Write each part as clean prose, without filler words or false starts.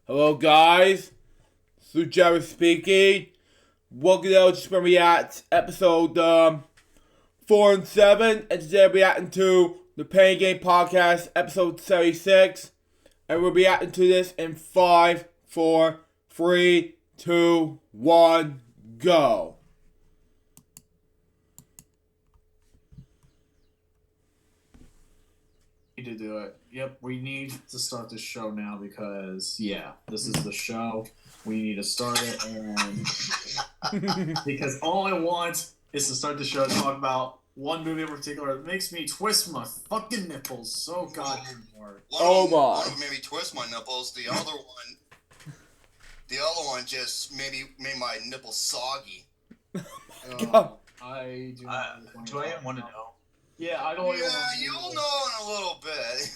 Hello guys, Sujara speaking. Welcome to LJPCBM React episode 4 and 7, and today we're reacting to the Pain Game Podcast episode 76, and we're reacting to this in 5, 4, 3, 2, 1, go. To do it. Yep, we need to start the show now because this is the show. We need to start it, and because all I want is to start the show and talk about one movie in particular that makes me twist my fucking nipples so goddamn hard. My! One made me twist my nipples. The other one just made my nipples soggy. I do not. Do I even want to know? Yeah, I don't. Yeah, you'll know in a little bit.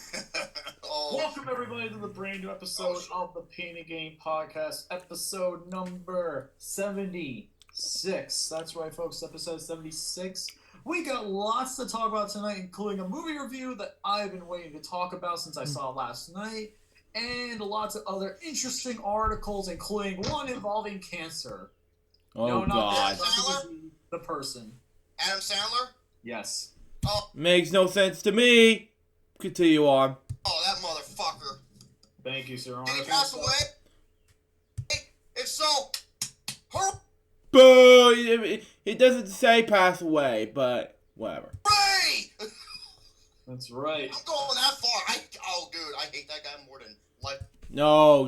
Welcome everybody to the brand new episode of the Pain Game Podcast, episode number 76. That's right, folks, episode 76. We got lots to talk about tonight, including a movie review that I've been waiting to talk about since I saw it last night, and lots of other interesting articles, including one involving cancer. Oh, God. Not the person. Adam Sandler? Yes. Oh. Makes no sense to me. Continue on. Oh, that motherfucker. Thank you, sir. Did he pass away? If so, Boo! It doesn't say pass away, but whatever. hooray! That's right. I'm going that far. Dude, I hate that guy more than life. No,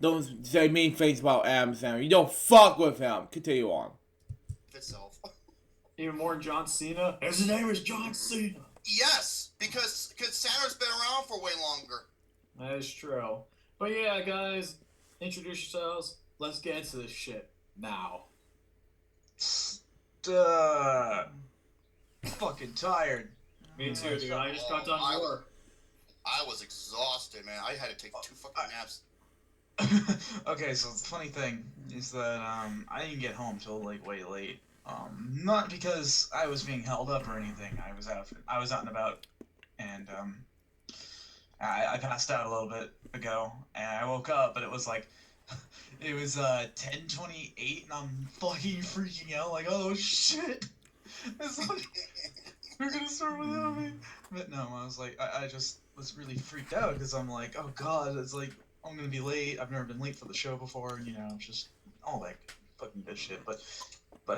don't say mean things about Adam Sandler. You don't fuck with him. Continue on. Itself. Even more than John Cena. His name is John Cena. Yes, because Sandler's been around for way longer. That is true. But yeah, guys, introduce yourselves. Let's get into this shit now. Fucking tired. Me too, dude. I just got done work. I was exhausted, man. I had to take 2 fucking naps. Okay, so the funny thing is that I didn't get home till like way late. Not because I was being held up or anything. I was out and about, and I passed out a little bit ago, and I woke up, but it was like it was 10:28, and I'm fucking freaking out, like, oh shit, it's like we're gonna start without me. But no, I was like, I just was really freaked out because I'm like, oh god, it's like I'm gonna be late. I've never been late for the show before, you know, just all that fucking good shit. But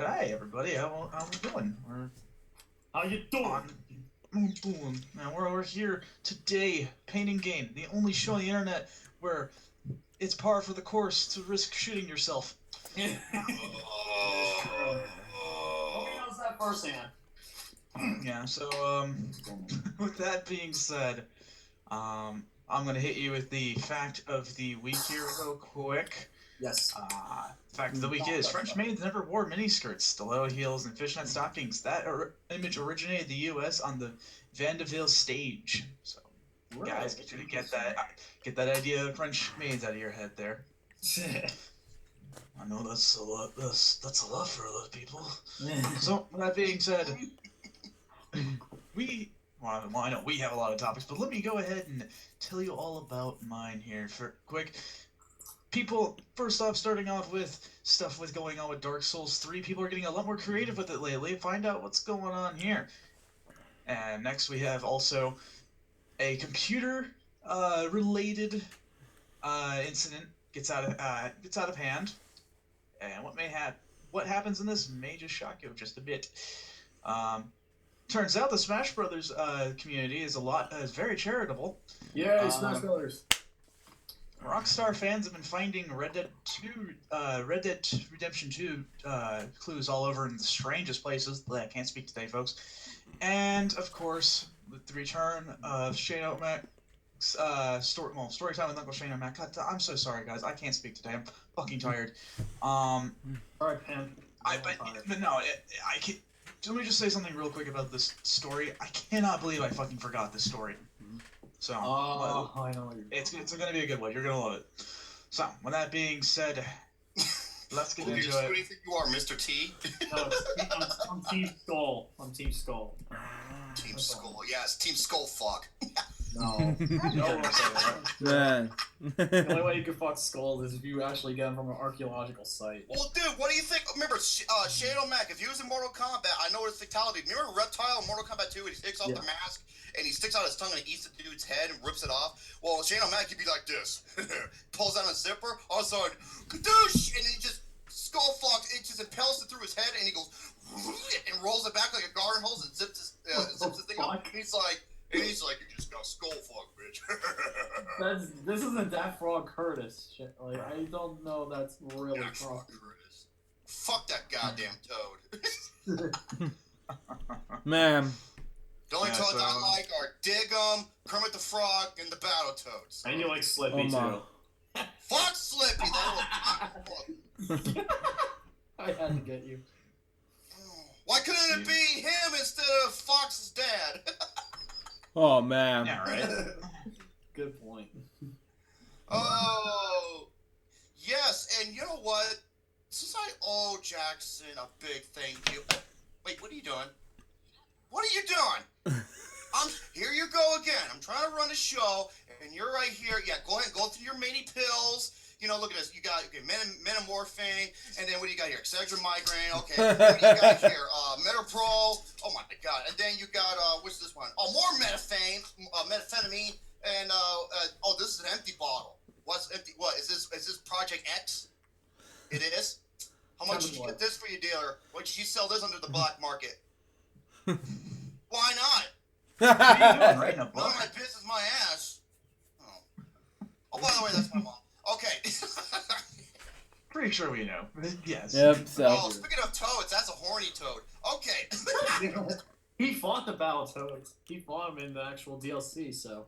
hey, everybody, how we doing? How you doing? Now we're here today, Painting Game, the only show on the internet where it's par for the course to risk shooting yourself. Okay, how's that firsthand? Yeah. So with that being said, I'm gonna hit you with the fact of the week here real quick. Yes. Fact of the week is French maids never wore miniskirts, stiletto heels, and fishnet stockings. That image originated in the U.S. on the Vandeville stage. So, guys, get that idea of French maids out of your head there. I know that's a lot. That's a lot for a lot of people. So, with that being said, I know we have a lot of topics, but let me go ahead and tell you all about mine here for quick. People, first off, starting off with stuff with going on with Dark Souls 3, people are getting a lot more creative with it lately. Find out what's going on here. And next we have also a computer related incident gets out of hand. And what happens in this may just shock you just a bit. Turns out the Smash Brothers community is very charitable. Yeah, Smash Brothers. Rockstar fans have been finding Red Dead Redemption 2 clues all over in the strangest places. I can't speak today, folks. And of course, with the return of Shane O'Mac, Storytime with Uncle Shane O'Mac. God, I'm so sorry, guys. I can't speak today. I'm fucking tired. Alright, Pam. But no, I can. Let me just say something real quick about this story. I cannot believe I fucking forgot this story. So, I know what you're it's gonna be a good one. You're gonna love it. So, with that being said, let's get into it. Who do you think you are, Mr. T? No, I'm Team Skull. I'm Team Skull. Team Skull. Yes, Team Skull. Fuck. No. No one say that. Man. The only way you can fuck skulls is if you actually get them from an archaeological site. Well, dude, what do you think? Remember, Shadow Mac, if he was in Mortal Kombat, I know his fatality. Remember Reptile in Mortal Kombat 2 when he takes off the mask and he sticks out his tongue and he eats the dude's head and rips it off? Well, Shadow Mac could be like this. Pulls out a zipper, all of a sudden, kadoosh! And he just skull fucks, it just impels it through his head and he goes and rolls it back like a garden hose and zips his thing up. And he's like, you just got skull fucked, bitch. This isn't that Frog Curtis shit. Like, I don't know that's really Jack Frog. Curtis. Fuck that goddamn toad. Man. The only toads I like are Diggum, Kermit the Frog, and the Battletoads. And you like Slippy too. Fuck Slippy! That little I had to get you. Why couldn't it be him instead of Fox's dad? Oh, man. Yeah, right? Good point. Oh, yes, and you know what? Since I owe Jackson a big thank you. Wait, what are you doing? What are you doing? Here you go again. I'm trying to run a show, and you're right here. Yeah, go ahead and go through your many pills. You know, look at this. You got metamorphine, and then what do you got here? Excedrin migraine. Okay. What do you got here? Metaprol. Oh my God. And then you got what's this one? Oh, more methamphetamine, and oh, this is an empty bottle. What's empty? What is this? Is this Project X? It is. How much did you get this for your dealer? Why did you sell this under the black market? Why not? What are you doing? Writing a None book? of my business, my ass. Oh, by the way, that's my mom. Okay. Pretty sure we know. Yes. Yep, so. Oh, speaking of toads, that's a horny toad. Okay. He fought the Battletoads. He fought him in the actual DLC, so.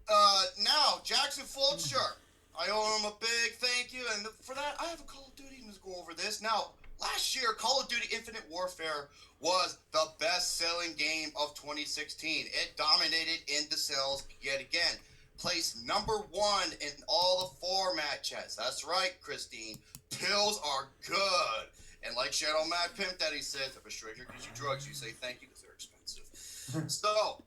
Now, Jackson Fulcher. I owe him a big thank you, and for that, I have a Call of Duty to go over this. Now, last year, Call of Duty Infinite Warfare was the best-selling game of 2016. It dominated in the sales yet again. Placed number 1 in all the format chats. That's right, Christine. Pills are good. And like Shadow Mad Pimp Daddy says, if a stranger gives you drugs, you say thank you because they're expensive. So,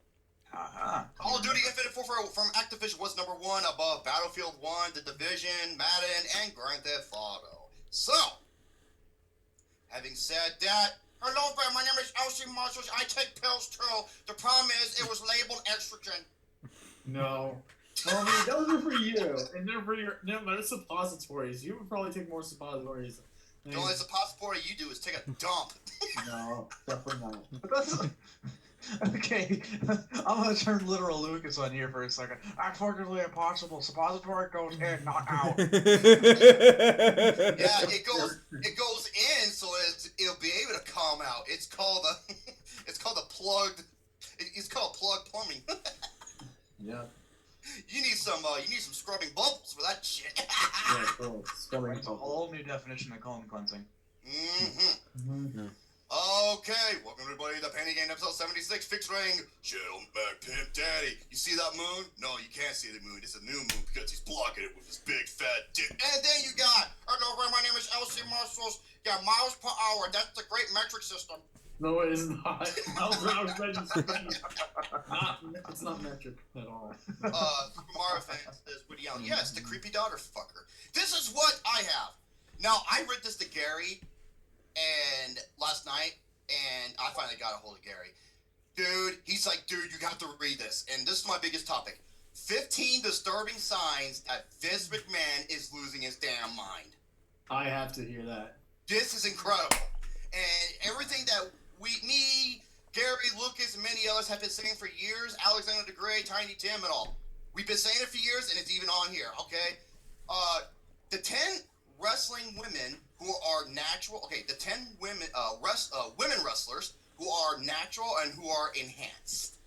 Call of Duty Infinite Warfare from Activision was number 1 above Battlefield 1, The Division, Madden, and Grand Theft Auto. So, having said that, hello there, my name is Elsie Marshall. I take pills too. The problem is it was labeled estrogen. No. Well, I mean, those are for you, and they're for your. No, but it's suppositories. You would probably take more suppositories. The only suppository you do is take a dump. No, definitely not. Okay, I'm gonna turn literal Lucas on here for a second. That's physically impossible. Suppository goes in, not out. Yeah, it goes in, so it'll be able to come out. It's called plugged. It's called plugged plumbing. Yeah. You need some scrubbing bubbles for that shit. Yeah, cool. It's a whole new definition of colon cleansing. Mm-hmm. Okay, welcome everybody to Penny Game episode 76, featuring Shadow Mac Pimp Daddy. You see that moon? No, you can't see the moon. It's a new moon because he's blocking it with his big fat dick. And then you got, hello, my name is LC Marshall. Yeah, miles per hour. That's the great metric system. No, it is not. It's not metric at all. Super Mario fan says, Woody Allen. Yes, the creepy daughter fucker. This is what I have. Now, I read this to Gary and last night, and I finally got a hold of Gary. Dude, he's like, dude, you got to read this. And this is my biggest topic. 15 disturbing signs that Vince McMahon is losing his damn mind. I have to hear that. This is incredible. And everything that me, Gary, Lucas, and many others have been saying for years, Alexander the Great, Tiny Tim, and all. We've been saying it for years, and it's even on here, okay? The 10 wrestling women who are natural, okay, the 10 women, women wrestlers who are natural and who are enhanced.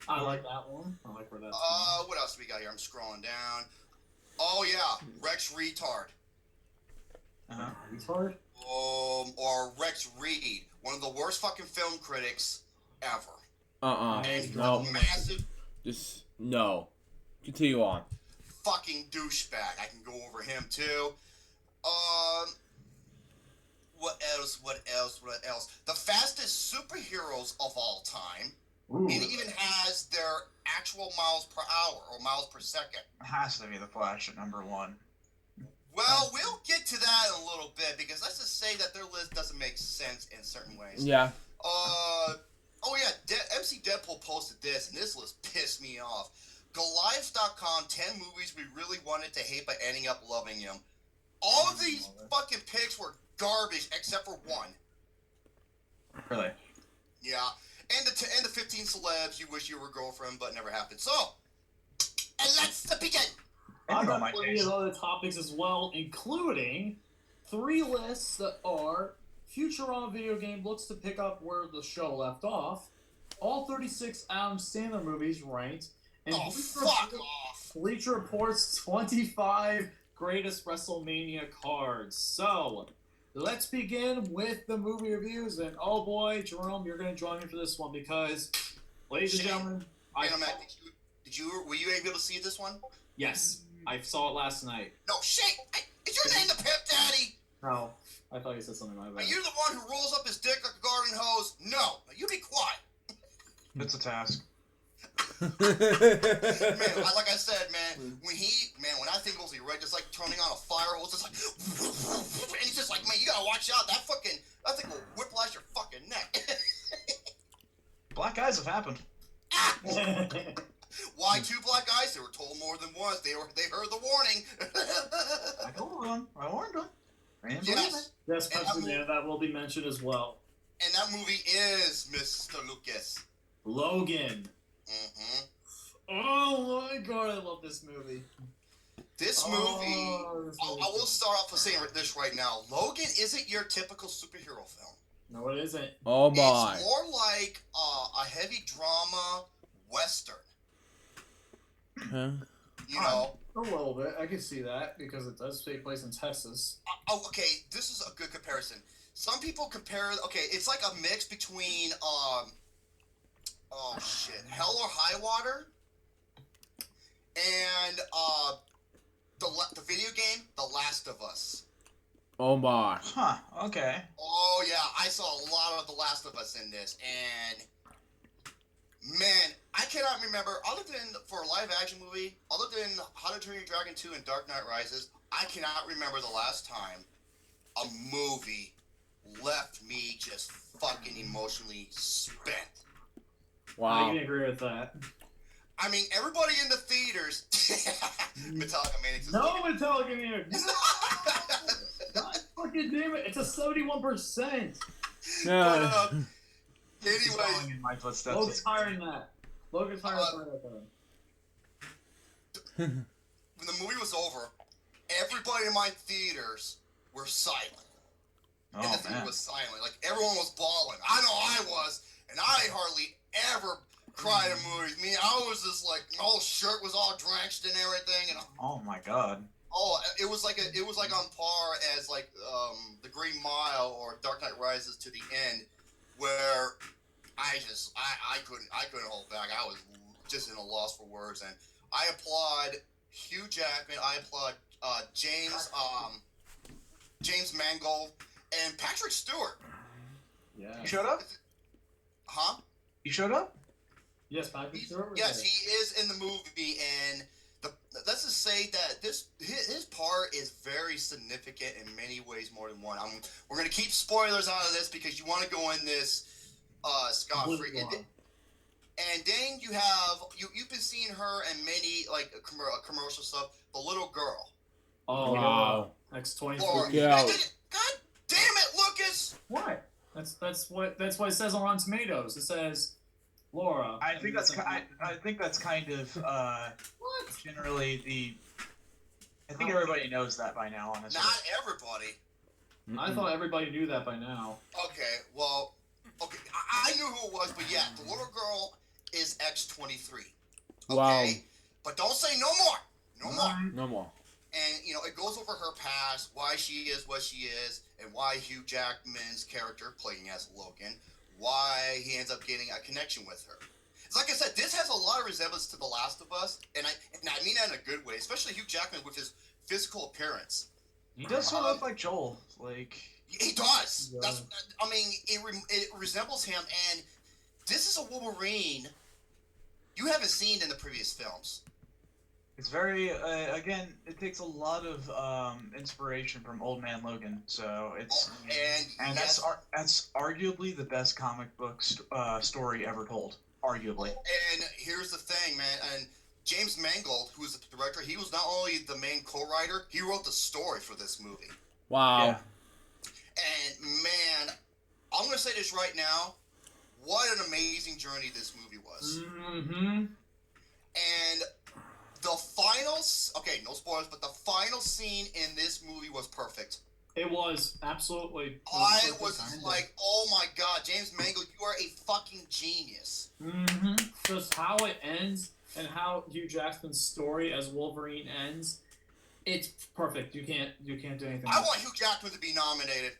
I like that one. I like where that's what else do we got here? I'm scrolling down. Oh, yeah, Rex Retard. Retard? Or Rex Reed, one of the worst fucking film critics ever. No. Massive Just, no. Continue on. fucking douchebag. I can go over him too. What else? The fastest superheroes of all time. Ooh. It even has their actual miles per hour or miles per second? It has to be the Flash at number 1. Well, we'll get to that in a little bit because let's just say that their list doesn't make sense in certain ways. Yeah. Oh yeah, MC Deadpool posted this, and this list pissed me off. Goliath.com, 10 movies we really wanted to hate but ending up loving them. All of these fucking picks were garbage except for one. Really? Yeah, and the 15 celebs you wish you were girlfriend but never happened. So, and let's begin. I've got plenty of other topics as well, including 3 lists that are Futurama video game looks to pick up where the show left off, all 36 Adam Sandler movies ranked, and Bleacher Report's 25 greatest WrestleMania cards. So, let's begin with the movie reviews, and oh boy, Jerome, you're going to join me for this one because, ladies and gentlemen, were you able to see this one? Yes, I saw it last night. No shit! Is your name the Pimp Daddy? No, I thought you said something like that. Are you the one who rolls up his dick like a garden hose? No, you be quiet. It's a task. Man, like I said, man, when that thing goes erect, it's like turning on a fire hose. It's like, and he's just like, man, you gotta watch out. That thing will whiplash your fucking neck. Black eyes have happened. Why 2 black eyes? They were told more than once. They heard the warning. I told them. I warned them. Yes. Yes, that will be mentioned as well. And that movie is Mr. Lucas. Logan. Mm-hmm. Oh my god, I love this movie. This movie, I will start off with saying this right now. Logan isn't your typical superhero film. No, it isn't. Oh my. It's more like a heavy drama western. Huh? You know? A little bit. I can see that because it does take place in Texas. Okay, this is a good comparison. Some people compare. Okay, it's like a mix between Hell or High Water, and the video game The Last of Us. Oh my. Huh, okay. Oh yeah, I saw a lot of The Last of Us in this, and man, I cannot remember, other than for a live action movie, other than How to Train Your Dragon 2 and Dark Knight Rises, I cannot remember the last time a movie left me just fucking emotionally spent. Wow. I can agree with that. I mean, everybody in the theaters. Metallica Maniacs. No Metallica Maniacs. God fucking damn it! It's a 71%. Yeah. Anyway, Following in my footsteps. Logan's higher than that. Logan's higher than that. when the movie was over, everybody in my theaters were silent. Oh, and the theater man. was silent. Like, everyone was bawling. I know I was, and I hardly ever cried in movies. I mean, I was just like, my whole shirt was all drenched and everything, and Oh my god. oh, it was like on par as like the Green Mile or Dark Knight Rises to the end, where I couldn't hold back. I was just in a loss for words, and I applaud Hugh Jackman. I applaud James Mangold and Patrick Stewart. Yeah. You showed up? Huh? You showed up? Yes, Patrick Stewart. Yes, he is in the movie, and let's just say that his part is very significant in many ways, more than one. We're gonna keep spoilers out of this because you want to go in this scot-free. And then you've been seeing her in many like commercial stuff. The little girl. Oh Wow. yeah. X-23. Yeah. God damn it, Lucas! What? That's what it says on Rotten Tomatoes. It says Laura. I think that's kind of What? generally the. I think everybody knows that by now, honestly. Not everybody. I thought everybody knew that by now. Okay, well, I knew who it was, but yeah, the little girl is X-23. Okay? Wow. But don't say no more. No more. No more. And, it goes over her past, why she is what she is, and why Hugh Jackman's character, playing as Logan, why he ends up getting a connection with her. It's like I said, this has a lot of resemblance to The Last of Us, and I mean that in a good way, especially Hugh Jackman with his physical appearance. He does sort of look like Joel. Like. He does. Yeah. It resembles him, and this is a Wolverine you haven't seen in the previous films. It's very again. It takes a lot of inspiration from Old Man Logan, so it's And yes, that's arguably the best comic book story ever told. Arguably. and here's the thing, man. And James Mangold, who was the director, he was not only the main co-writer, he wrote the story for this movie. Wow. Yeah. And man, I'm gonna say this right now. What an amazing journey this movie was. Mm-hmm. And the finals, okay, no spoilers, but the final scene in this movie was perfect. It was, absolutely. I was like, oh my god, James Mangold, you are a fucking genius. Mm-hmm. Just how it ends and how Hugh Jackman's story as Wolverine ends, it's perfect. You can't do anything. I want Hugh Jackman to be nominated.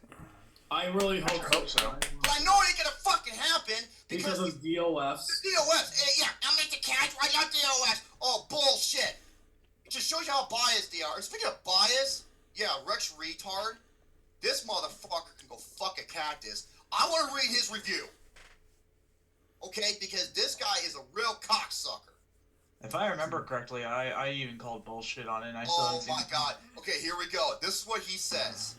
I really hope so. But I know it ain't gonna fucking happen because of DOFs. DOFs. Yeah, I'm into cats. I love DOFs. Oh, bullshit. It just shows you how biased they are. And speaking of bias, yeah, Rex Retard, this motherfucker can go fuck a cactus. I want to read his review. Okay? Because this guy is a real cocksucker. If I remember correctly, I even called bullshit on it, and I still haven't seen my god. Okay, here we go. This is what he says.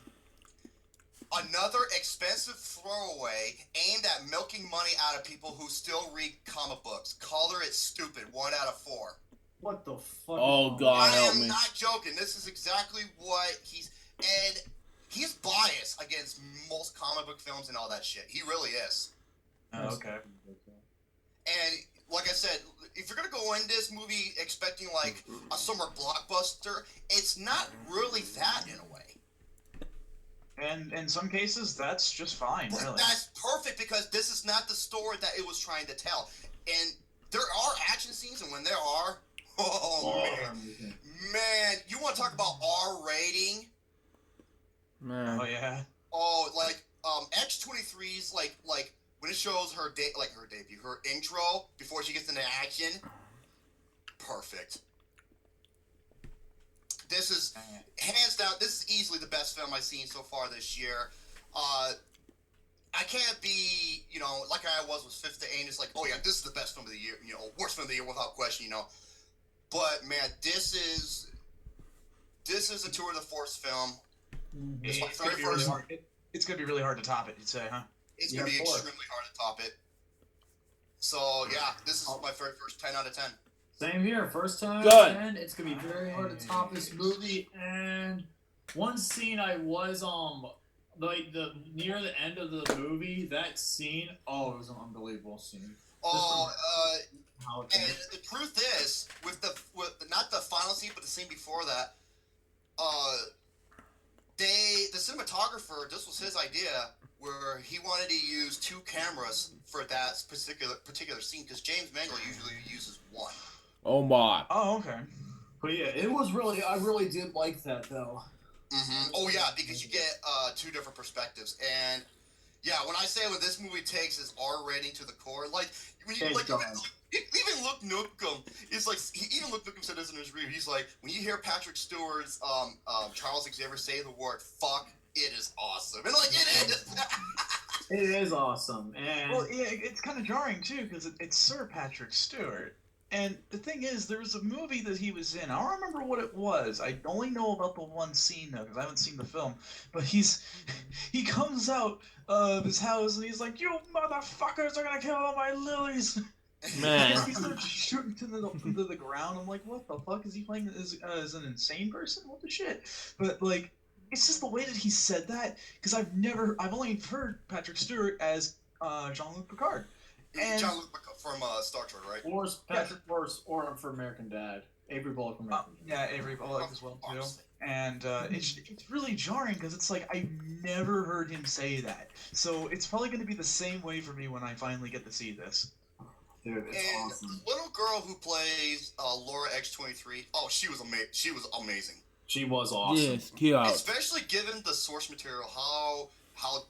Another expensive throwaway aimed at milking money out of people who still read comic books. Color it stupid. 1 out of 4. What the fuck? Oh god, I help am me. not joking. This is exactly what he's biased against most comic book films and all that shit. He really is. Oh, okay. And like I said, if you're gonna go in this movie expecting like a summer blockbuster, it's not really that in a way. And in some cases, that's just fine, But really. that's perfect because this is not the story that it was trying to tell. And there are action scenes, and when there are, man, you want to talk about R rating? Man. Oh yeah. Oh, like X-23's like when it shows her debut, her intro before she gets into action. Perfect. This is hands down. This is easily the best film I've seen so far this year. I can't be, like I was with Fifth to Aim. It's like, oh yeah, this is the best film of the year. Worst film of the year without question. But man, this is a tour de force film. Mm-hmm. It's my It's gonna be really hard. It's gonna be really hard to top it, you'd say, huh? It's gonna be extremely hard to top it. So yeah, this is my very first 10 out of 10. Same here. First time, Good. and it's gonna be very hard to top this movie. And one scene I was like the near the end of the movie, that scene, it was an unbelievable scene. And the truth is, with not the final scene, but the scene before that, the cinematographer, this was his idea, where he wanted to use 2 cameras for that particular scene, because James Mangold usually uses 1. Oh my. Oh, okay. But yeah, it was really, I really did like that though. Mm-hmm. Oh yeah, because you get 2 different perspectives, and yeah, when I say when this movie takes its R rating to the core, like when you even Luke Nukem is like even Luke Nukem said this in his review. He's like, when you hear Patrick Stewart's Charles Xavier say the word "fuck," it is awesome, and like it is. It is awesome, and Well, yeah, it's kind of jarring too because it's Sir Patrick Stewart. And the thing is, there was a movie that he was in. I don't remember what it was. I only know about the one scene though, because I haven't seen the film. But he comes out of his house and he's like, "You motherfuckers are gonna kill all my lilies!" Man. He starts shooting into the ground. I'm like, what the fuck is he playing as an insane person? What the shit? But like, it's just the way that he said that because I've only heard Patrick Stewart as Jean-Luc Picard. And Jean-Luc from Star Trek, right? or Patrick or for American Dad, Avery Bullock from American Dad. yeah, Avery Bullock as well too. And it's really jarring because it's like I've never heard him say that. So it's probably going to be the same way for me when I finally get to see this. Dude, it's And awesome. the little girl who plays Laura X-23, she was amazing. She was amazing. She was awesome. Yes, cute. Especially given the source material, how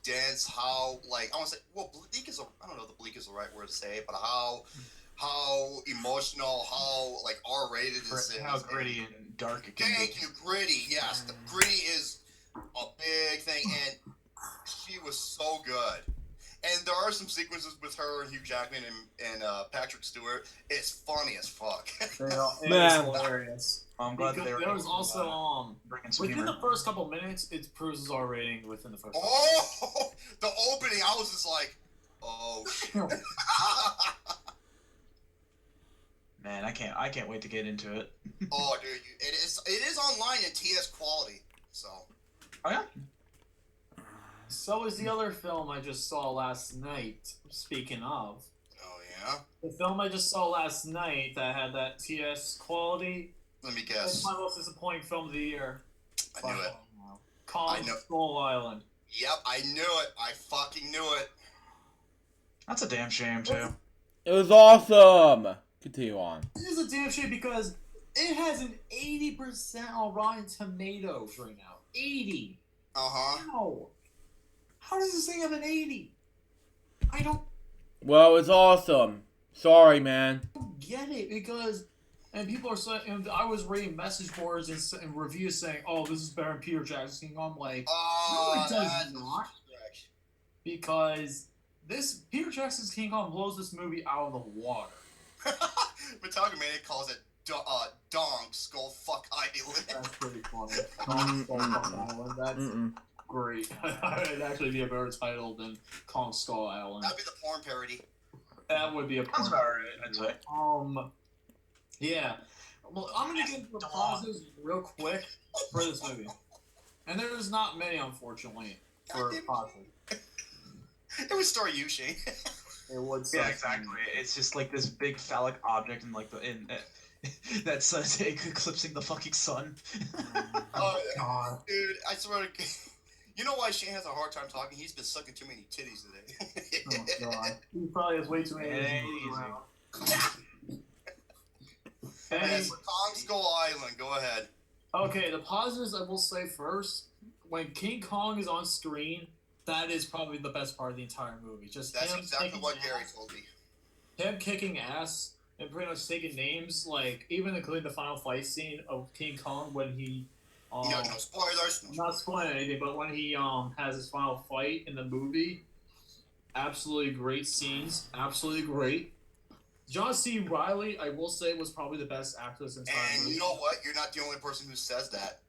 dense, how I want to say, bleak is I don't know if bleak is the right word to say, but how emotional, how R-rated this is. How gritty and dark it can Thank be. you, gritty. Yes, the gritty is a big thing, and she was so good. And there are some sequences with her and Hugh Jackman and Patrick Stewart. It's funny as fuck. It Man. is hilarious. I'm glad Because they were there was able to, also bring in some within humor. the first couple minutes, it proves his R rating within the first. Oh, the opening! I was just like, oh shit. Man, I can't wait to get into it. Oh, dude, it is online in TS quality. So. Oh yeah. So is the other film I just saw last night. Speaking of. Oh yeah. The film I just saw last night that had that TS quality. Let me It's guess. my most disappointing film of the year. I knew it. Kong I know. Skull Island. Yep, I knew it. I fucking knew it. That's a damn shame too. It was awesome. Continue on. This is a damn shame because it has an 80% on Rotten Tomatoes right now. 80. Uh-huh. How? How does this thing have an 80? I don't Well, it's awesome. Sorry, man. get it because, and people are saying, and I was reading message boards and reviews saying, "Oh, this is better than Peter Jackson." I'm like, no, it does not, because this Peter Jackson's King Kong blows this movie out of the water. Metallica calls it Dong Skull Fuck Island. That's pretty funny. Kong Skull Island. That's great. It'd actually be a better title than Kong Skull Island. That'd be the porn parody. That would be a Sounds porn. about right, I'd say. Yeah. Well, I'm gonna get into the pauses real quick for this movie, and there's not many, unfortunately, for pauses. It would star you, Shane. It would. Yeah, exactly. It's just like this big phallic object and like that's eclipsing the fucking sun. Oh God. Dude, I swear to you know why Shane has a hard time talking? He's been sucking too many titties today. Oh God. He probably has way too many. Yes, Kong Skull Island, go ahead. Okay, the positives I will say first, when King Kong is on screen, that is probably the best part of the entire movie. Just That's him exactly kicking what ass, Gary told me. him kicking ass and pretty much taking names, like even including the final fight scene of King Kong when he No spoilers. I'm not spoiling anything, but when he has his final fight in the movie, absolutely great scenes, absolutely great. John C. Reilly, I will say, was probably the best actor this entire And movie. you know what? You're not the only person who says that.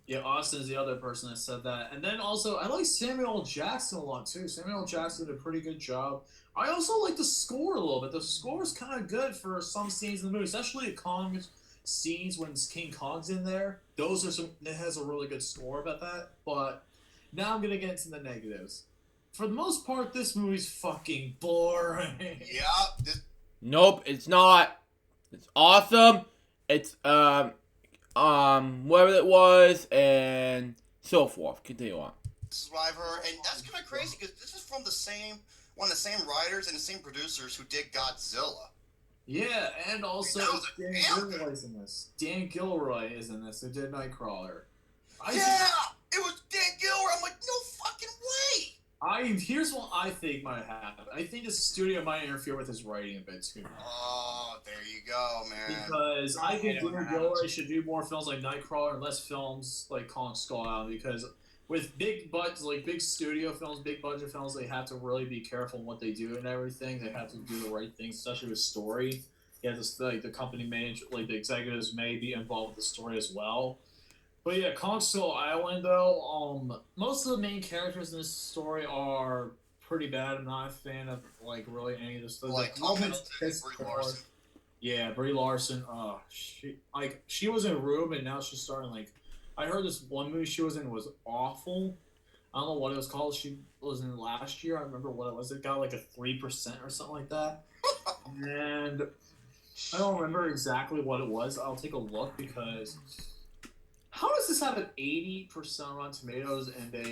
Yeah, Austin's the other person that said that. And then also, I like Samuel L. Jackson a lot too. Samuel L. Jackson did a pretty good job. I also like the score a little bit. The score is kind of good for some scenes in the movie, especially the Kong scenes when King Kong's in there. Those are some. It has a really good score about that. But now I'm gonna get into the negatives. For the most part, this movie's fucking boring. Yeah. Nope, it's not. It's awesome. It's whatever it was, and so forth. Continue on. This is what I've heard, and that's kind of crazy because this is from one of the same writers and the same producers who did Godzilla. Yeah, and also That was a Dan damn Gilroy's in this. Dan Gilroy is in this. Who did Nightcrawler. Yeah, it was Dan Gilroy. I'm like, no fucking way. Here's what I think might happen. I think the studio might interfere with his writing a bit too much. Oh, there you go, man. Because I think Dan Gilroy should do more films like Nightcrawler and less films like Kong Skull Island. Because with big budgets, like big studio films, big budget films, they have to really be careful in what they do and everything. They have to do the right things, especially with story. Yeah, just like the company manager, like the executives may be involved with the story as well. But yeah, Kong Skull Island though, most of the main characters in this story are pretty bad. I'm not a fan of like really any of this stuff. Like Tom Hiddleston and Brie Larson. Yeah, Brie Larson. She was in a room and now she's starting like. I heard this one movie she was in was awful. I don't know what it was called. She was in last year. I remember what it was. It got like a 3% or something like that. And I don't remember exactly what it was. I'll take a look because. How does this have an 80% on Tomatoes and a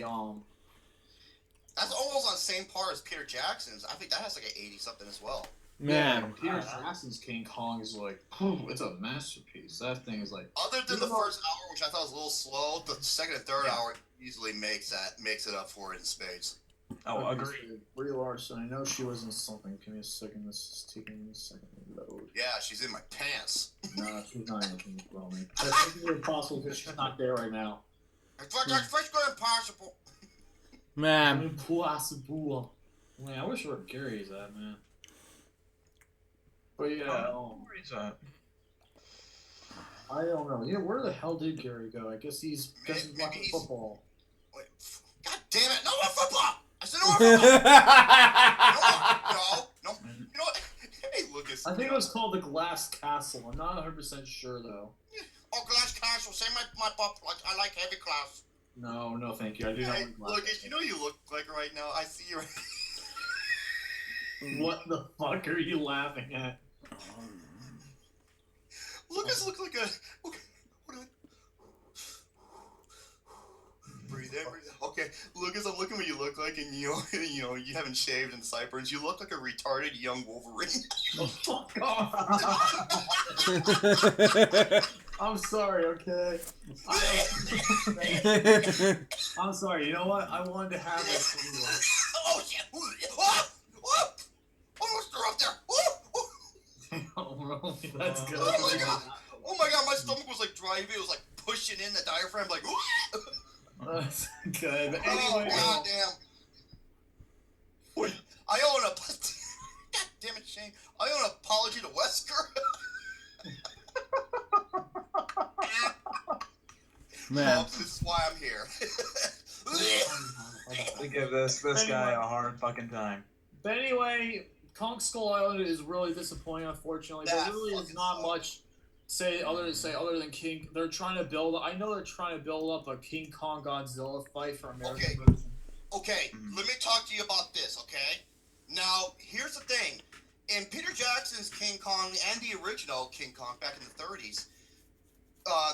That's almost on the same par as Peter Jackson's. I think that has like an 80 something as well. Man, Peter Jackson's King Kong is like, it's a masterpiece. That thing is like. Other than the first hour, which I thought was a little slow, the second and third hour easily makes it up for it in spades. Oh, agreed. Brie Larson, I know she was in something. Give me a second. This is taking a second to load. Yeah, she's in my pants. No, she's not even filming. That's impossible because she's not there right now. That's impossible. man. Impossible. Man, I wish where Gary's at, man. But yeah, Where is that? I don't know. Yeah, where the hell did Gary go? I guess he's Maybe watching he's- football. Wait, God damn it! No more football. I said no more football. No. You know what? Hey, Lucas. I think it was called the Glass Castle. I'm not 100% sure though. Oh, Glass Castle. Say my pop. I like heavy class. No, thank you. I do not Hey, like Glass Lucas. Castle. You know what you look like right now. I see you. What the fuck are you laughing at? Lucas looks like a. Okay, hold on. Breathe in, breathe out. Okay, Lucas, I'm looking what you look like, and you haven't shaved and sideburns. You look like a retarded young Wolverine. Oh, fuck off. I'm sorry, okay? I'm sorry, you know what? I wanted to have this anyway. Oh shit! Oh, oh, almost threw up there. Oh, really? That's good. Oh my god! Oh my god! My stomach was like driving. It was like pushing in the diaphragm, like. That's good. But Oh anyway, goddamn! I owe an God damn it, Shane! I owe an apology to Wesker. Man. This is why I'm here. To give this guy a hard fucking time. but anyway, Kong Skull Island is really disappointing, unfortunately. There That really is fucking not sucked. much other than King. They're trying to build. I know they're trying to build up a King Kong Godzilla fight for American Okay. version. Okay, let me talk to you about this, okay? Now, here's the thing. In Peter Jackson's King Kong and the original King Kong back in the 30s,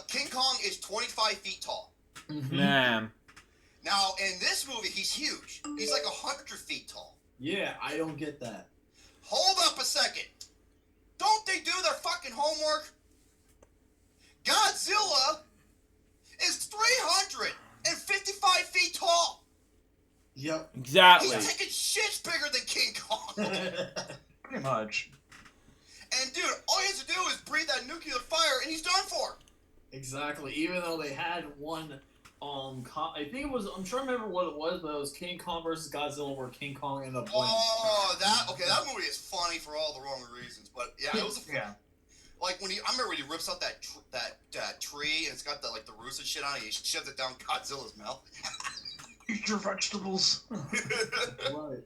King Kong is 25 feet tall. Man. Now, in this movie, he's huge. He's like 100 feet tall. Yeah, I don't get that. Hold up a second. Don't they do their fucking homework? Godzilla is 355 feet tall. Yep. Exactly. He's taking shits bigger than King Kong. Pretty much. And dude, all he has to do is breathe that nuclear fire, and he's done for. Exactly. Even though they had one, I think it was. I'm trying to remember what it was, but it was King Kong versus Godzilla, where King Kong ended up winning. Oh, that movie is funny for all the wrong reasons. But yeah, it was Yeah. like I remember when he rips out that tree and it's got the roots and shit on it. He shoves it down Godzilla's mouth. Eat your vegetables. Right.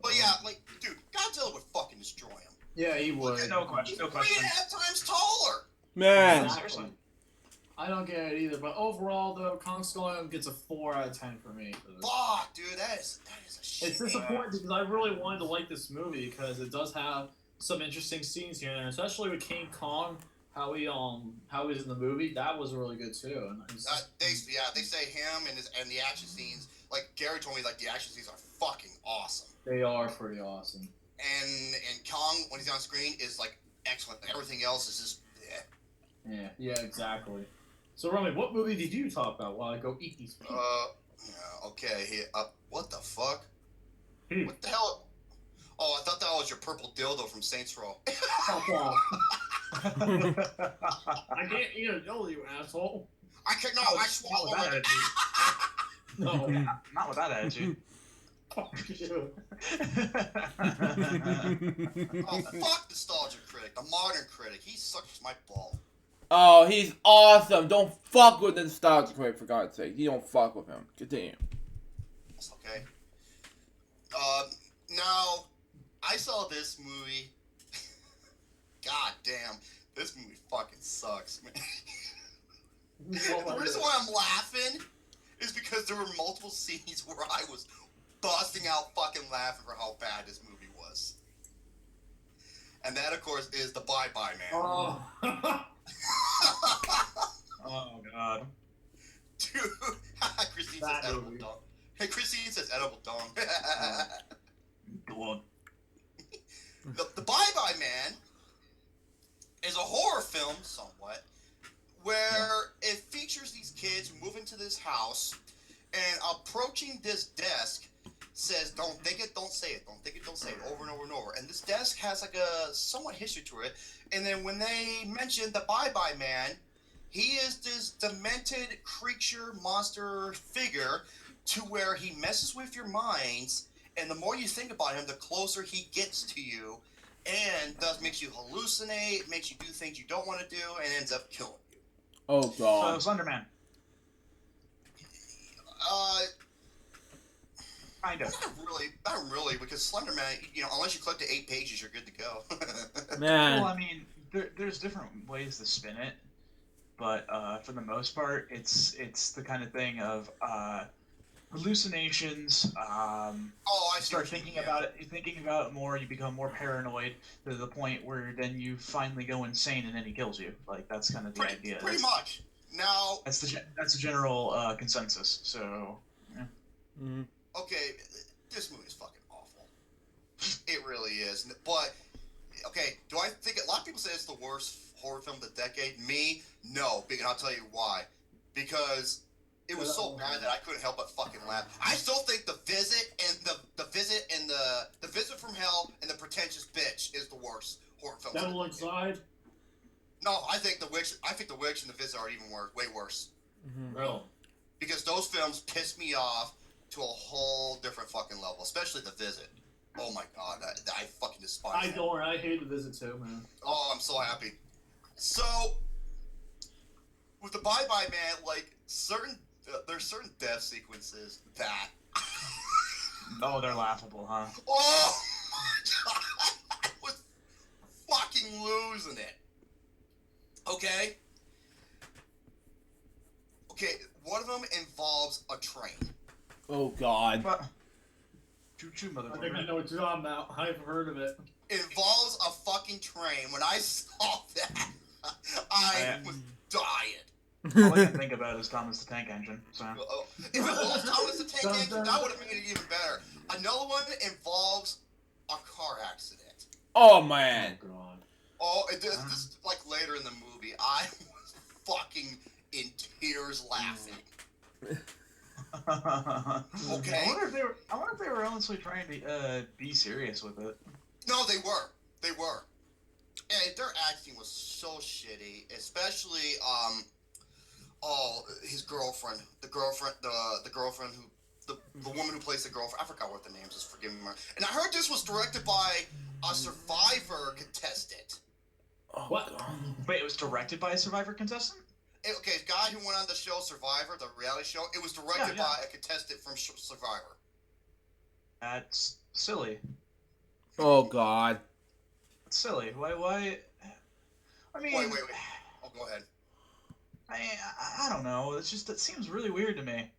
But yeah, dude, Godzilla would fucking destroy him. Yeah, he would. No question. He's No question. 3.5 times taller. Man. Exactly. Seriously. I don't get it either. But overall, though, Kong Skull Island gets a 4 out of 10 for me. For this. Fuck, dude, that is a shit. It's disappointing because I really wanted to like this movie because it does have some interesting scenes here and there, especially with King Kong. How he's in the movie, that was really good too. And They say him and the action scenes. Like Gary told me, like the action scenes are fucking awesome. they are pretty awesome. And Kong when he's on screen is like excellent. Everything else is just Yeah, exactly. So, Romy, what movie did you talk about while I go eat these people? yeah, okay. What the fuck? Hmm. What the hell? Oh, I thought that was your purple dildo from Saints Row. Fuck off. I can't eat a dildo, you asshole. I can't. No, I swallow Not with that it. attitude. No. Not with that attitude. Fuck you. Oh, fuck Nostalgia Critic, the modern critic. He sucks my ball. Oh, he's awesome. Don't fuck with the Nostalgia Critic, for God's sake. You don't fuck with him. Continue. That's okay. Now, I saw this movie. God damn, this movie fucking sucks, man. The reason why I'm laughing is because there were multiple scenes where I was busting out fucking laughing for how bad this movie was. And that, of course, is the Bye Bye Man. Oh. Oh god. Dude, Christine Bad says edible movie. dong. Hey, Christine says edible dong. Go on. The Bye Bye Man is a horror film, somewhat, where it features these kids who move into this house, and approaching this desk says, "Don't think it, don't say it. Don't think it, don't say it," over and over and over. And this desk has like a somewhat history to it. And then when they mention the Bye Bye Man, he is this demented creature monster figure to where he messes with your minds And the more you think about him, the closer he gets to you, and thus makes you hallucinate, makes you do things you don't want to do, and ends up killing you. Oh god. So Slenderman. Kind of. Not really, because Slenderman, unless you click to 8 pages, you're good to go. Man. Well, I mean, there's different ways to spin it, but for the most part, it's the kind of thing of hallucinations. I Start thinking about it. You're thinking about it more. You become more paranoid to the point where then you finally go insane, and then he kills you. Like that's kind of the idea. Pretty much. Now. That's the general consensus. So. Yeah. Mm-hmm. Okay, this movie is fucking awful. It really is. But okay, do I think a lot of people say it's the worst horror film of the decade? Me, no. And I'll tell you why. Because it was so bad that I couldn't help but fucking laugh. I still think The Visit and the Visit and the Visit from Hell and The Pretentious Bitch is the worst horror film. Devil Inside. No, I think The Witch and The Visit are even worse, way worse. Mm-hmm. Real. Because those films piss me off to a whole different fucking level, especially The Visit. Oh my god, I fucking despise it. I hate The Visit too, man. Oh, I'm so happy. So, with the Bye Bye Man, like, there's certain death sequences that... Oh, they're laughable, huh? Oh my god! I was fucking losing it. Okay? Okay, one of them involves a train. Oh god. Choo-choo, I think I motherfucker. know what you're talking about. I've heard of it. Involves a fucking train. When I saw that, I was dying. All I can think about is Thomas the Tank Engine. So. If it was Thomas the Tank Engine, that would have made it even better. Another one involves a car accident. Oh man. Oh god. Oh, this like later in the movie, I was fucking in tears laughing. Okay. I wonder if they were honestly trying to be serious with it. No, they were. And their acting was so shitty, especially his girlfriend, the woman who plays the girlfriend. I forgot what the name is. Just forgive me. And I heard this was directed by a Survivor contestant. Oh, What? God. Wait, it was directed by a Survivor contestant? Okay, a guy who went on the show Survivor, the reality show, it was directed Yeah. by a contestant from Survivor. That's silly. Oh god. That's silly. Why? I mean, Wait. Oh, go ahead. I don't know. It's just it seems really weird to me.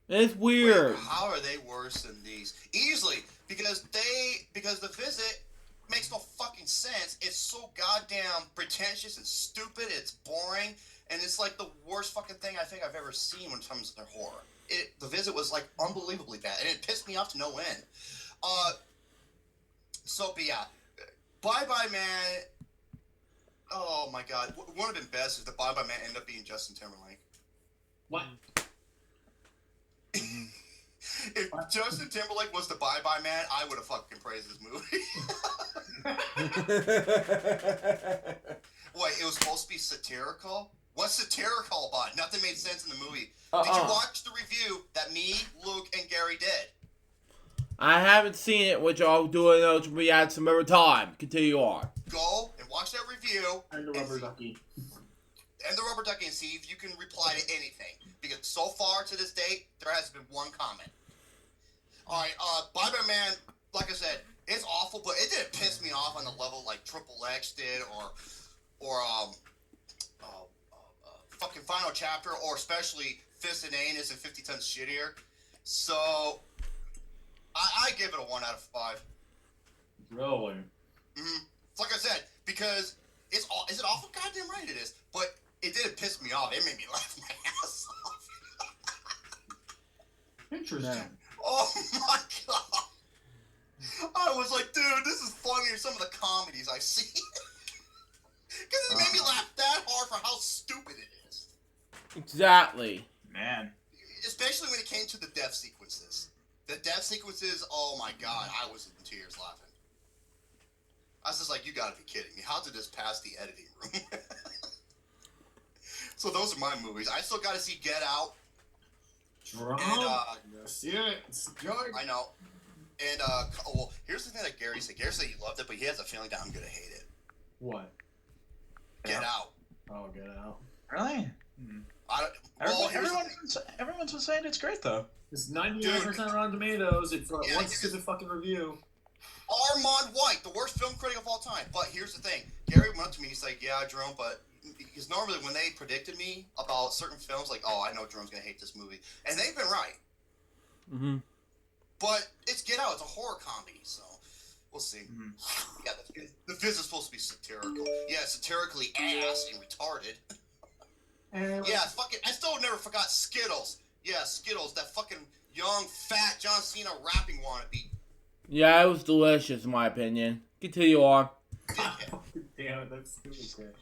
It's weird. Wait, how are they worse than these? Easily, because The Visit makes no fucking sense. It's so goddamn pretentious and stupid. It's boring, and it's like the worst fucking thing I think I've ever seen when it comes to horror. The Visit was like unbelievably bad, and it pissed me off to no end. But yeah, Bye Bye Man. Oh my god, what would have been best if the Bye Bye Man ended up being Justin Timberlake. What? If Justin Timberlake was the Bye Bye Man, I would have fucking praised this movie. Wait, it was supposed to be satirical? What's satirical about? Nothing made sense in the movie. Did you watch the review that me, Luke, and Gary did? I haven't seen it, which I'll do it when we add some other time. Continue on. Go and watch that review. And the rubber ducky. And the rubber ducky, and see if you can reply to anything. Because so far to this date, there has been one comment. Alright, Bye Bye Man, like I said, it's awful, but it didn't piss me off on the level like Triple X did, or fucking Final Chapter, or especially Fist and Anus and 50 Tons Shittier. So, I give it a 1 out of 5. Really? Mm-hmm. Like I said, because is it awful? Goddamn right it is. But it didn't piss me off. It made me laugh my ass off. Interesting. Oh my god. I was like, dude, this is funnier than some of the comedies I've seen. Because it made me laugh that hard for how stupid it is. Exactly. Man. Especially when it came to the death sequences. The death sequences, oh my god, I was in tears laughing. I was just like, you gotta be kidding me. How did this pass the editing room? So those are my movies. I still gotta see Get Out. Drunk. And, See it. It's good. I know. And well, here's the thing that Gary said. Gary said he loved it, but he has a feeling that I'm gonna hate it. What? Get Out. Oh, Get Out. Really? Everyone's been saying it's great though. It's 99% Rotten Tomatoes. It's one stupid fucking review. Armand White, the worst film critic of all time. But here's the thing. Gary went up to me. He's like, "Yeah, Jerome," but because normally when they predicted me about certain films, like, "Oh, I know Jerome's gonna hate this movie," and they've been right. Mm-hmm. But it's Get Out. It's a horror comedy, so we'll see. Mm-hmm. Yeah, the viz is supposed to be satirical. Yeah, satirically ass and retarded. Yeah, fucking. I still never forgot Skittles. Yeah, Skittles. That fucking young, fat John Cena rapping wannabe. Yeah, it was delicious in my opinion. Continue on. Damn, that's stupid.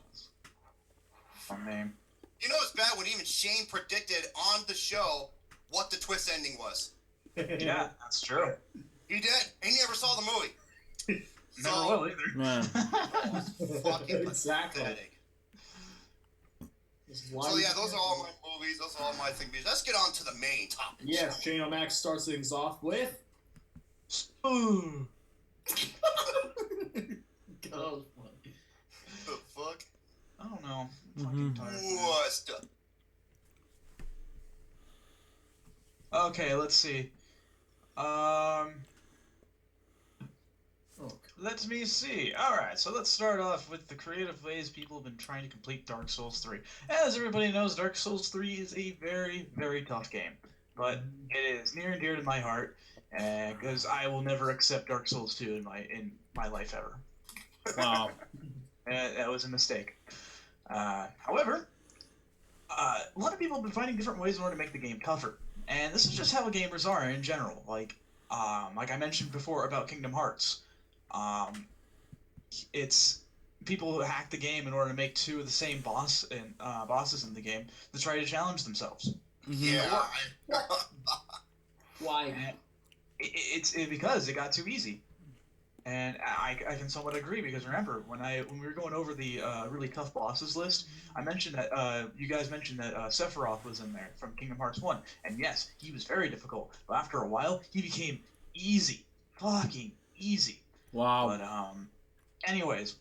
Fun name. You know it's bad when even Shane predicted on the show what the twist ending was. Yeah, that's true. He did. He never saw the movie. Never will either. Man. Fucking Exactly. pathetic. So yeah, those are all my movies. Those are all my things. Let's get on to the main topic. Yes, Shane O'Mac starts things off with. Ooh. God, The fuck? I don't know. Mm-hmm. I'm fucking tired. What's the... Okay, let's see. Let me see. Alright, so let's start off with the creative ways people have been trying to complete Dark Souls 3. As everybody knows, Dark Souls 3 is a very, very tough game. But it is near and dear to my heart, because I will never accept Dark Souls 2 in my life ever. Wow. That was a mistake. However, a lot of people have been finding different ways in order to make the game tougher. And this is just how gamers are in general. Like I mentioned before about Kingdom Hearts. It's people who hack the game in order to make two of the same bosses in the game to try to challenge themselves. Yeah. Why? It's because it got too easy. And I can somewhat agree, because remember when we were going over the really tough bosses list, I mentioned that you guys mentioned that Sephiroth was in there from Kingdom Hearts 1, and yes, he was very difficult, but after a while he became easy, fucking easy. Wow. But anyways,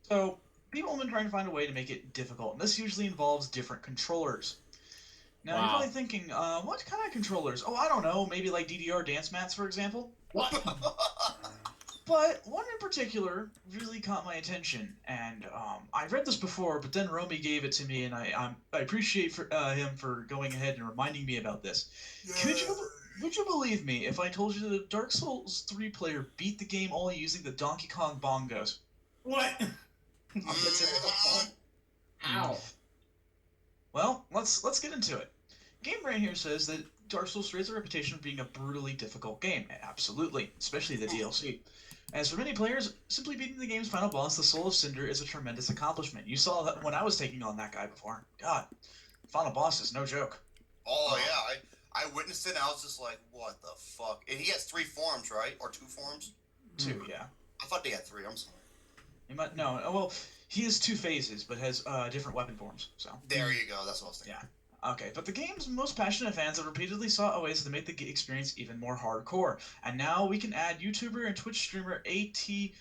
so people have been trying to find a way to make it difficult, and this usually involves different controllers. Now you're probably thinking, what kind of controllers? Oh, I don't know, maybe like DDR dance mats, for example. What? But one in particular really caught my attention, and I read this before, but then Romy gave it to me, and I appreciate him for going ahead and reminding me about this. Would you believe me if I told you that a Dark Souls 3 player beat the game only using the Donkey Kong bongos? What? How? Well, let's get into it. Game Brain here says that Dark Souls 3 has a reputation of being a brutally difficult game. Absolutely, especially the DLC. As for many players, simply beating the game's final boss, the Soul of Cinder, is a tremendous accomplishment. You saw that when I was taking on that guy before. God, final boss is no joke. Oh yeah, I witnessed it and I was just like, what the fuck? And he has 3 forms, right? Or 2 forms? 2, yeah. I thought they had 3, I'm sorry. No, well, he has 2 phases, but has different weapon forms, so. There you go, that's what I was thinking. Yeah. Okay, but the game's most passionate fans have repeatedly sought ways to make the experience even more hardcore, and now we can add YouTuber and Twitch streamer Twerking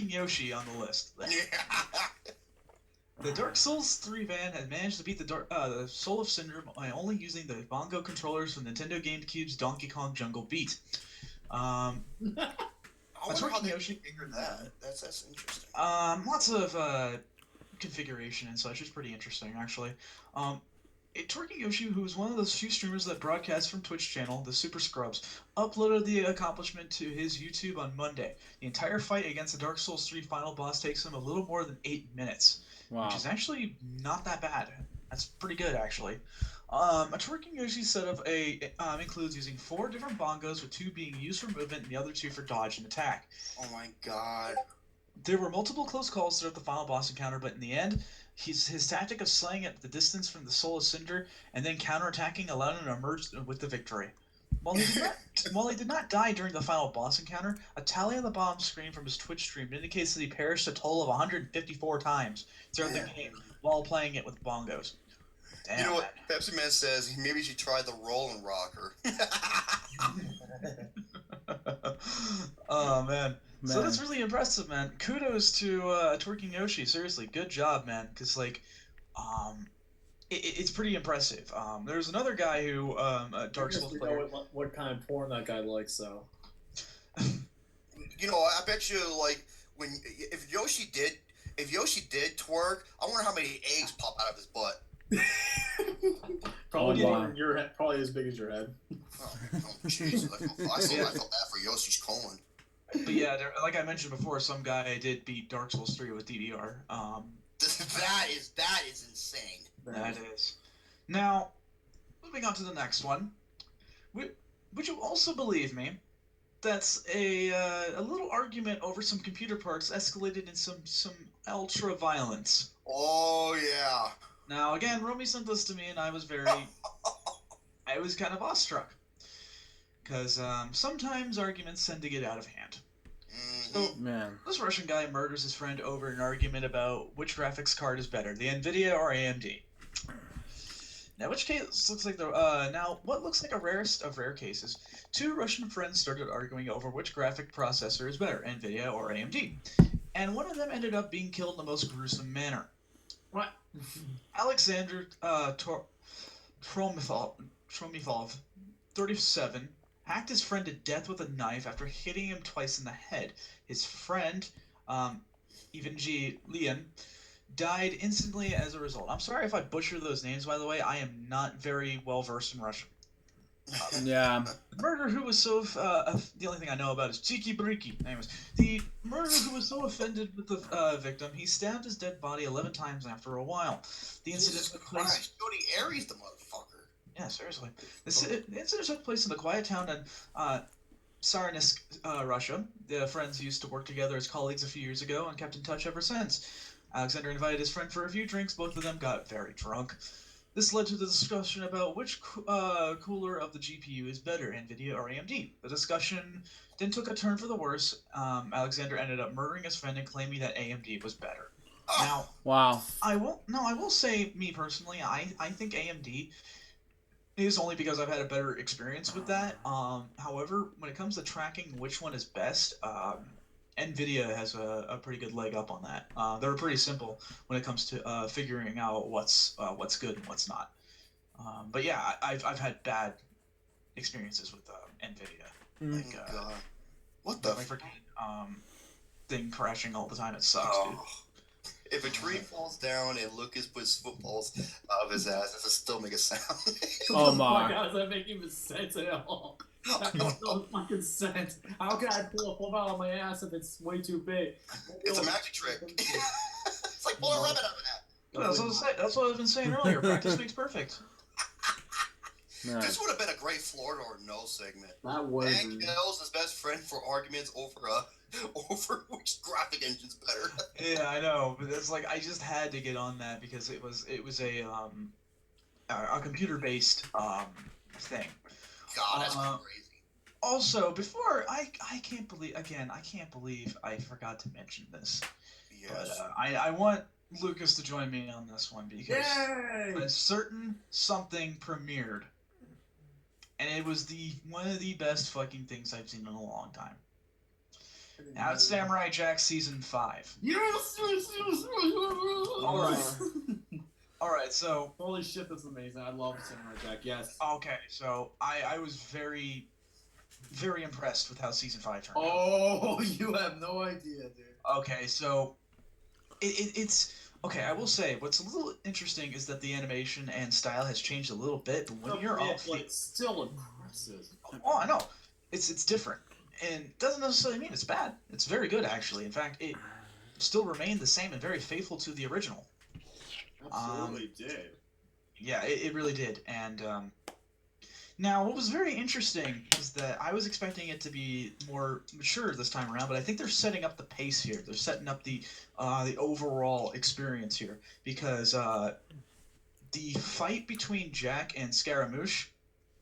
Yoshi on the list. Yeah. The Dark Souls 3 fan has managed to beat the Soul of Cinder by only using the bongo controllers from Nintendo GameCube's Donkey Kong Jungle Beat. I wonder how they Yoshi figured that. That's interesting. Lots of configuration and such. It's pretty interesting, actually. Twerking Yoshi, who is one of those few streamers that broadcasts from Twitch channel, the Super Scrubs, uploaded the accomplishment to his YouTube on Monday. The entire fight against the Dark Souls 3 final boss takes him a little more than 8 minutes, which is actually not that bad. That's pretty good, actually. A Twerking Yoshi setup includes using 4 different bongos, with 2 being used for movement and the other 2 for dodge and attack. Oh my god. There were multiple close calls throughout the final boss encounter, but in the end, his tactic of slaying at the distance from the Soul of Cinder and then counterattacking allowed him to emerge with the victory. While he did not die during the final boss encounter, a tally on the bottom screen from his Twitch stream indicates that he perished a total of 154 times throughout the game while playing it with bongos. Damn, You know what? Pepsi Man says maybe she tried the Rollin' Rocker. Oh man. So Man. that's really impressive, man. Kudos to Twerking Yoshi. Seriously, good job, man. Cause like, it's pretty impressive. There's another guy who Dark Souls We player. know what kind of porn that guy likes, so. You know, I bet you like if Yoshi did twerk, I wonder how many eggs pop out of his butt. Probably Oh, more wow. than your head, probably as big as your head. Oh, jeez, I felt bad for Yoshi's colon. But yeah, like I mentioned before, some guy did beat Dark Souls 3 with DDR. That is insane. That is. Now, moving on to the next one. Would you also believe me? That's a little argument over some computer parts escalated in some ultra violence. Oh yeah. Now again, Romy sent this to me, and I was kind of awestruck, because sometimes arguments tend to get out of hand. So Man. this Russian guy murders his friend over an argument about which graphics card is better, the Nvidia or AMD. Now, which case looks like what looks like a rarest of rare cases. Two Russian friends started arguing over which graphic processor is better, Nvidia or AMD, and one of them ended up being killed in the most gruesome manner. What? Alexander Tromifov, 37, hacked his friend to death with a knife after hitting him twice in the head. His friend, Evgeny Leon, died instantly as a result. I'm sorry if I butcher those names, by the way. I am not very well versed in Russian. Yeah. The murderer who was so the only thing I know about is Chiki Briki. Anyways, the murderer who was so offended with the victim, he stabbed his dead body 11 times after a while. The incident took place. Jody Aries, the motherfucker. Yeah, seriously. The incident took place in the quiet town in Sarnisk, Russia. The friends used to work together as colleagues a few years ago and kept in touch ever since. Alexander invited his friend for a few drinks. Both of them got very drunk. This led to the discussion about which cooler of the GPU is better, Nvidia or AMD. The discussion then took a turn for the worse. Alexander ended up murdering his friend and claiming that AMD was better. Now, Wow. I will say, me personally, I think AMD is only because I've had a better experience with that. However, when it comes to tracking which one is best, Nvidia has a pretty good leg up on that. They're pretty simple when it comes to figuring out what's good and what's not. But yeah, I've had bad experiences with Nvidia. Like, God. What the? Thing crashing all the time. It sucks, dude. If a tree falls down and Lucas puts footballs out of his ass, does it still make a sound? Oh my. How does that make even sense at all? That makes no fucking sense. How can I pull a football out of my ass if it's way too big? It's a magic trick. It's like pull a rabbit out of that. That's what I've been saying earlier. Practice makes perfect. Man. This would have been a great Florida or no segment. That would. And kills his best friend for arguments over which graphic engine's better. Yeah, I know, but it's like I just had to get on that because it was a computer based thing. God, that's crazy. Also, before I can't believe I forgot to mention this. Yes. But I want Lucas to join me on this one because a certain something premiered, and it was one of the best fucking things I've seen in a long time. Now it's Samurai Jack Season 5. Yes! Alright, so... Holy shit, that's amazing. I love Samurai Jack, yes. Okay, so I was very, very impressed with how Season 5 turned out. Oh, you have no idea, dude. Okay, so... It's... Okay, I will say, what's a little interesting is that the animation and style has changed a little bit, but when you're off... It's still impressive. Oh, I know. It's different. And doesn't necessarily mean it's bad. It's very good, actually. In fact, it still remained the same and very faithful to the original. Absolutely did. Yeah, it really did. And now, what was very interesting is that I was expecting it to be more mature this time around, but I think they're setting up the pace here. They're setting up the overall experience here because the fight between Jack and Scaramouche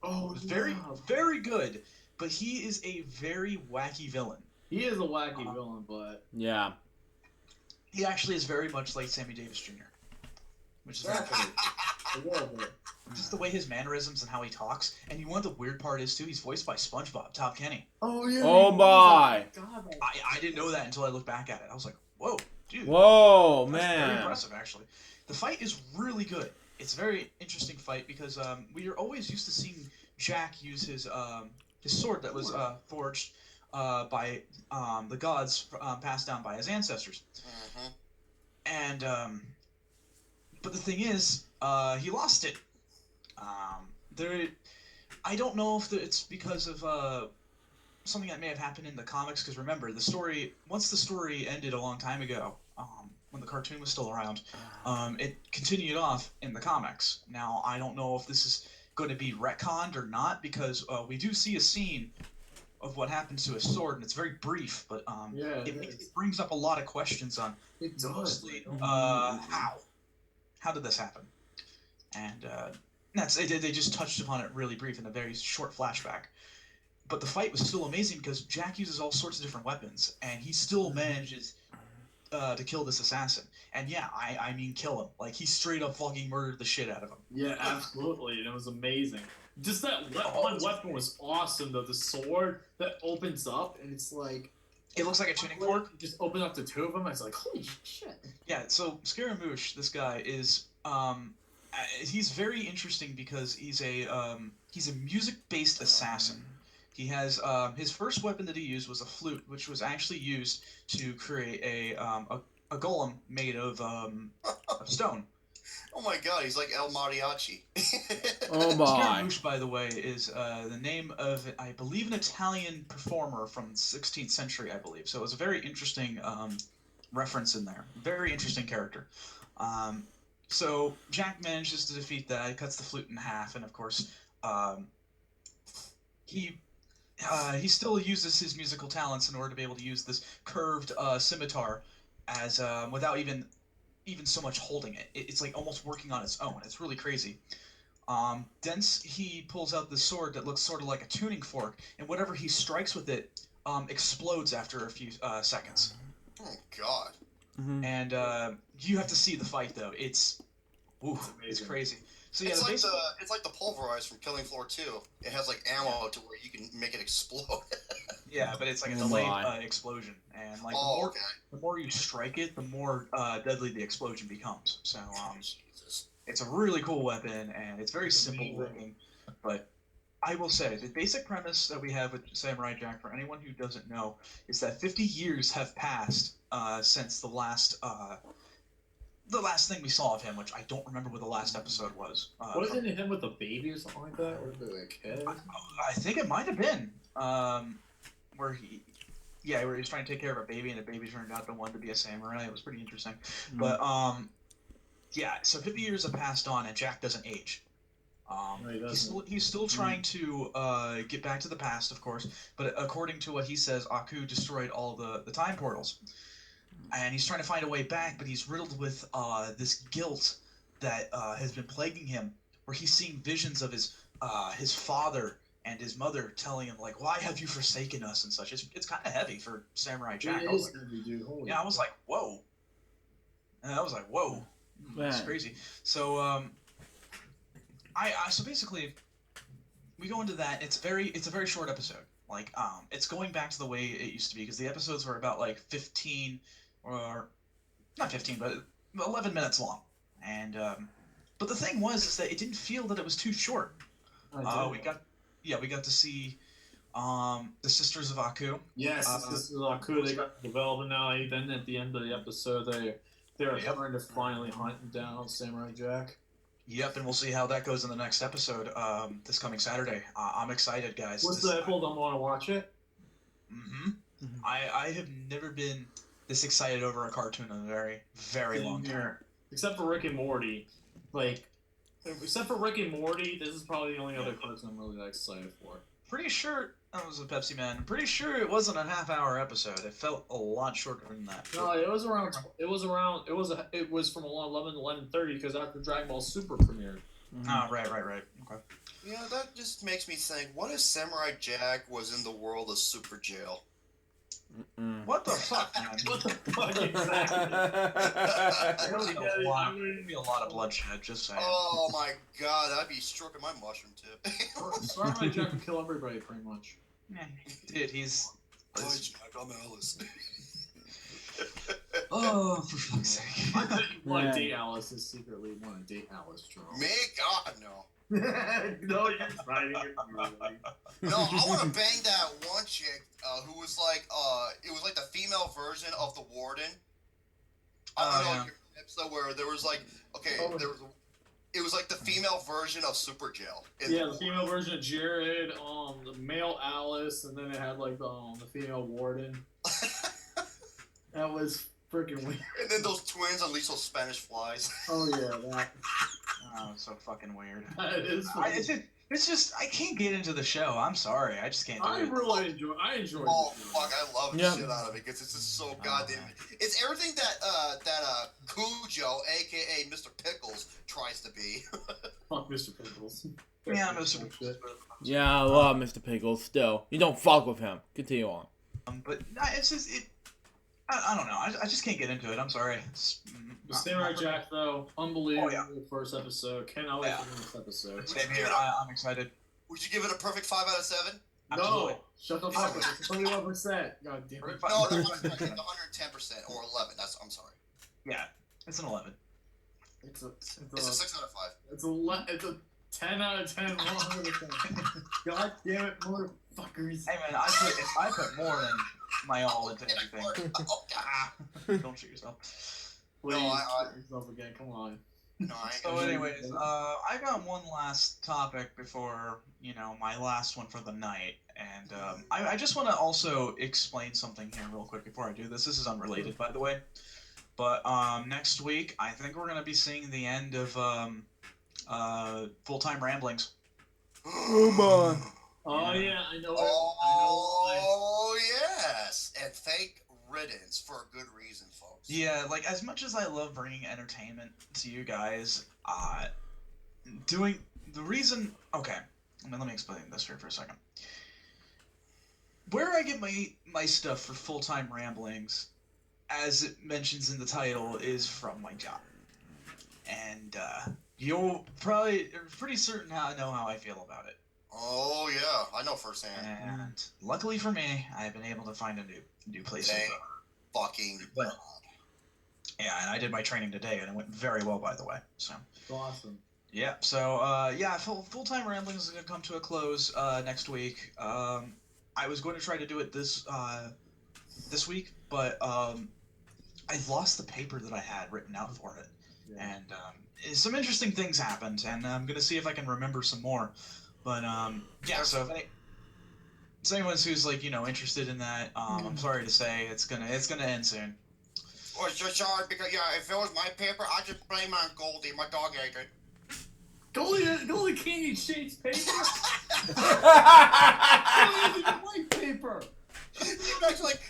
was very, very good. But he is a very wacky villain. He is a wacky villain, but... Yeah. He actually is very much like Sammy Davis Jr., which is very funny. A little bit. Just the way his mannerisms and how he talks. And you know what the weird part is, too? He's voiced by SpongeBob, Top Kenny. Oh, yeah. Oh, my. God, I didn't know that until I looked back at it. I was like, whoa, dude. Whoa, That's very man. impressive, actually. The fight is really good. It's a very interesting fight because we are always used to seeing Jack use his sword that was forged by the gods, passed down by his ancestors. Mm-hmm. And but the thing is, he lost it. I don't know if it's because of something that may have happened in the comics. Because remember, once the story ended a long time ago, when the cartoon was still around, it continued off in the comics. Now, I don't know if this is going to be retconned or not, because we do see a scene of what happens to his sword, and it's very brief, but it brings up a lot of questions on it does. mostly how did this happen, and they just touched upon it really brief in a very short flashback. But the fight was still amazing because Jack uses all sorts of different weapons, and he still manages to kill this assassin. And yeah, I mean kill him. Like, he straight up fucking murdered the shit out of him. Yeah, absolutely, and it was amazing. Just that one weapon was awesome, though. The sword that opens up, and it's like... It looks like a tuning fork. You just open up the two of them, and it's like, holy shit. Yeah, so Scaramouche, this guy, is... he's very interesting because he's a music-based assassin. He has his first weapon that he used was a flute, which was actually used to create a golem made of stone. Oh my god, he's like El Mariachi. Oh my. Scaramouche, by the way, is the name of, I believe, an Italian performer from the 16th century, I believe. So it was a very interesting reference in there. Very interesting character. So Jack manages to defeat that. He cuts the flute in half, and of course, he still uses his musical talents in order to be able to use this curved scimitar as without even so much holding it. It's like almost working on its own. It's really crazy. Then he pulls out this sword that looks sort of like a tuning fork, and whatever he strikes with it explodes after a few seconds. Oh god. Mm-hmm. And you have to see the fight, though. It's crazy. So yeah, it's like the pulverize from Killing Floor 2. It has like ammo to where you can make it explode. Yeah, but it's like a delayed explosion, and like the more you strike it, the more deadly the explosion becomes. So it's a really cool weapon, and it's very simple looking. But I will say the basic premise that we have with Samurai Jack, for anyone who doesn't know, is that 50 years have passed since the last thing we saw of him, which I don't remember what the last episode was. Wasn't it him with a baby or something like that? Or a kid? I think it might have been. Where he was trying to take care of a baby, and the baby turned out to want to be a samurai. It was pretty interesting. Mm-hmm. But, so 50 years have passed on, and Jack doesn't age. He's still trying to get back to the past, of course, but according to what he says, Aku destroyed all the time portals. And he's trying to find a way back, but he's riddled with this guilt that has been plaguing him, where he's seeing visions of his father and his mother telling him, like, why have you forsaken us and such. It's kind of heavy for Samurai Jack. It is heavy, dude. Holy I was like, whoa. And I was like, whoa. That's crazy. So, so basically, we go into that. It's a very short episode. Like, it's going back to the way it used to be, because the episodes were about, like, 15, or, not 15, but 11 minutes long. And, but the thing is that it didn't feel that it was too short. We got to see the Sisters of Aku. Yes, the Sisters of Aku. They got development now. Then at the end of the episode, they're trying to finally hunt down Samurai Jack. Yep, and we'll see how that goes in the next episode this coming Saturday. I'm excited, guys. What's the episode? I want to watch it. Mm-hmm. I have never been this excited over a cartoon in a very, very long time. Except for Rick and Morty. Except for Rick and Morty, this is probably the only other cartoon I'm really excited for. Pretty sure I was a Pepsi man. I'm pretty sure it wasn't a half-hour episode. It felt a lot shorter than that. No, it was around. It was from 11 to 11:30 because after Dragon Ball Super premiered. Mm-hmm. Oh, right. Okay. Yeah, that just makes me think. What if Samurai Jack was in the world of Super Jail? What the fuck, man? What the fuck exactly? There'd be a lot of bloodshed, just saying. Oh my god, I'd be stroking my mushroom tip. Starman Jack would kill everybody, pretty much. Dude, he's... Hi, Jack, I'm Alice. Oh, for fuck's sake. I bet you want to date Alice is secretly want to date Alice, Charles. Me? God, no. No, you're fighting it. No, I want to bang that one chick who was like, it was like the female version of the Warden. I don't know, like, an episode where there was like, it was like the female version of Super Jail. Yeah, the female version of Jared, the male Alice, and then it had like the female Warden. That was freaking weird. And then those twins unleash those Spanish flies. Oh yeah, that. Oh, it's so fucking weird. That is. It's just I can't get into the show. I'm sorry, I just can't do it. I enjoy. Oh fuck, I love the shit out of it because it's just so goddamn. It's everything that Cujo, aka Mr. Pickles, tries to be. Fuck Mr. Pickles. Yeah, Mr. Pickles. Yeah, I love Mr. Pickles. Still, you don't fuck with him. Continue on. But it's just it. I don't know. I just can't get into it. I'm sorry. The Samurai Jack, though, unbelievable first episode. Cannot wait for the next episode. Same here. I'm excited. Would you give it a perfect 5 out of 7? Absolutely. No! Shut the fuck up. It's 21%. God damn it. No, that's 110% or 11. I'm sorry. Yeah, it's an 11. It's a 6 out of 5. It's a 10 out of 10. 100%. God damn it, motherfuckers. Hey man, I put more than my all into everything. Don't shoot yourself. Please shoot yourself again. Come on. No, So anyways, I got one last topic before, my last one for the night. And I just want to also explain something here real quick before I do this. This is unrelated, by the way. But next week, I think we're going to be seeing the end of Full-Time Ramblings. Come on. Oh, yeah, I know it. Oh, yes. And thank riddance for a good reason, folks. Yeah, like, as much as I love bringing entertainment to you guys, okay, let me explain this here for a second. Where I get my stuff for Full-Time Ramblings, as it mentions in the title, is from my job. And, you'll probably, pretty certain know how I feel about it. Oh, yeah, I know firsthand. And luckily for me, I've been able to find a new place. Thank fucking God. Yeah, and I did my training today, and it went very well, by the way. So Awesome. yeah, so Full-Time Ramblings is gonna come to a close next week. I was going to try to do it this week, but I lost the paper that I had written out for it, and some interesting things happened, and I'm gonna see if I can remember some more. But so if anyone who's interested in that, I'm sorry to say it's gonna end soon. Oh, so sorry, because if it was my paper, I'd just blame it on Goldie, my dog ate it. Goldie can't eat Shane's paper. Goldie white paper. It's like,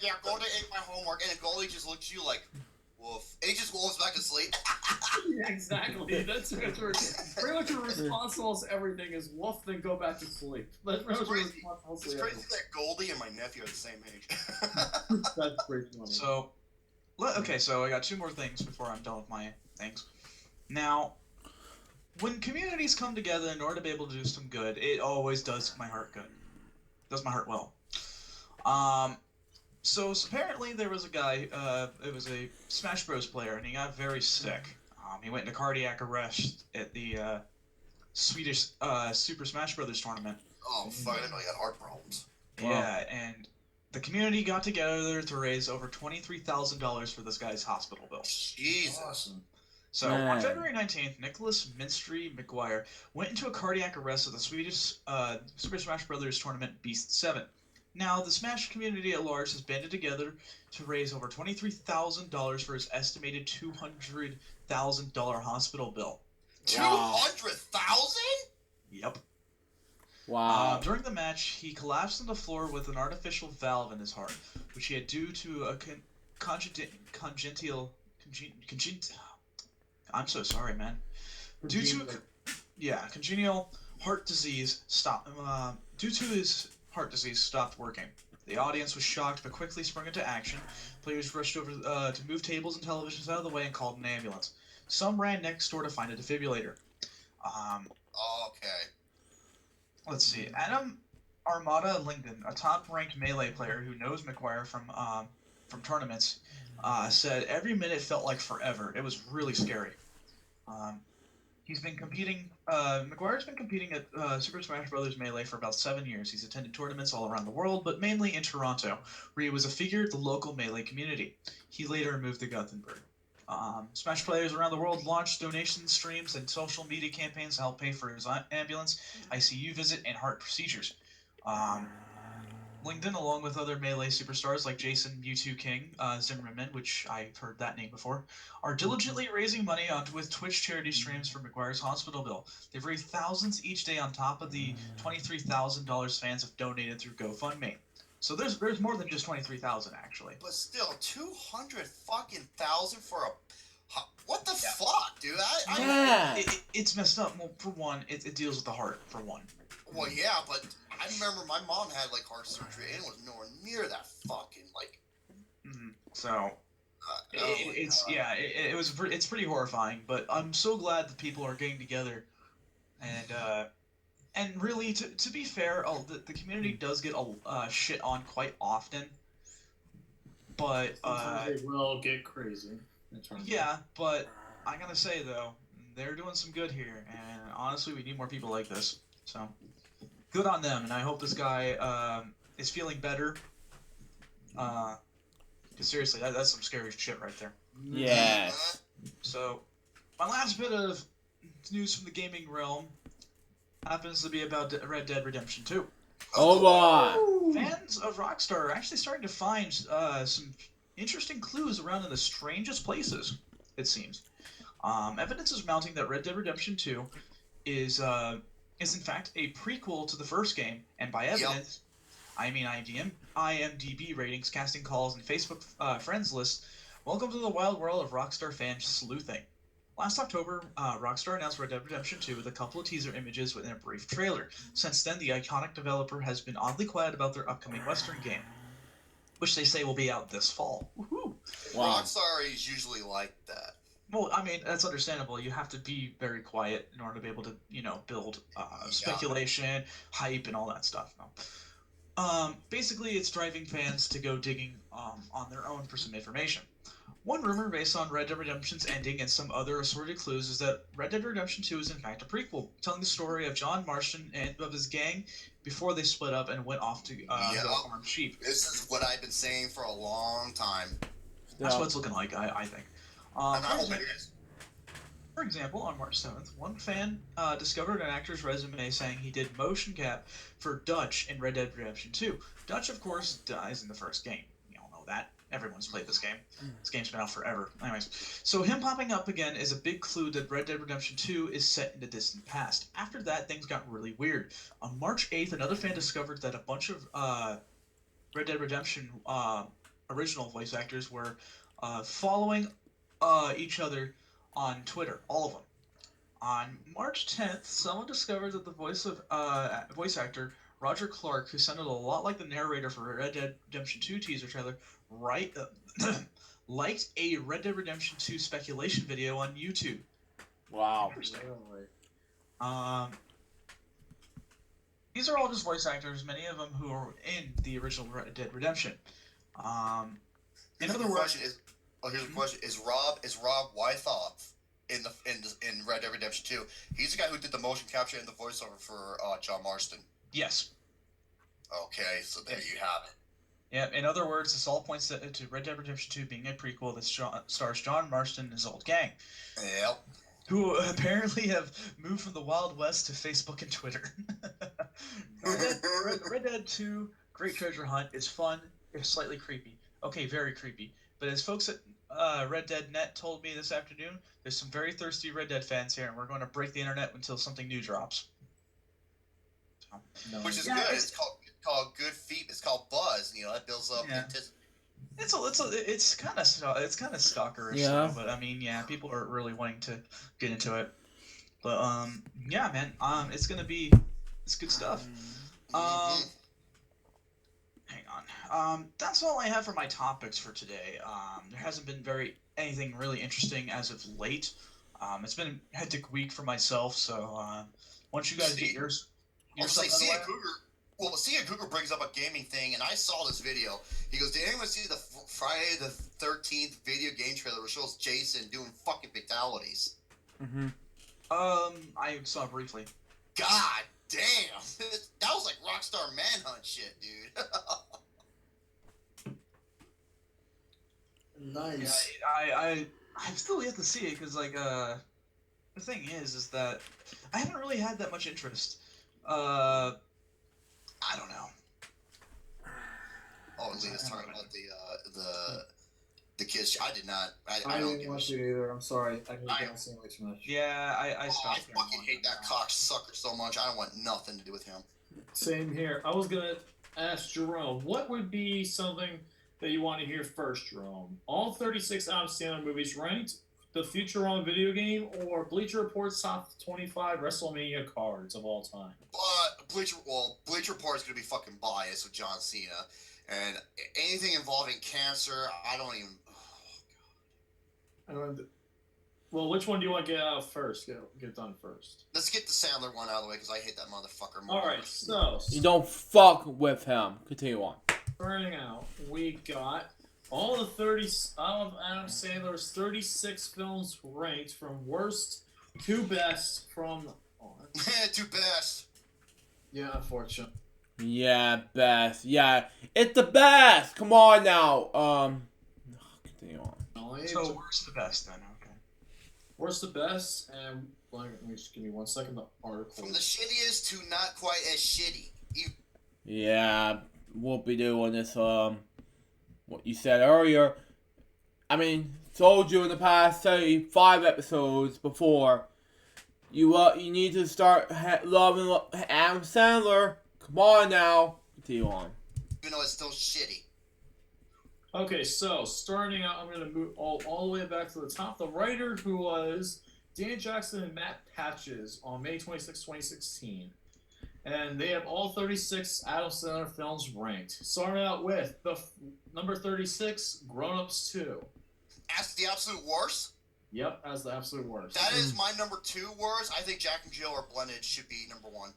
yeah, Goldie ate my homework, and then Goldie just looks at you like, woof. And he just goes back to sleep. Yeah, exactly. That's pretty much a response to almost everything is woof, then go back to sleep. That's pretty much a response to It's crazy that Goldie and my nephew are the same age. That's pretty funny. So I got 2 more things before I'm done with my things. Now, when communities come together in order to be able to do some good, it always does my heart good. Does my heart well. So apparently there was a guy, it was a Smash Bros player, and he got very sick. He went into cardiac arrest at the Swedish Super Smash Brothers tournament. Oh, fuck, I didn't know he had heart problems. Yeah, and the community got together to raise over $23,000 for this guy's hospital bill. Jesus. Awesome. So, on February 19th, Nicholas Minstry McGuire went into a cardiac arrest at the Swedish Super Smash Brothers tournament Beast 7. Now, the Smash community at large has banded together to raise over $23,000 for his estimated $200,000 hospital bill. 200,000? Yep. Wow. During the match, he collapsed on the floor with an artificial valve in his heart, which he had due to a congenital. I'm so sorry, man. Due to congenial heart disease, due to his heart disease stopped working. The audience was shocked but quickly sprung into action. Players rushed over to move tables and televisions out of the way and called an ambulance. Some ran next door to find a defibrillator. Okay. Let's see. Adam Armada Langdon, a top-ranked Melee player who knows McGuire from tournaments, said every minute felt like forever. It was really scary. He's been competing. McGuire's been competing at Super Smash Bros. Melee for about 7 years. He's attended tournaments all around the world, but mainly in Toronto, where he was a figure of the local Melee community. He later moved to Gothenburg. Smash players around the world launched donation streams and social media campaigns to help pay for his ambulance, ICU visit, and heart procedures. LinkedIn, along with other Melee superstars like Jason Mewtwo King, Zimmerman, which I've heard that name before, are diligently raising money with Twitch charity streams for McGuire's hospital bill. They've raised thousands each day on top of the $23,000 fans have donated through GoFundMe. So there's more than just 23,000 actually. But still, 200 fucking thousand for a. What the fuck, dude? It's messed up. Well, for one, it deals with the heart. For one. Well, yeah, but I remember my mom had like heart surgery and it was nowhere near that fucking like. Mm-hmm. So. It's pretty horrifying, but I'm so glad that people are getting together, and really to be fair, the community does get shit on quite often, but sometimes they will get crazy. Yeah, but I gotta say though, they're doing some good here, and honestly, we need more people like this. So good on them, and I hope this guy is feeling better. Because seriously, that's some scary shit right there. Yes. So, my last bit of news from the gaming realm happens to be about Red Dead Redemption 2. Hold on. Fans of Rockstar are actually starting to find some interesting clues around in the strangest places, it seems. Evidence is mounting that Red Dead Redemption 2 is in fact a prequel to the first game, and by evidence, I mean IMDb ratings, casting calls, and Facebook friends lists. Welcome to the wild world of Rockstar fan sleuthing. Last October, Rockstar announced Red Dead Redemption 2 with a couple of teaser images within a brief trailer. Since then, the iconic developer has been oddly quiet about their upcoming Western game, which they say will be out this fall. Woohoo! Wow. Rockstar is usually like that. Well, I mean, that's understandable. You have to be very quiet in order to be able to, build speculation, hype, and all that stuff. Basically, it's driving fans to go digging on their own for some information. One rumor based on Red Dead Redemption's ending and some other assorted clues is that Red Dead Redemption 2 is in fact a prequel, telling the story of John Marston and of his gang before they split up and went off to farm sheep. This is what I've been saying for a long time. That's what it's looking like, I think. And I hope it is. For example, on March 7th, one fan discovered an actor's resume saying he did motion cap for Dutch in Red Dead Redemption 2. Dutch, of course, dies in the first game. We all know that. Everyone's played this game. This game's been out forever. Anyways, so him popping up again is a big clue that Red Dead Redemption 2 is set in the distant past. After that, things got really weird. On March 8th, another fan discovered that a bunch of Red Dead Redemption original voice actors were following each other on Twitter, all of them. On March 10th, someone discovered that the voice actor Roger Clark, who sounded a lot like the narrator for Red Dead Redemption 2 teaser trailer, liked a Red Dead Redemption 2 speculation video on YouTube. Wow. Interesting. These are all just voice actors, many of them who are in the original Red Dead Redemption. Here's the question: Is Rob Wythoff in Red Dead Redemption 2? He's the guy who did the motion capture and the voiceover for John Marston. Yes. Okay, so there you have it. Yeah, in other words, this all points to Red Dead Redemption 2 being a prequel that stars John Marston and his old gang. Yep. Who apparently have moved from the Wild West to Facebook and Twitter. Red Dead 2 Great Treasure Hunt is fun, it's slightly creepy. Okay, very creepy. But as folks at Red Dead Net told me this afternoon, there's some very thirsty Red Dead fans here, and we're going to break the internet until something new drops. So, which is good. It's called good feet. It's called buzz. That builds up. Yeah. It's kind of stalkerish. Yeah. But I mean, yeah, people are really wanting to get into it. But yeah, man, it's good stuff. Hang on. on. That's all I have for my topics for today. There hasn't been anything really interesting as of late. It's been a hectic week for myself, so once you guys get your stuff out of the way. Well, Sia Cougar brings up a gaming thing, and I saw this video. He goes, "Did anyone see the Friday the 13th video game trailer which shows Jason doing fucking fatalities?" Mm-hmm. I saw briefly. God damn, that was like Rockstar Manhunt shit, dude. Nice. Yeah, I'm still yet to see it because like the thing is that I haven't really had that much interest. I don't know. Oh, Leah's talking about the kids. I did not. I I don't didn't watch it either. I'm sorry. I haven't seen way too much. Yeah, I stopped. I fucking hate that cocksucker so much. I don't want nothing to do with him. Same here. I was gonna ask Jerome, what would be something that you want to hear first, Jerome? All 36 Adam Sandler movies ranked, the Futurama video game, or Bleacher Report's top 25 WrestleMania cards of all time? But Bleacher Report's gonna be fucking biased with John Cena, and anything involving cancer, I don't even. Well, which one do you want to get out first? Get done first. Let's get the Sandler one out of the way because I hate that motherfucker more. All right, so You don't fuck with him. Continue on. starting out, we got all of Adam Sandler's 36 films ranked from worst to best from. Too best. Yeah, unfortunately. Yeah, best. Yeah, it's the best. Come on now. Continue on. So worst to best then, okay. Worst to best, and let me just give me 1 second. The article. From the shittiest to not quite as shitty. Yeah, we'll be doing this. What you said earlier. I mean, told you in the past 5 episodes before. You need to start loving Adam Sandler. Come on now. Continue on. Even though it's still shitty. Okay, so starting out, I'm going to move all the way back to the top. The writer who was Dan Jackson and Matt Patches on May 26, 2016. And they have all 36 Adam Sandler films ranked. Starting out with the number 36, Grown Ups 2. As the absolute worst? Yep, as the absolute worst. That is my number 2 worst. I think Jack and Jill or Blended should be number 1.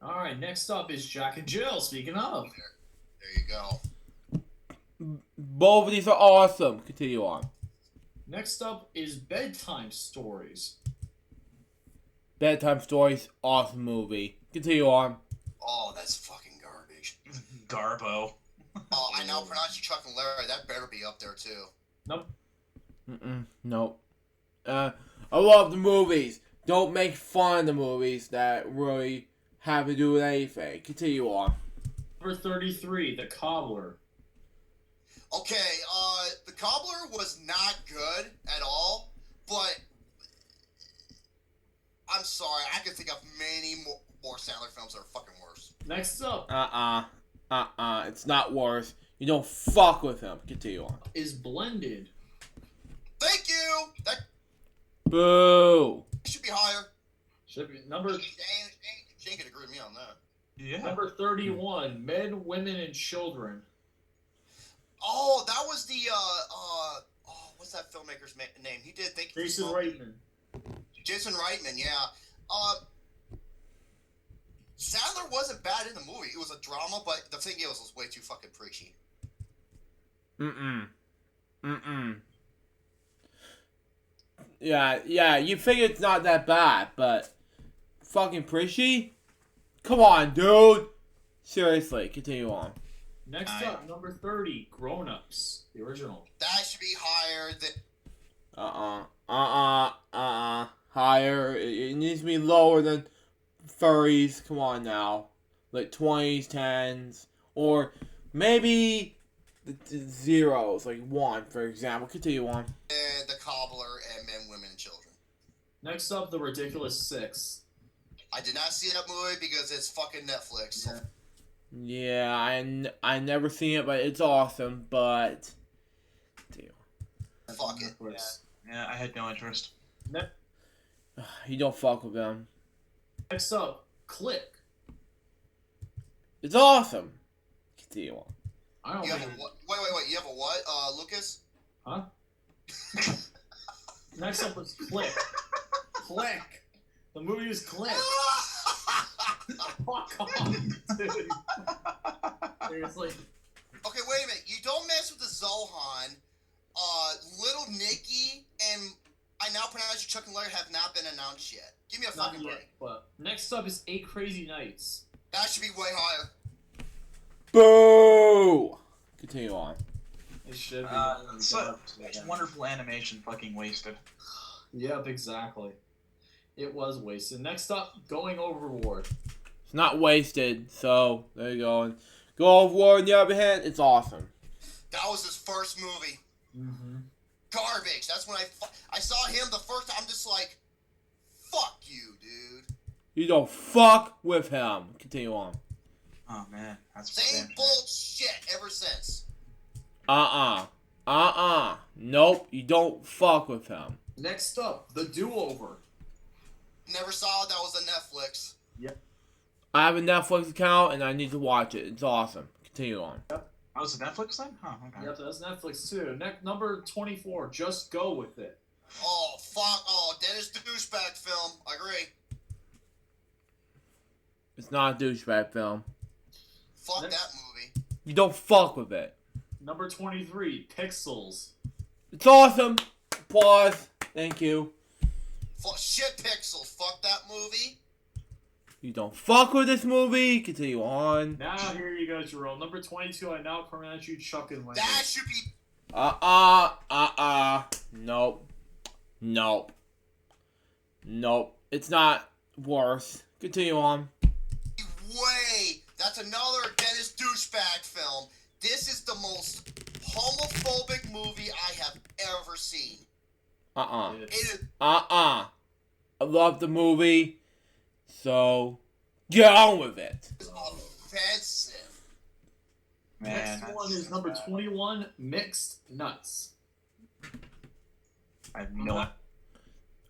All right, next up is Jack and Jill. Speaking of. There you go. Both of these are awesome. Continue on. Next up is Bedtime Stories. Bedtime Stories, awesome movie. Continue on. Oh, that's fucking garbage. Garbo. Oh, I now pronounce you Chuck and Larry. That better be up there too. Nope. Nope. I love the movies. Don't make fun of the movies that really have to do with anything. Continue on. Number 33, The Cobbler. Okay, The Cobbler was not good at all, but I'm sorry, I can think of many more Sandler films that are fucking worse. Next up It's not worse. You don't fuck with him. Continue on. is Blended. Thank you! That Boo! should be higher. Should be number Shane can agree with me on that. Yeah. number 31, Men, Women, and Children. Oh, that was the, what's that filmmaker's name? He did, thank you. Jason Reitman. Jason Reitman, yeah. Sandler wasn't bad in the movie. It was a drama, but the thing is, it was way too fucking preachy. Yeah, you figure it's not that bad, but fucking preachy? Come on, dude! Seriously, continue on. Next up, number 30, Grown Ups, the original. That should be higher than... Higher. It needs to be lower than 30s. Come on now. Like 20s, 10s. Or maybe the zeros, like 1, for example. Continue on. The Cobbler and Men, Women, and Children. Next up, The Ridiculous Six. I did not see that movie because it's fucking Netflix. So. Yeah, I never seen it, but it's awesome, but... Fuck it. Yeah, I had no interest. You don't fuck with them. Next up, Click. It's awesome. Continue on. I don't You have a think. what? Wait. You have a what, Lucas? Huh? Next up was Click. Click. The movie was Click. Fuck off, dude. Seriously. Okay, wait a minute. You don't mess with the Zohan. Little Nicky and I Now Pronounce You Chuck and Larry have not been announced yet. Give me a Not fucking yet, break. but next up is 8 Crazy Nights. That should be way higher. Boo! Continue on. It should be. Such wonderful animation fucking wasted. Yep, exactly. It was wasted. Next up, Going Overboard. It's not wasted, so there you go. And Go Overboard, on the other hand, it's awesome. That was his first movie. Mm-hmm. Garbage. That's when I saw him the first time. I'm just like, fuck you, dude. You don't fuck with him. Continue on. Oh man, that's Same bullshit ever since. Nope, you don't fuck with him. Next up, The Do-Over. Never saw it. That was on Netflix. I have a Netflix account and I need to watch it. It's awesome. Continue on. Oh, it's a Netflix thing? Oh, okay. Yep, that's Netflix too. Number 24, Just Go With It. Oh, fuck. Oh, Dennis Douchebag film. I agree. It's not a douchebag film. Fuck Next- that movie. You don't fuck with it. Number 23, Pixels. It's awesome. Applause. Thank you. Shit Pixels. Fuck that movie. You don't fuck with this movie. Continue on. Now here you go, Jerome. Number 22, I Now Pronounce You Chuck and Larry. That should be. Nope. Nope. It's not worse. Continue on. Way. That's another Dennis Douchebag film. This is the most homophobic movie I have ever seen. It is. I love the movie. So, get on with it. Offensive. Man, Next one is that's number bad. 21, Mixed Nuts. I have no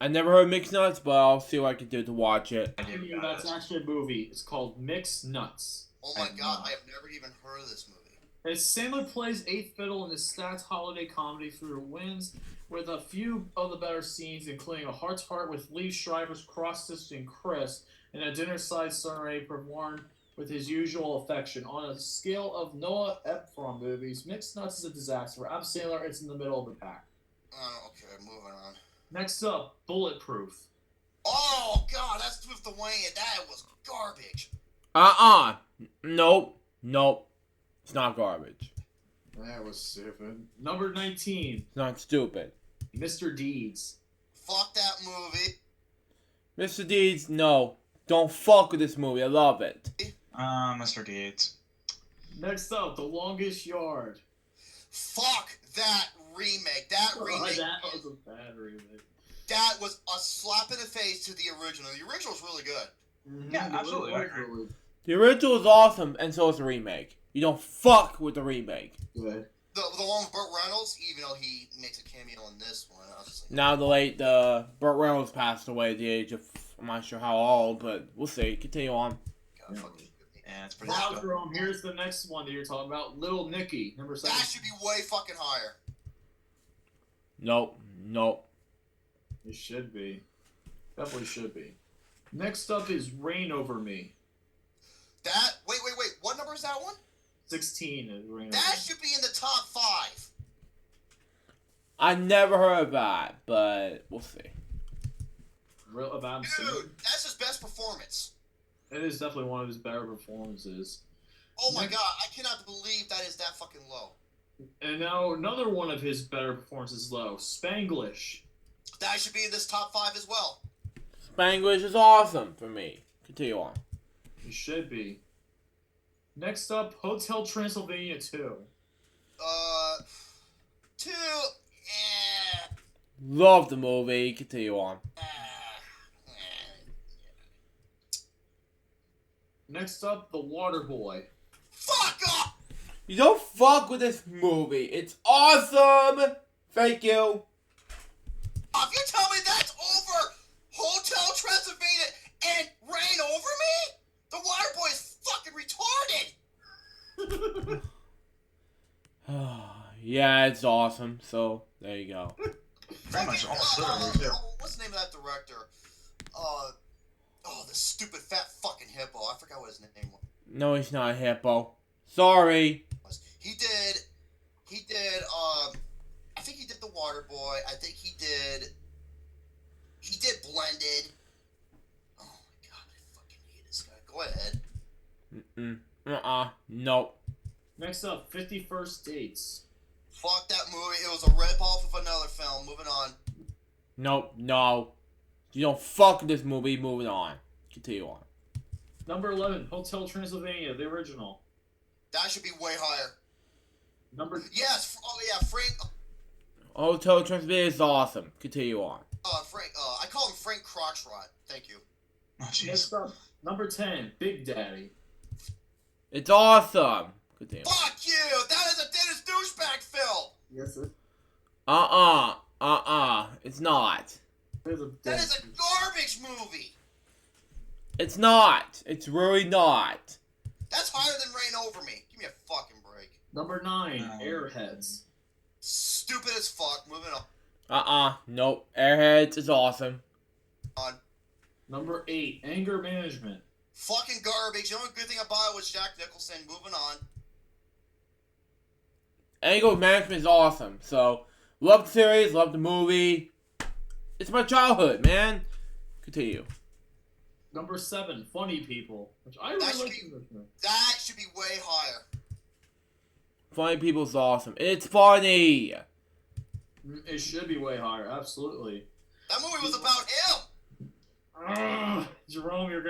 I never heard Mixed Nuts, but I'll see what I can do to watch it. idea what That's that is. actually a movie. It's called Mixed Nuts. Oh my I god, know. I have never even heard of this movie. As Sandler plays eighth fiddle in the Stats holiday comedy through wins, with a few of the better scenes, including a heart-to-heart with Lee Shriver's cross-stitching Chris, and a dinner-side serenade performed with his usual affection. On a scale of Noah Ephron movies, Mixed Nuts is a disaster. For Adam Sandler, it's in the middle of the pack. Oh, okay, moving on. Next up, Bulletproof. Oh god, that's with the Wayne. That was garbage. Nope. It's not garbage. That was stupid. Number 19, It's not stupid. Mr. Deeds. Fuck that movie. Mr. Deeds, no. Don't fuck with this movie. I love it. Mr. Deeds. Next up, The Longest Yard. Fuck that remake. That remake. That was a bad remake. That was a slap in the face to the original. The original's really good. Yeah, absolutely, I agree. Really The original is awesome, and so is the remake. You don't fuck with the remake. good. The one with Burt Reynolds, even though he makes a cameo in this one. I was just like, Now the late Burt Reynolds passed away at the age of, I'm not sure how old, but we'll see. Continue on. God, fuck this movie. Yeah, it's pretty Now, stupid. Jerome, here's the next one that you're talking about. Little Nicky, number 7. That should be way fucking higher. Nope. It should be. Definitely should be. Next up is Reign Over Me. That, wait. What number is that one? 16 is Reign Over That Me. should be in the top 5. I never heard of that, but we'll see. Real of Adam Sandler. Dude, that's his best performance. It is definitely one of his better performances. Oh my god, I cannot believe that is that fucking low. And now another one of his better performances low, Spanglish. That should be in this top 5 as well. Spanglish is awesome for me. Continue on. It should be. Next up, Hotel Transylvania 2. 2, yeah. Love the movie. Continue on. Next up, The Waterboy. Fuck off! You don't fuck with this movie. It's awesome. Thank you. If you tell me that's over Hotel Transylvania and Reign Over Me, the Waterboy is fucking retarded. Yeah, it's awesome. So there you go. Pretty much almost literally too. What's the name of that director? The stupid fat fucking hippo. I forgot what his name was. No, he's not a hippo. Sorry. He did, I think he did The Water Boy. I think he did Blended. Oh my god, I fucking hate this guy. Go ahead. Nope. Next up, 51st Dates. Fuck that movie. It was a rip-off of another film. Moving on. Nope, no. You don't fuck with this movie, moving on. Continue on. Number 11, Hotel Transylvania, the original. That should be way higher. Yes. Oh yeah, Frank. Hotel Transylvania is awesome. Continue on. Frank. I call him Frank Crotchrot. Thank you. Oh, jeez. Next up, number 10, Big Daddy. It's awesome. Continue. Fuck you! That is a Dennis douchebag film. Yes, sir. It's not. That is a garbage movie. It's not. It's really not. That's higher than Rain Over Me. Give me a fucking break. Number 9, Airheads. Stupid as fuck. Moving on. Nope. Airheads is awesome. Number 8, Anger Management. Fucking garbage. The only good thing about it was Jack Nicholson. Moving on. Anger Management is awesome. So, love the series, love the movie. It's my childhood, man. Continue. Number 7, Funny People. Which I really like. That should be way higher. Funny People's awesome. It's funny. It should be way higher, absolutely. That movie was about him. Jerome, you're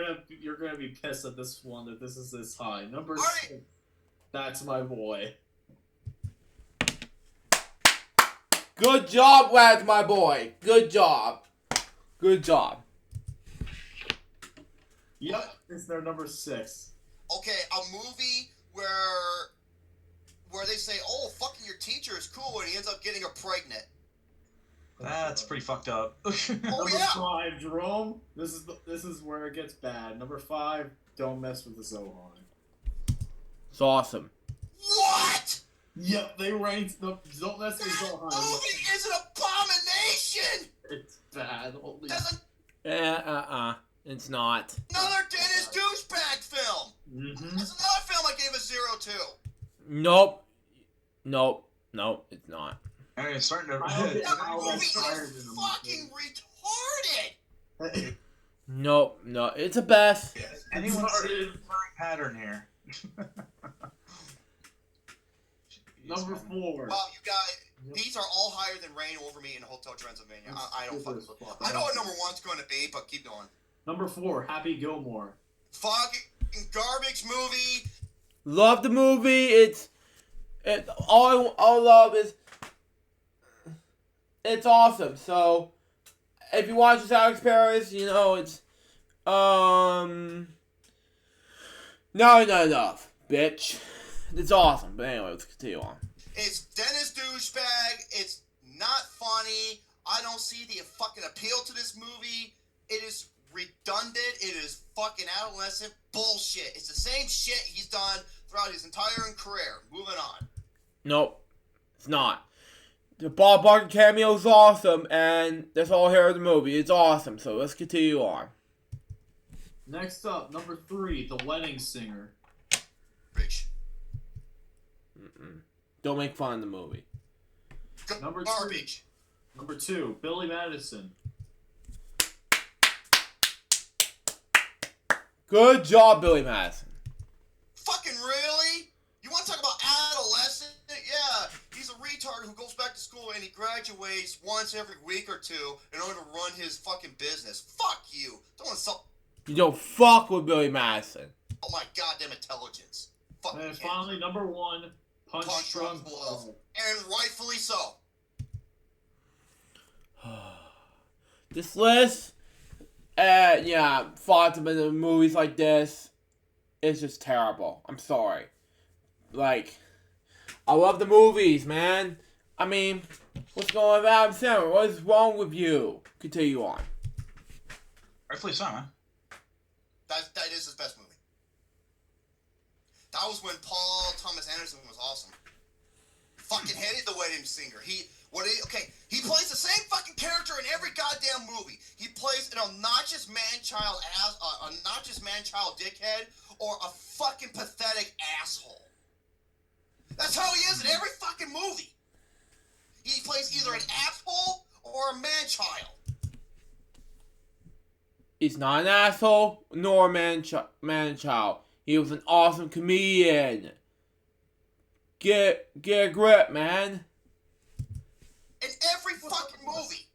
gonna be pissed at this one that this is this high. Number Right. 6, That's My Boy. Good job, lads, my boy. Good job. Good job. Yep, it's their number 6. Okay, a movie where they say, "Oh, fucking your teacher is cool," and he ends up getting her pregnant. That's pretty fucked up. Oh Number yeah. 5, Jerome. This is where it gets bad. Number 5, Don't Mess with the Zohan. It's awesome. What? Yep, they ranked the Don't Mess with That Zohan. movie is an abomination. It's bad. Holy. That's It's not. another Dennis douchebag film. Mm-hmm. That's another film I gave a 0 to. Nope, it's not. Hey, it's starting to. I don't get- That I'll movie get tired is in a fucking retarded. Nope, no, it's a best. Anyone see a recurring pattern here? Number 4. Wow, you guys, these are all higher than Rain Over Me and Hotel Transylvania. I don't fucking. I know what number 1's going to be, but keep going. Number 4, Happy Gilmore. Fucking garbage movie. Love the movie. All I love is it's awesome. So if you watch this Alex Paris, you know it's not enough, bitch. It's awesome. But anyway, let's continue on. It's Dennis douchebag. It's not funny. I don't see the fucking appeal to this movie. It is redundant. It is fucking adolescent bullshit. It's the same shit he's done throughout his entire career. Moving on. Nope, it's not. The Bob Barker cameo is awesome, and that's all I hear of the movie. It's awesome. So let's continue on. Next up, number 3, The Wedding Singer. Rich. Don't make fun of the movie. Number Garbage. Number 2, Billy Madison. Good job, Billy Madison. Fucking really? You want to talk about adolescent? Yeah, he's a retard who goes back to school and he graduates once every week or two in order to run his fucking business. Fuck you. Don't insult You don't fuck with Billy Madison. my goddamn intelligence. Fucking And kid. finally, number 1, Punch Drunk Love. Love. And rightfully so. This list, thoughts about the movies like this is just terrible. I'm sorry. Like, I love the movies, man. I mean, what's going on with Adam Sandler? What is wrong with you? Continue on. Rightfully so, man. That is his best movie. That was when Paul Thomas Anderson was awesome. Fucking hated the wedding singer. He plays the same fucking character in every goddamn movie. He plays an obnoxious man-child dickhead, or a fucking pathetic asshole. That's how he is in every fucking movie. He plays either an asshole or a man-child. He's not an asshole nor a man-child. He was an awesome comedian. Get a grip, man. In every fucking movie.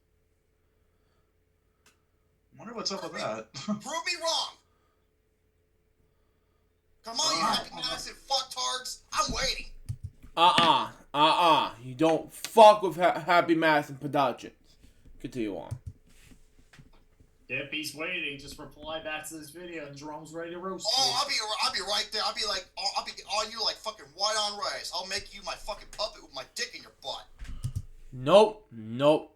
Wonder what's up with that. Prove me wrong. Come on, you Happy Madison fucktards. I'm waiting. You don't fuck with Happy Madison Productions. Continue on. If he's waiting, just reply back to this video and Jerome's ready to roast you. Oh, I'll be right there. I'll be on you like fucking white on rice. I'll make you my fucking puppet with my dick in your butt. Nope,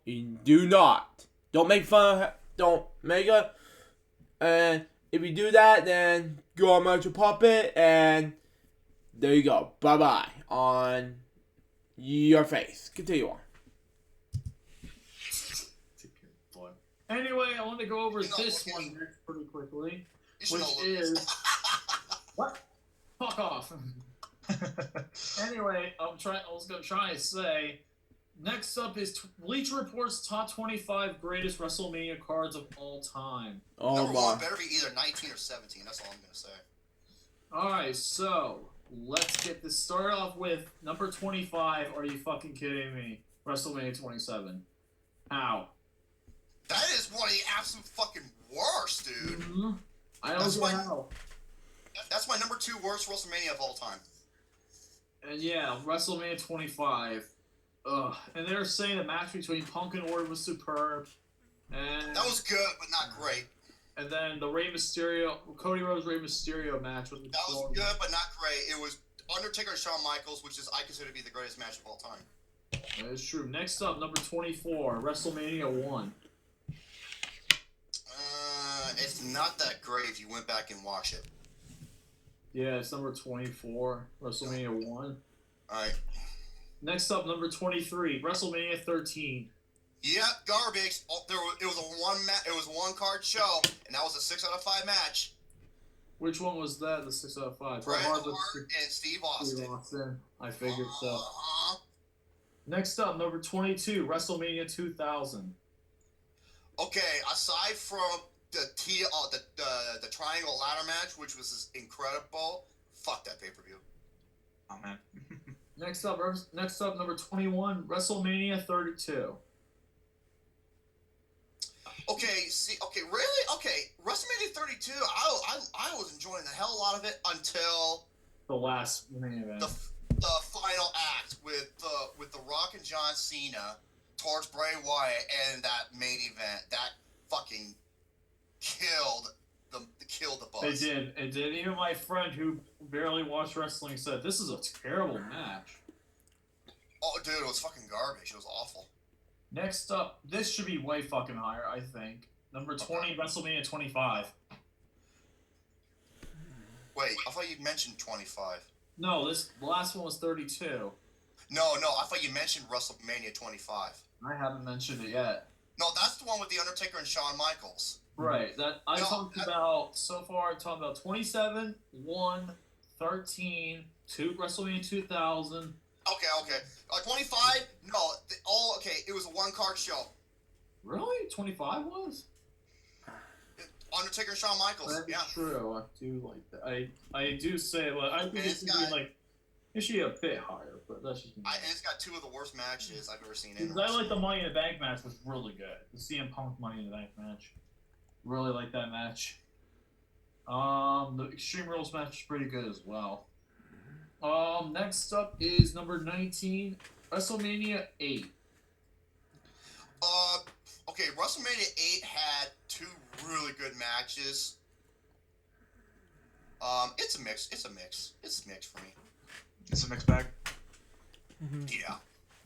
you do not. Don't make fun of her. Don't make her. And if you do that, then go on your puppet, and there you go. Bye-bye on your face. Continue on. Anyway, I want to go over this one next pretty quickly, which is... What? Fuck off. Anyway, I was going to try and say, next up is Bleacher Report's top 25 greatest WrestleMania cards of all time. Oh, Number one better be either 19 or 17. That's all I'm going to say. Alright, so let's get this started off with number 25. Are you fucking kidding me? WrestleMania 27. How? That is one of the absolute fucking worst, dude. Mm-hmm. I don't know how. That's my number 2 worst WrestleMania of all time. And yeah, WrestleMania 25. Ugh. And they're saying the match between Punk and Orton was superb. And that was good, but not great. And then the Cody Rhodes Rey Mysterio match was that was good, but not great. It was Undertaker and Shawn Michaels, which is I consider to be the greatest match of all time. That is true. Next up, number 24, WrestleMania 1. It's not that great if you went back and watch it. Yeah, it's number 24, WrestleMania 1. Alright. Next up, number 23, WrestleMania 13. Yeah, garbage. It was a one-card show, and that was a 6 out of 5 match. Which one was that? The 6 out of 5. Bret Hart and Steve Austin. Steve Austin. I figured so. Next up, number 22, WrestleMania 2000. Okay, aside from the triangle ladder match, which was incredible, fuck that pay-per-view. Oh man. Next up, number 21, WrestleMania 32. Okay, really? Okay, WrestleMania 32, I was enjoying the hell out of it until the last main event. The final act with the Rock and John Cena towards Bray Wyatt and that main event that fucking killed the buzz. It did. Even my friend who barely watched wrestling said this is a terrible match. Oh, dude, it was fucking garbage. It was awful. Next up, this should be way fucking higher, I think. Number 20, WrestleMania 25. Wait, I thought you mentioned 25. No, the last one was 32. No, I thought you mentioned WrestleMania 25. I haven't mentioned it yet. No, that's the one with The Undertaker and Shawn Michaels. Right. I talked about 27, 1, 13, 2, WrestleMania 2000. Okay. 25? No, it was a one-card show. Really? 25 was? Undertaker and Shawn Michaels. That's true. I do like that. I do say, I think it should be a bit higher, but that's just me. And it's got 2 of the worst matches I've ever seen. I like the Money in the Bank match was really good. The CM Punk Money in the Bank match. Really like that match. The Extreme Rules match is pretty good as well. Next up is number 19, WrestleMania 8. Okay, WrestleMania 8 had 2 really good matches. It's a mix. It's mixed for me. It's a mixed bag. Mm-hmm. Yeah.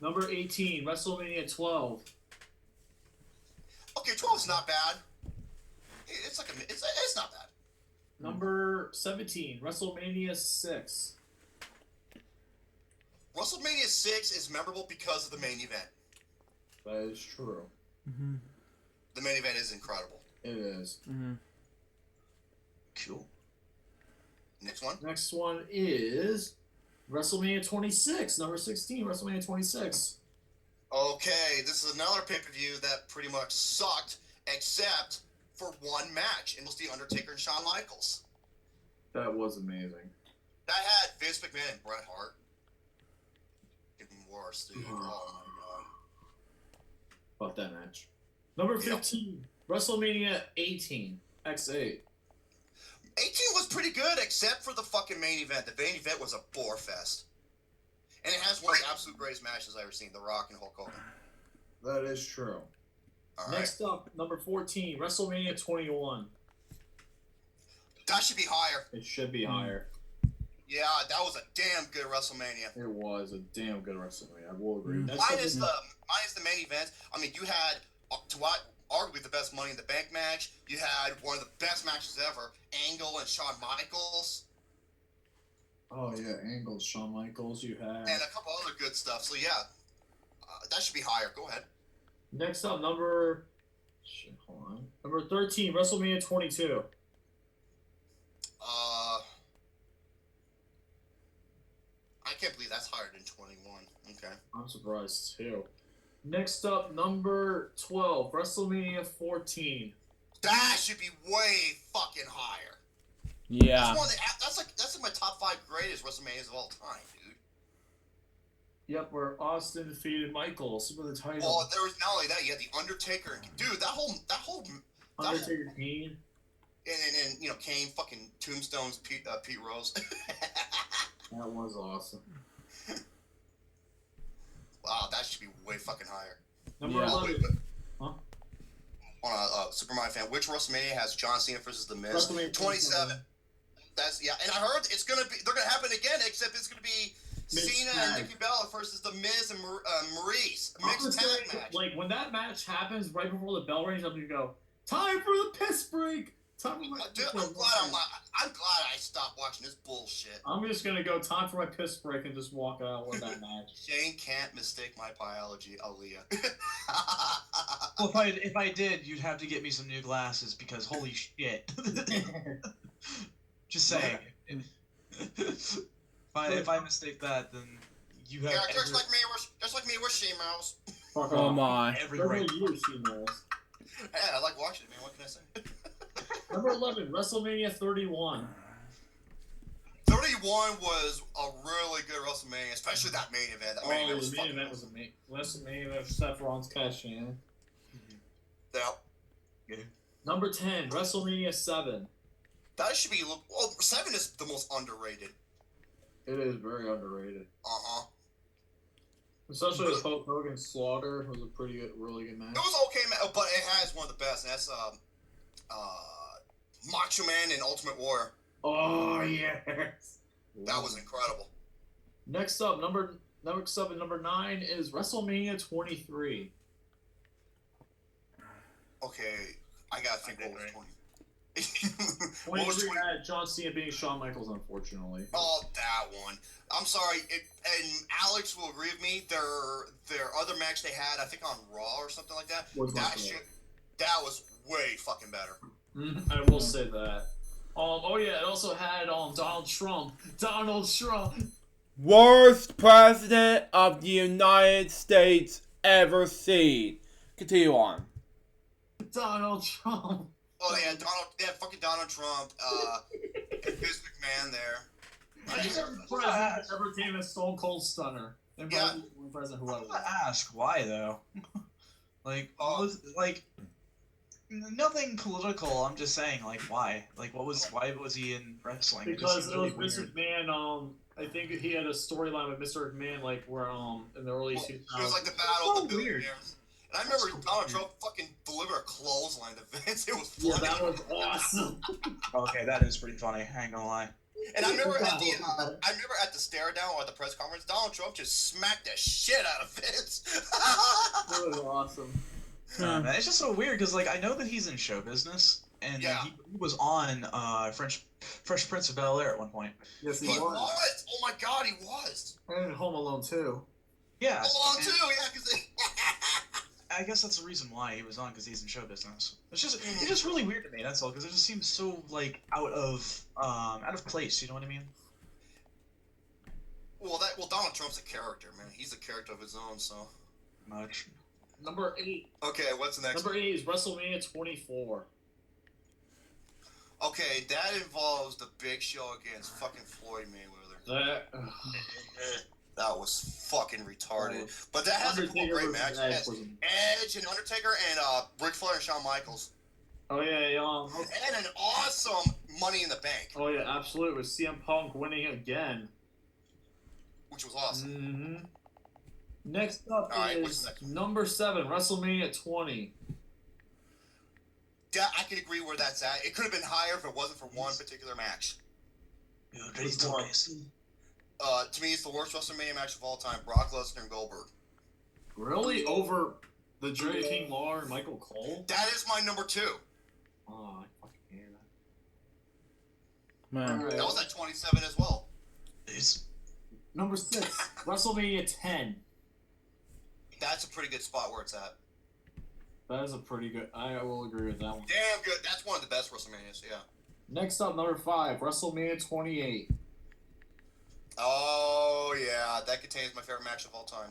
Number 18, WrestleMania 12. Okay, 12's not bad. It's not bad. Number 17, WrestleMania 6. WrestleMania 6 is memorable because of the main event. That is true. Mm-hmm. The main event is incredible. It is. Mm-hmm. Cool. Next one. Next one is WrestleMania 26, number 16, WrestleMania 26. Okay, this is another pay-per-view that pretty much sucked, except for one match, and it was The Undertaker and Shawn Michaels. That was amazing. That had Vince McMahon and Bret Hart. Even worse, dude. Oh my god. About that match. Number 15, WrestleMania 18, X8. 18 was pretty good, except for the fucking main event. The main event was a bore fest. And it has one of the absolute greatest matches I've ever seen, The Rock and Hulk Hogan. That is true. All right. Next up, number 14, WrestleMania 21. That should be higher. It should be higher. Yeah, that was a damn good WrestleMania. It was a damn good WrestleMania. I will agree. Mm. Next up Minus the main event. I mean, you had to what arguably the best Money in the Bank match. You had one of the best matches ever, Angle and Shawn Michaels, Oh yeah, Angles, Shawn Michaels. You had. and a couple other good stuff. So yeah, that should be higher. Go ahead. Next up, number. Shit, hold on. Number 13, WrestleMania 22. I can't believe that's higher than 21. Okay. I'm surprised too. Next up, number 12, WrestleMania 14. That should be way fucking higher. Yeah. That's one of the, that's like my top 5 greatest WrestleManias of all time, dude. Yep, where Austin defeated Michaels for the title. Oh, there was not only that, you had the Undertaker, and dude, that whole Undertaker Kane. and you know, Kane fucking tombstones Pete Rose. That was awesome. Wow, that should be way fucking higher. Number Yeah. 11. On a Super Mario fan, which WrestleMania has John Cena versus The Miz? WrestleMania 27. That's and I heard they're gonna happen again, except it's gonna be Mixed Cena tag. and Nikki Bella versus The Miz and Maurice. I'm Mixed gonna tag say, match. like, when that match happens right before the bell rings, I'm gonna go, time for the piss break! Time for my Dude, I'm glad I stopped watching this bullshit. I'm just gonna go, time for my piss break, and just walk out with that match. Shane can't mistake my biology, Aaliyah. Well, if I did, you'd have to get me some new glasses because holy shit. Just saying. If I mistake that, then you have Yeah, just like me with She-Mouse. Fuck Oh off. my. every Every right. year, she knows. Hey, I like watching it, man. What can I say? Number 11, WrestleMania 31. 31 was a really good WrestleMania, especially that main event. That main event was The main fucking event was amazing. WrestleMania event for Seth Rollins cash in. Yeah. Number 10, WrestleMania 7. That should be. Well, 7 is the most underrated. It is very underrated. Uh-huh. Especially with Hulk Hogan's Slaughter was a pretty good, really good match. It was okay, man, but it has one of the best, and that's Macho Man and Ultimate Warrior. Oh yes. That was incredible. Next up, number 9 is WrestleMania 23. Okay, I gotta think what was 20. 23 had John Cena being Shawn Michaels, unfortunately. Oh, that one. I'm sorry, and Alex will agree with me. Their other match they had, I think on Raw or something like that. That was way fucking better. I will say that. It also had Donald Trump. Donald Trump. Worst president of the United States ever seen. Continue on. Donald Trump. Oh yeah, fucking Donald Trump, and Vince McMahon there. Every president ever came as Stone Cold Stunner. And Yeah. President I whoever. want to ask why though. Nothing political. I'm just saying, like, why? Like, why was he in wrestling? Because just it was seems Mr. McMahon. I think he had a storyline with Mr. McMahon, like where in the early 2000s. It was like the battle of So the weird. billionaires. And I remember Donald Trump fucking deliver a clothesline to Vince. It was Yeah, funny. that was awesome. Okay, that is pretty funny. I ain't gonna lie. And I remember at the stare down or at the press conference, Donald Trump just smacked the shit out of Vince. That was awesome. Man, it's just so weird because, like, I know that he's in show business, and Yeah. he was on Fresh Prince of Bel-Air at one point. Yes, He was. Oh my God, he was. And Home Alone 2. Yeah. Home Alone and too. Yeah, because I guess that's the reason why he was on, because he's in show business. It's just really weird to me. That's all, because it just seems so like out of place. You know what I mean? well, Donald Trump's a character, man. He's a character of his own. So. Much. Number 8. Okay, what's the next? Number 8 is WrestleMania 24. Okay, that involves the Big Show against fucking Floyd Mayweather. That was fucking retarded. But that has a great match. It has Edge and Undertaker and Ric Flair and Shawn Michaels. Oh yeah. And an awesome Money in the Bank. Oh yeah, absolutely. With CM Punk winning again. Which was awesome. Mm-hmm. Next up what's is next? number 7, WrestleMania 20. Yeah, I can agree where that's at. It could have been higher if it wasn't for one particular match. To me, it's the worst WrestleMania match of all time. Brock Lesnar and Goldberg. Really? Over the Jerry King Lawler and Michael Cole? That is my number 2. Oh, I fucking hear that. Man. Alright. That was at 27 as well. Number 6, WrestleMania 10. That's a pretty good spot where it's at. That is a pretty good. I will agree with that one. Damn good. That's one of the best WrestleManias, yeah. Next up, number 5, WrestleMania 28. Oh, yeah. That contains my favorite match of all time.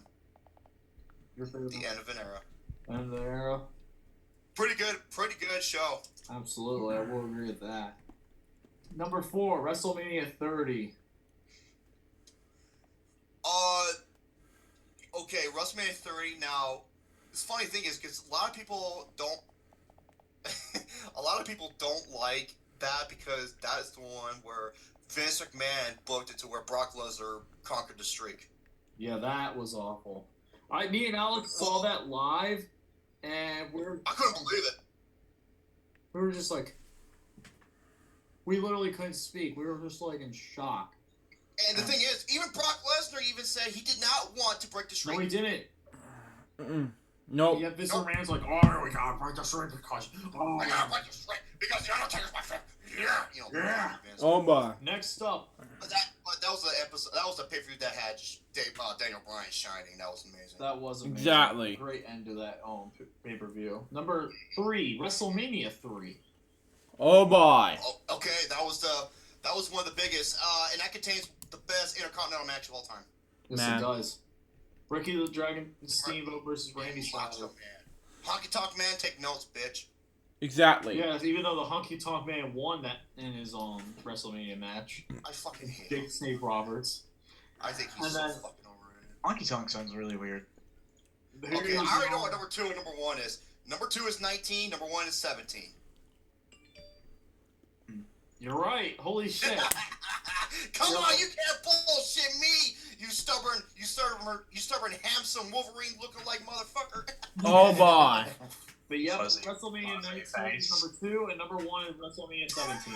Your favorite? The end of an era. End of the era. Pretty good show. Absolutely, I will agree with that. Number 4, WrestleMania 30. Okay, WrestleMania 30. Now, the funny thing is, because a lot of people don't like that, because that is the one where Vince McMahon booked it to where Brock Lesnar conquered the streak. Yeah, that was awful. Me and Alex saw that live, and I couldn't believe it. We were just like, we literally couldn't speak. We were just like in shock. And the thing is, even Brock Lesnar even said he did not want to break the streak. No, he didn't. Nope. Yeah, Vince McMahon's like, oh, we gotta break the streak because, I gotta break the streak because the Undertaker's my favorite. Yeah, Yeah. Oh my. Next up. But that was the episode. That was the pay-per-view that had Daniel Bryan shining. That was amazing. That was amazing. Exactly. Great end to that pay-per-view. Number 3, WrestleMania 3. Oh my. Oh, okay, that was one of the biggest, and that contains the best Intercontinental match of all time. Yes, Man. it does. Ricky the Dragon Steamboat versus Randy Savage. Honky Tonk Man, take notes, bitch. Exactly. Yeah, even though the Honky Tonk Man won that in his WrestleMania match. I fucking hate Big him. Snake Roberts. I think he's And so then- fucking overrated. Honky Tonk sounds really weird. Okay, I already know what number 2 and number 1 is. Number 2 is 19, number 1 is 17. You're right. Holy shit. Come on, you can't bullshit me, you stubborn, handsome Wolverine looking like motherfucker. Oh my. But yep, Fuzzy. WrestleMania 19 is face. number 2, and number 1 is WrestleMania 17.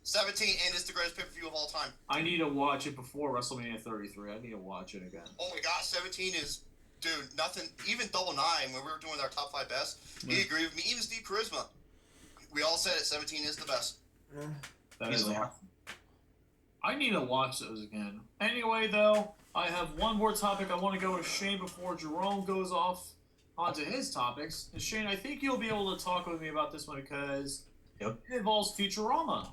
17, and it's the greatest pay-per-view of all time. I need to watch it before WrestleMania 33. I need to watch it again. Oh my god, 17 is, dude, nothing. Even Double Nine, when we were doing our top 5 best, he agreed with me. Even Steve Charisma, we all said it. 17 is the best. That is Easily. awesome. I need to watch those again. Anyway, though, I have one more topic I want to go with Shane before Jerome goes off onto his topics. And Shane, I think you'll be able to talk with me about this one because Yep. it involves Futurama.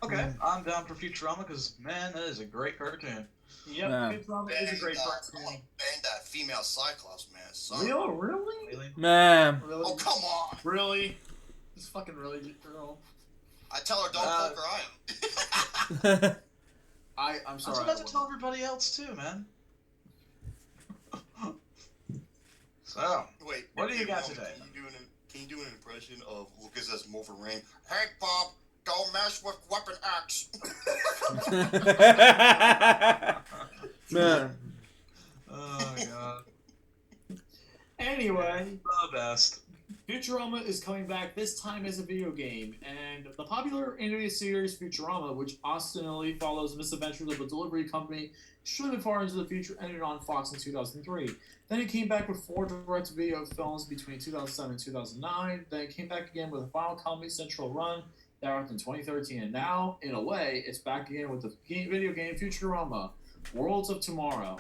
Okay, I'm down for Futurama because, man, that is a great cartoon. Yep, Yeah. Futurama is a great I cartoon. want to bang that female Cyclops, man. Son. Really? Really? Man. Really? Oh, come on. Really? Just fucking really, Jerome. I tell her, don't poke her eye. I'm I was sorry. about to tell everybody else too, man. So, Wait, What do you got Mom, today? Can you do an impression of Lucas as Wolverine? Hey, Bob, don't mess with Weapon X. Man. oh god, Anyway, the best. Futurama is coming back this time as a video game, and the popular animated series Futurama, which ostensibly follows misadventures of a delivery company extremely far into the future, ended on Fox in 2003. Then it came back with 4 direct-to-video films between 2007 and 2009. Then it came back again with a final Comedy Central run that wrapped in 2013, and now, in a way, it's back again with the video game Futurama, Worlds of Tomorrow.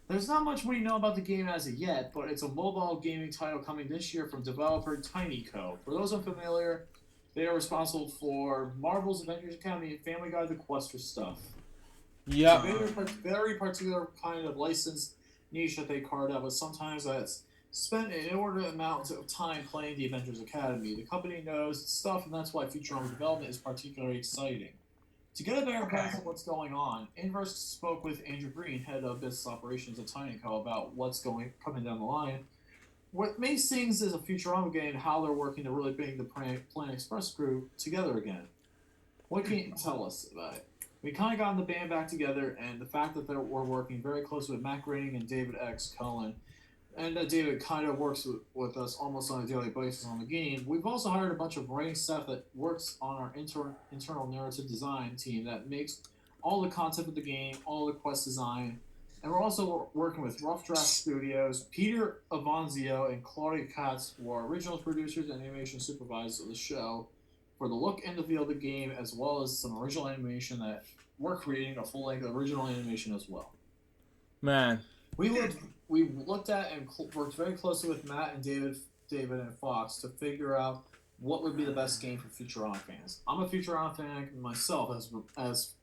There's not much we know about the game as of yet, but it's a mobile gaming title coming this year from developer TinyCo. For those unfamiliar, they are responsible for Marvel's Avengers Academy and Family Guy: The Quest for Stuff. Yep. It's a very particular kind of licensed niche that they carved out, but sometimes that's spent an inordinate amount of time playing the Avengers Academy. The company knows its stuff, and that's why Futurama development is particularly exciting. To get a better grasp of what's going on, Inverse spoke with Andrew Green, head of business operations at TinyCo, about what's coming down the line. What makes things as a Futurama game, how they're working to really bring the Planet Express crew together again. What can you tell us about it? We kind of got the band back together, and the fact that we're working very closely with Matt Groening and David X. Cullen, and David kind of works with us almost on a daily basis on the game. We've also hired a bunch of writing staff that works on our internal narrative design team that makes all the concept of the game, all the quest design, and we're also working with Rough Draft Studios. Peter Avanzio and Claudia Katz were original producers and animation supervisors of the show for the look and the feel of the game, as well as some original animation that we're creating a full-length original animation as well. Man. We looked at and worked very closely with Matt and David and Fox to figure out what would be the best game for Futurama fans. I'm a Futurama fan myself, as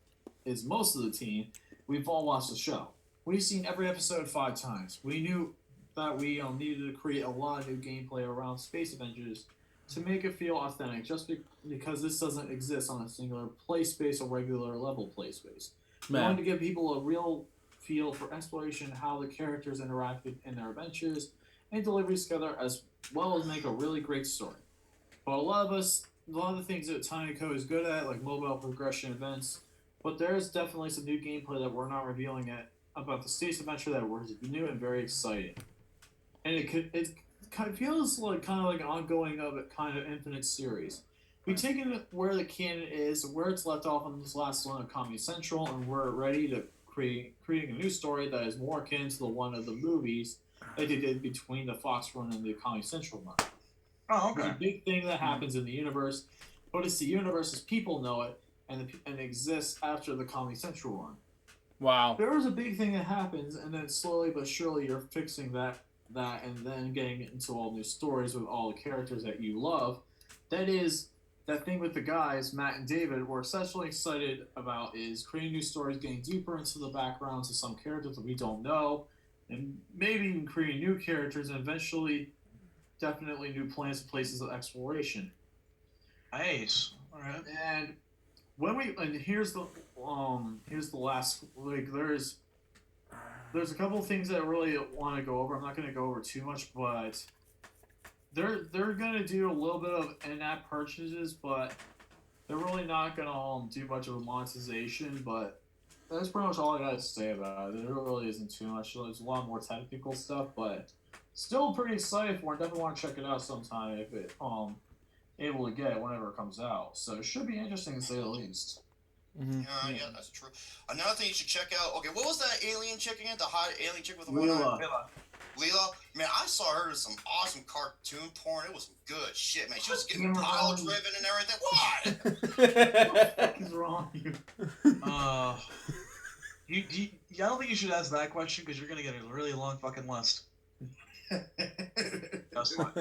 is most of the team. We've all watched the show. We've seen every episode 5 times. We knew that we needed to create a lot of new gameplay around Space Avengers to make it feel authentic, just because this doesn't exist on a singular play space or regular level play space. We wanted to give people a real feel for exploration, how the characters interacted in their adventures and deliveries together, as well as make a really great story. But a lot of the things that TinyCo is good at, like mobile progression events, but there's definitely some new gameplay that we're not revealing yet about the Space Adventure that was new and very exciting. And it kind of feels like an ongoing of a kind of infinite series. We've taken where the canon is, where it's left off on this last one of Comedy Central, and we're ready to creating a new story that is more akin to the one of the movies that they did between the Fox run and the Comedy Central run. Oh, okay. It's a big thing that happens in the universe, but it's the universe as people know it, and it exists after the Comedy Central run. Wow. There is a big thing that happens, and then slowly but surely you're fixing that, and then getting into all new stories with all the characters that you love. That thing with the guys, Matt and David, we're especially excited about is creating new stories, getting deeper into the backgrounds of some characters that we don't know, and maybe even creating new characters, and eventually, definitely new planets and places of exploration. Nice. All right. And here's the last, like, there's a couple of things that I really want to go over. I'm not going to go over too much, but they're going to do a little bit of in-app purchases, but they're really not going to do much of a monetization. But that's pretty much all I got to say about it. There really isn't too much. There's a lot more technical stuff, but still pretty excited for it. Definitely want to check it out sometime if it able to get it whenever it comes out. So it should be interesting to say the least. Mm-hmm. Yeah, that's true. Another thing you should check out. Okay, what was that alien chick again? The hot alien chick with the one eye? Leela. Man, I saw her in some awesome cartoon porn. It was some good shit, man. She was getting pile driven and everything. What? What the fuck is wrong with you? I don't think you should ask that question because you're gonna get a really long fucking list.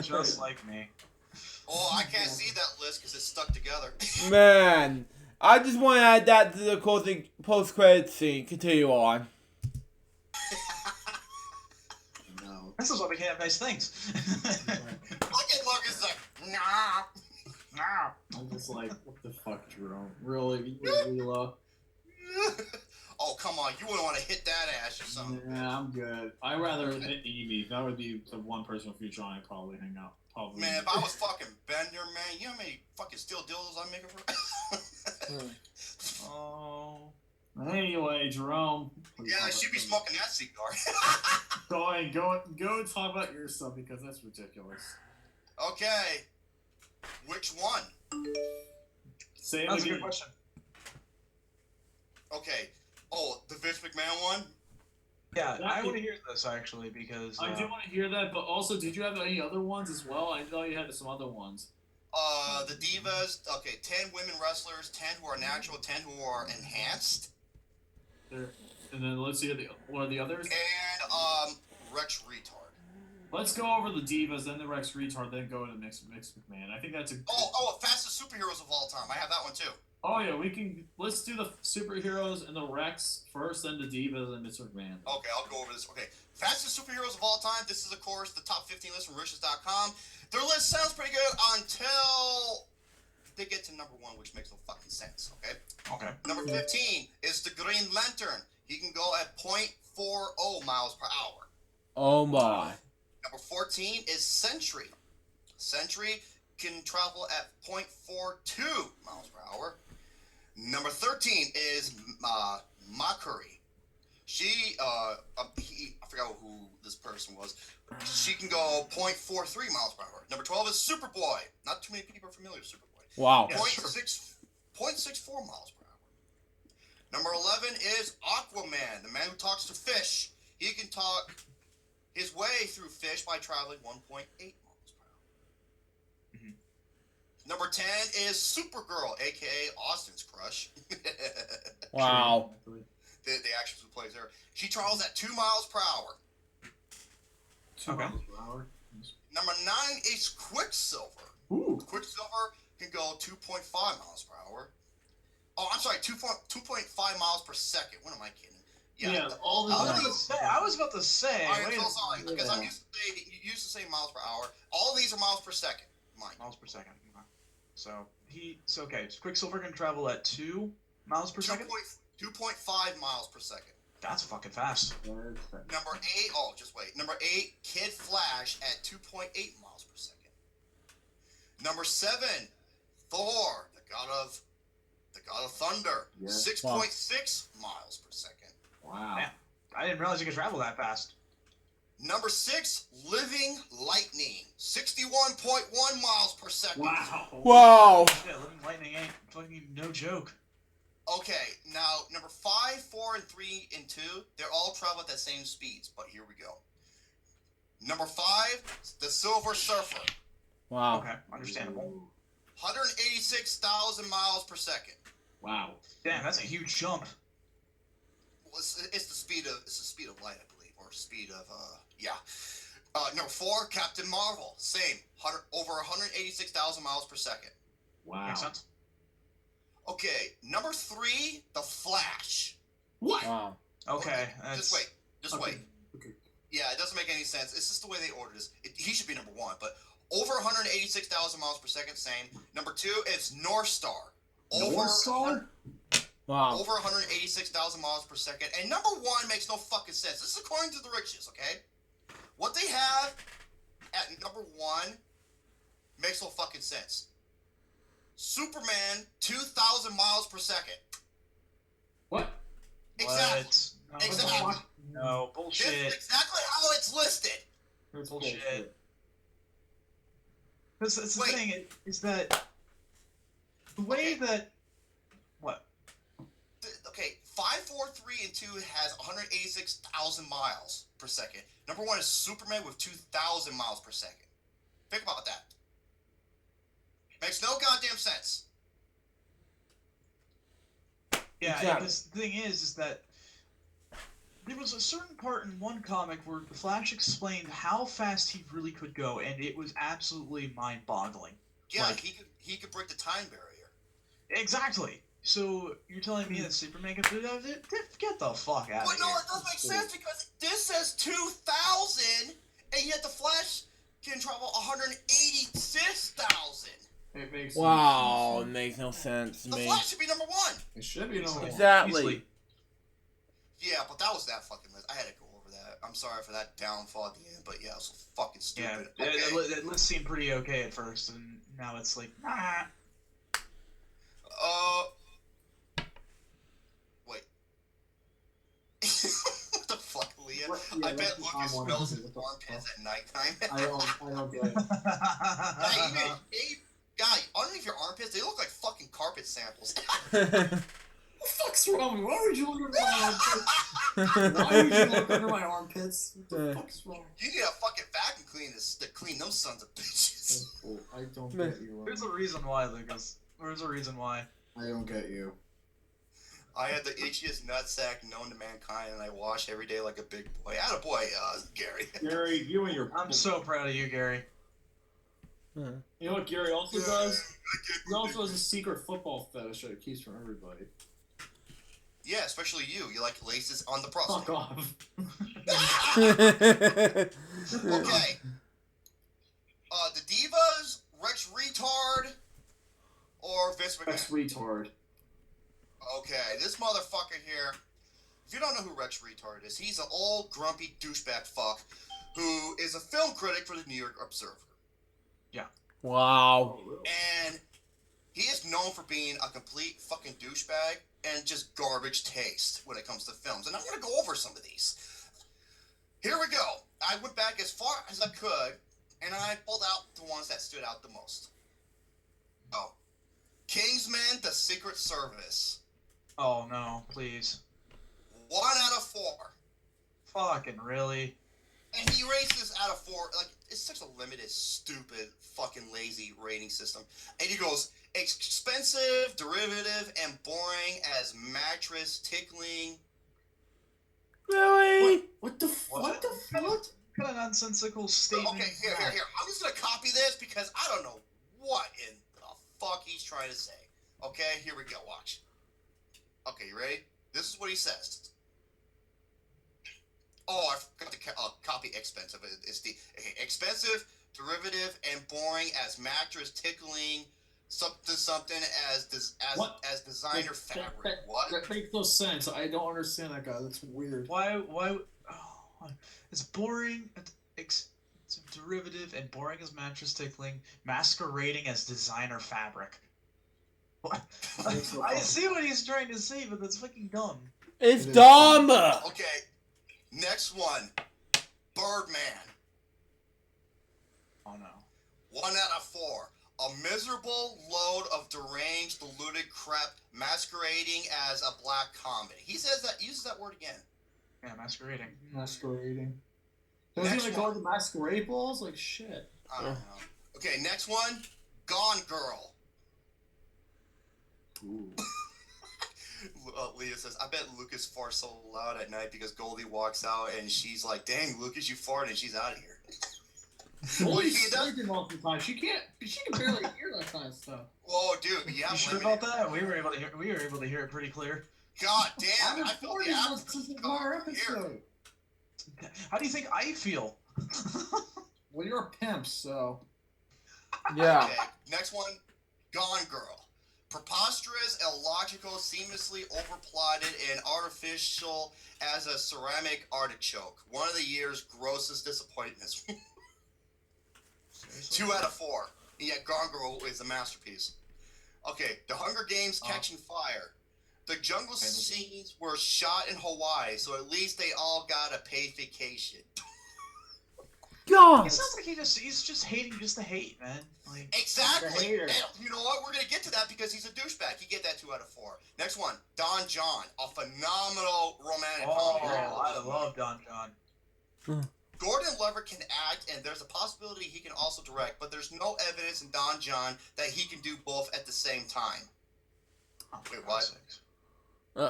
Just like me. Oh, I can't see that list because it's stuck together. Man, I just want to add that to the closing post-credits scene. Continue on. No. This is why we can't have nice things. Look at Marcus like, nah. I'm just like, what the fuck, Jerome? Really? Leela? Oh, come on. You wouldn't want to hit that ass or something. Yeah, I'm good. I'd rather hit Amy. That would be the one person with Future I'd probably hang out. Probably. Man, if I was fucking Bender, man, you know how many fucking steel dildos I'm making for? Oh. Anyway, Jerome. Yeah, she'd be smoking that cigar. Go talk about yourself because that's ridiculous. Okay. Which one? Say it That's a again. good question. Okay. Oh, the Vince McMahon one? Yeah, That I is- want to hear this actually because I do want to hear that, but also, did you have any other ones as well? I know you had some other ones. The Divas. Okay, 10 women wrestlers, 10 who are natural, 10 who are enhanced. There. And then let's see what are the others. And, Rex Retard. Let's go over the Divas, then the Rex Retard, then go to Mix McMahon. I think that's a. Fastest superheroes of all time. I have that one too. Oh yeah, we can. Let's do the superheroes and the Rex first, then the Divas and Mr. McMahon. Okay, I'll go over this. Okay, fastest superheroes of all time. This is, of course, the top 15 list from Riches.com. Their list sounds pretty good until they get to number 1, which makes no fucking sense. Okay. Okay. Number 15 is the Green Lantern. He can go at .40 miles per hour. Oh my. Number 14 is Sentry. Sentry can travel at .42 miles per hour. Number 13 is Makuri. I forgot who this person was. She can go .43 miles per hour. Number 12 is Superboy. Not too many people are familiar with Superboy. Wow. Yeah. .64 miles per hour. Number 11 is Aquaman, the man who talks to fish. He can talk his way through fish by traveling 1.8 miles per hour. Mhm. Number 10 is Supergirl, aka Austin's crush. Wow. The actress who plays her. She travels at 2 miles per hour. 2 Okay. miles per hour. Number 9 is Quicksilver. Ooh. Quicksilver can go 2.5 miles per hour. Oh, I'm sorry, 2.5 miles per second. What am I kidding? Yeah, all the- I was about to say. I'm wait so a- sorry, because Yeah. I'm used to say miles per hour. All these are miles per second. Mine. Miles per second. Okay. So okay. So Quicksilver can travel at 2 miles per second. 2.5 miles per second. That's fucking fast. Number 8, oh, just wait. Number 8, Kid Flash at 2.8 miles per second. Number 7, Thor, the god of thunder, Yeah. 6.6 miles per second. Wow. Man. I didn't realize you could travel that fast. Number 6, Living Lightning, 61.1 miles per second. Wow. Wow. Yeah, living lightning ain't fucking no joke. Okay, now number 5, 4, and 3, and 2, they're all travel at the same speeds, but here we go. Number 5, the Silver Surfer, Wow. Okay, understandable. 186,000 miles per second. Wow. Damn, that's a huge jump. Well, it's the speed of light, I believe, or speed of yeah. Number 4, Captain Marvel, same, over 186,000 miles per second. Wow. Makes sense. Okay, number 3, the Flash. What? Wow. Okay, Just wait. Okay. Wait. Okay. Yeah, it doesn't make any sense. It's just the way they ordered this. He should be number 1, but over 186,000 miles per second, same. Number 2 is North Star. North Star? Wow. Over 186,000 miles per second. And number 1 makes no fucking sense. This is according to the riches, okay? What they have at number 1 makes no fucking sense. Superman, 2,000 miles per second. What? Exactly. What? No, Exactly. No, This bullshit. is exactly how it's listed. That's Bullshit. That's the Wait. thing is that the way Okay. that what? Okay, 5, 4, 3, and 2 has 186,000 miles per second. Number 1 is Superman with 2,000 miles per second. Think about that. Makes no goddamn sense. Yeah, Exactly. because the thing is that there was a certain part in one comic where the Flash explained how fast he really could go, and it was absolutely mind-boggling. Yeah, Like- he could break the time barrier. Exactly. So you're telling me that Superman can do that? Get the fuck out But of no, here. it does make sense because this says 2,000, and yet the Flash can travel 186,000. It makes Wow. It makes no sense to The me. Flash should be number 1. It should be number 1. Exactly. Easily. Yeah, but that was that fucking list. I had to go over that. I'm sorry for that downfall at the end, but yeah, it was so fucking Yeah, stupid. Okay. that list seemed pretty okay at first, and now it's like, nah. Wait. What the fuck, Lee? idea. Yeah, I bet that's what Lucas I wanted smells to his do. What the armpits fuck? at nighttime. I don't get it. Hey, guy, underneath your armpits, they look like fucking carpet samples. What the fuck's wrong with me? Why would you look under my armpits? Why would you look under my armpits? What the fuck's wrong? You need a fucking vacuum cleaner to clean those sons of bitches. That's cool. I don't get you. There's a reason why, Lucas. There's a reason why. I don't get you. I had the itchiest nutsack known to mankind, and I wash every day like a big boy. Attaboy, Gary. Gary, you and your... I'm so proud of you, Gary. You know what Gary also does? He also has a secret football fetish that he keeps from everybody. Yeah, especially you. You like laces on the prostate. Fuck off. Okay. The Divas, Rex Retard, or Vince McMahon? Rex retard. Okay, this motherfucker here. If you don't know who Rex Retard is, he's an old grumpy douchebag fuck who is a film critic for the New York Observer. Wow. And he is known for being a complete fucking douchebag and just garbage taste when it comes to films. And I'm going to go over some of these. Here we go. I went back as far as I could, and I pulled out the ones that stood out the most. Oh. Kingsman, The Secret Service. Oh no, please. 1 out of 4. Fucking really? And he rates this out of 4. Like, it's such a limited, stupid, fucking lazy rating system. And he goes, expensive, derivative, and boring as mattress tickling. Really? What the fuck? What kind of nonsensical statement? Okay, here. I'm just gonna copy this because I don't know what in the fuck he's trying to say. Okay, here we go. Watch. Okay, you ready? This is what he says. Oh, I forgot to copy expensive. It's the expensive, derivative, and boring as mattress tickling something as designer fabric. What? That makes no sense. I don't understand that guy. That's weird. Why? Oh, it's boring. It's derivative and boring as mattress tickling, masquerading as designer fabric. What? I see what he's trying to say, but that's fucking dumb. It's dumb. Okay, next one. Birdman. Oh no. 1 out of 4. A miserable load of deranged, deluded crap masquerading as a black comedy. He uses that word again. Yeah, masquerading. Masquerading. Don't Next you like one. go to masquerade balls? Like shit. I don't know. Okay, next one. Gone Girl. Ooh. Leah says, I bet Lucas farts so loud at night because Goldie walks out and she's like, dang, Lucas, you farted, and she's out of here. Well, you see that? Sleeping most of the time. She can barely hear that kind of stuff. Whoa, dude, yeah. You sure about that? We were able to hear it pretty clear. God damn, I felt the This is our episode. How do you think I feel? Well, you're a pimp, so. Yeah. Okay, next one. Gone Girl. Preposterous, illogical, seamlessly overplotted, and artificial as a ceramic artichoke. One of the year's grossest disappointments. 2 out of 4. And yet Gone Girl is a masterpiece. Okay, The Hunger Games Catching Fire. The jungle scenes were shot in Hawaii, so at least they all got a paid vacation. God. It sounds like he's just hating just to hate, man. Like, Exactly. hater. And you know what? We're gonna get to that because he's a douchebag. He get that 2 out of 4. Next one, Don John, a phenomenal romantic comedy. I love Don John. Gordon Levitt can act, and there's a possibility he can also direct, but there's no evidence in Don John that he can do both at the same time. Wait, what? 2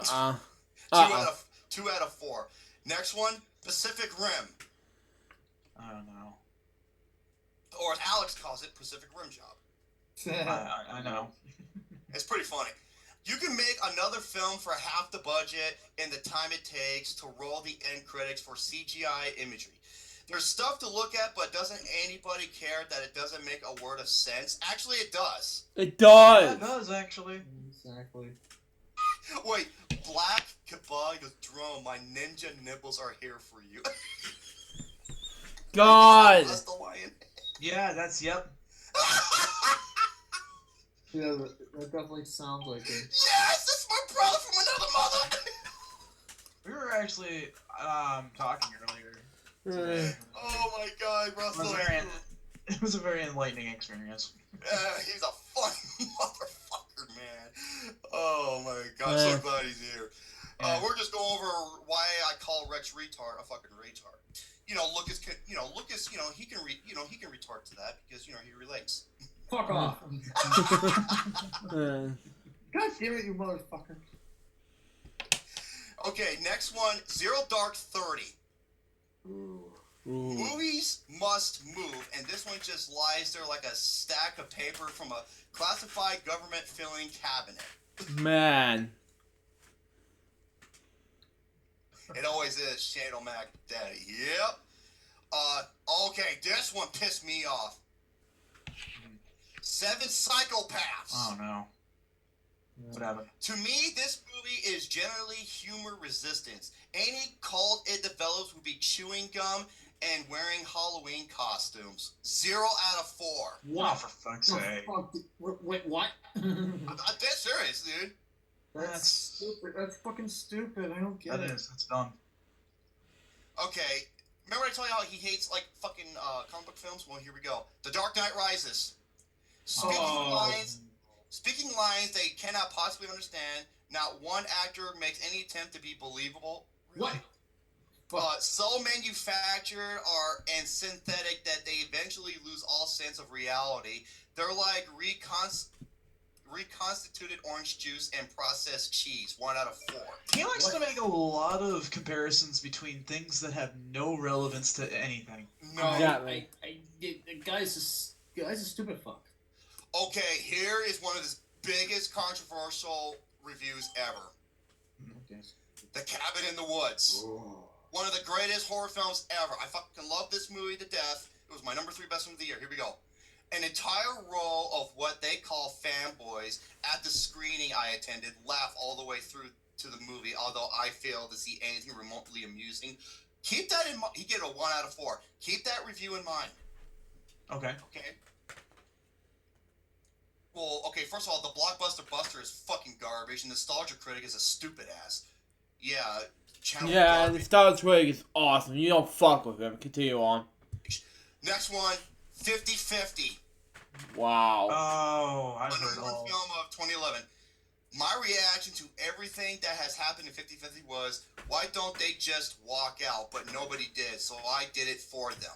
out of 4. Next one, Pacific Rim, I don't know. or as Alex calls it, Pacific Rim Job. I know. It's pretty funny. You can make another film for half the budget and the time it takes to roll the end credits for CGI imagery. There's stuff to look at, but doesn't anybody care that it doesn't make a word of sense? Actually, it does. It does. Yeah, it does actually. Exactly. Wait, Black Kabal goes, Drone, my ninja nipples are here for you. God. That's the lion. Yeah, yep. Yeah, that definitely sounds like it. Yes, that's my brother from another mother. We were actually, talking earlier today. Oh my God, Russell. It was a very enlightening experience. He's a funny motherfucker, man. Oh my God, so glad he's here. We're just going over why I call Rex retard a fucking retard. Lucas can, he can retard to that because he relates. Fuck off. God damn it, you motherfucker. Okay, next one, Zero Dark 30. Ooh. Movies must move, and this one just lies there like a stack of paper from a classified government filing cabinet. Man. It always is Shadow Mac Daddy. Yep. Okay, this one pissed me off. 7 Psychopaths. Oh no. What happened? To me, this movie is generally humor resistant. Any cult it develops would be chewing gum and wearing Halloween costumes. 0 out of 4. What? Oh, for fuck's sake. Wait, what? I'm dead serious, dude. That's stupid. That's fucking stupid. I don't get it. That's dumb. Okay, remember I told you how he hates, like, fucking comic book films? Well, here we go. The Dark Knight Rises. Speaking lines they cannot possibly understand. Not one actor makes any attempt to be believable. What? So manufactured and synthetic that they eventually lose all sense of reality. They're like reconstituted orange juice and processed cheese. 1 out of 4. He likes to make a lot of comparisons between things that have no relevance to anything. No. The guy's a stupid fuck. Okay, here is one of his biggest controversial reviews ever. Okay. The Cabin in the Woods. Oh. One of the greatest horror films ever. I fucking love this movie to death. It was my number 3 best film of the year. Here we go. An entire row of what they call fanboys at the screening I attended laugh all the way through to the movie, although I failed to see anything remotely amusing. Keep that in mind. He get a 1 out of 4. Keep that review in mind. Okay. Okay. Well, okay, first of all, the Blockbuster Buster is fucking garbage, and Nostalgia Critic is a stupid ass. Yeah, Yeah, the Star Trek is awesome. You don't fuck with him. Continue on. Next one, 50-50. Wow. Oh, I've heard Another all. film of 2011. My reaction to everything that has happened in 50-50 was, why don't they just walk out? But nobody did, so I did it for them.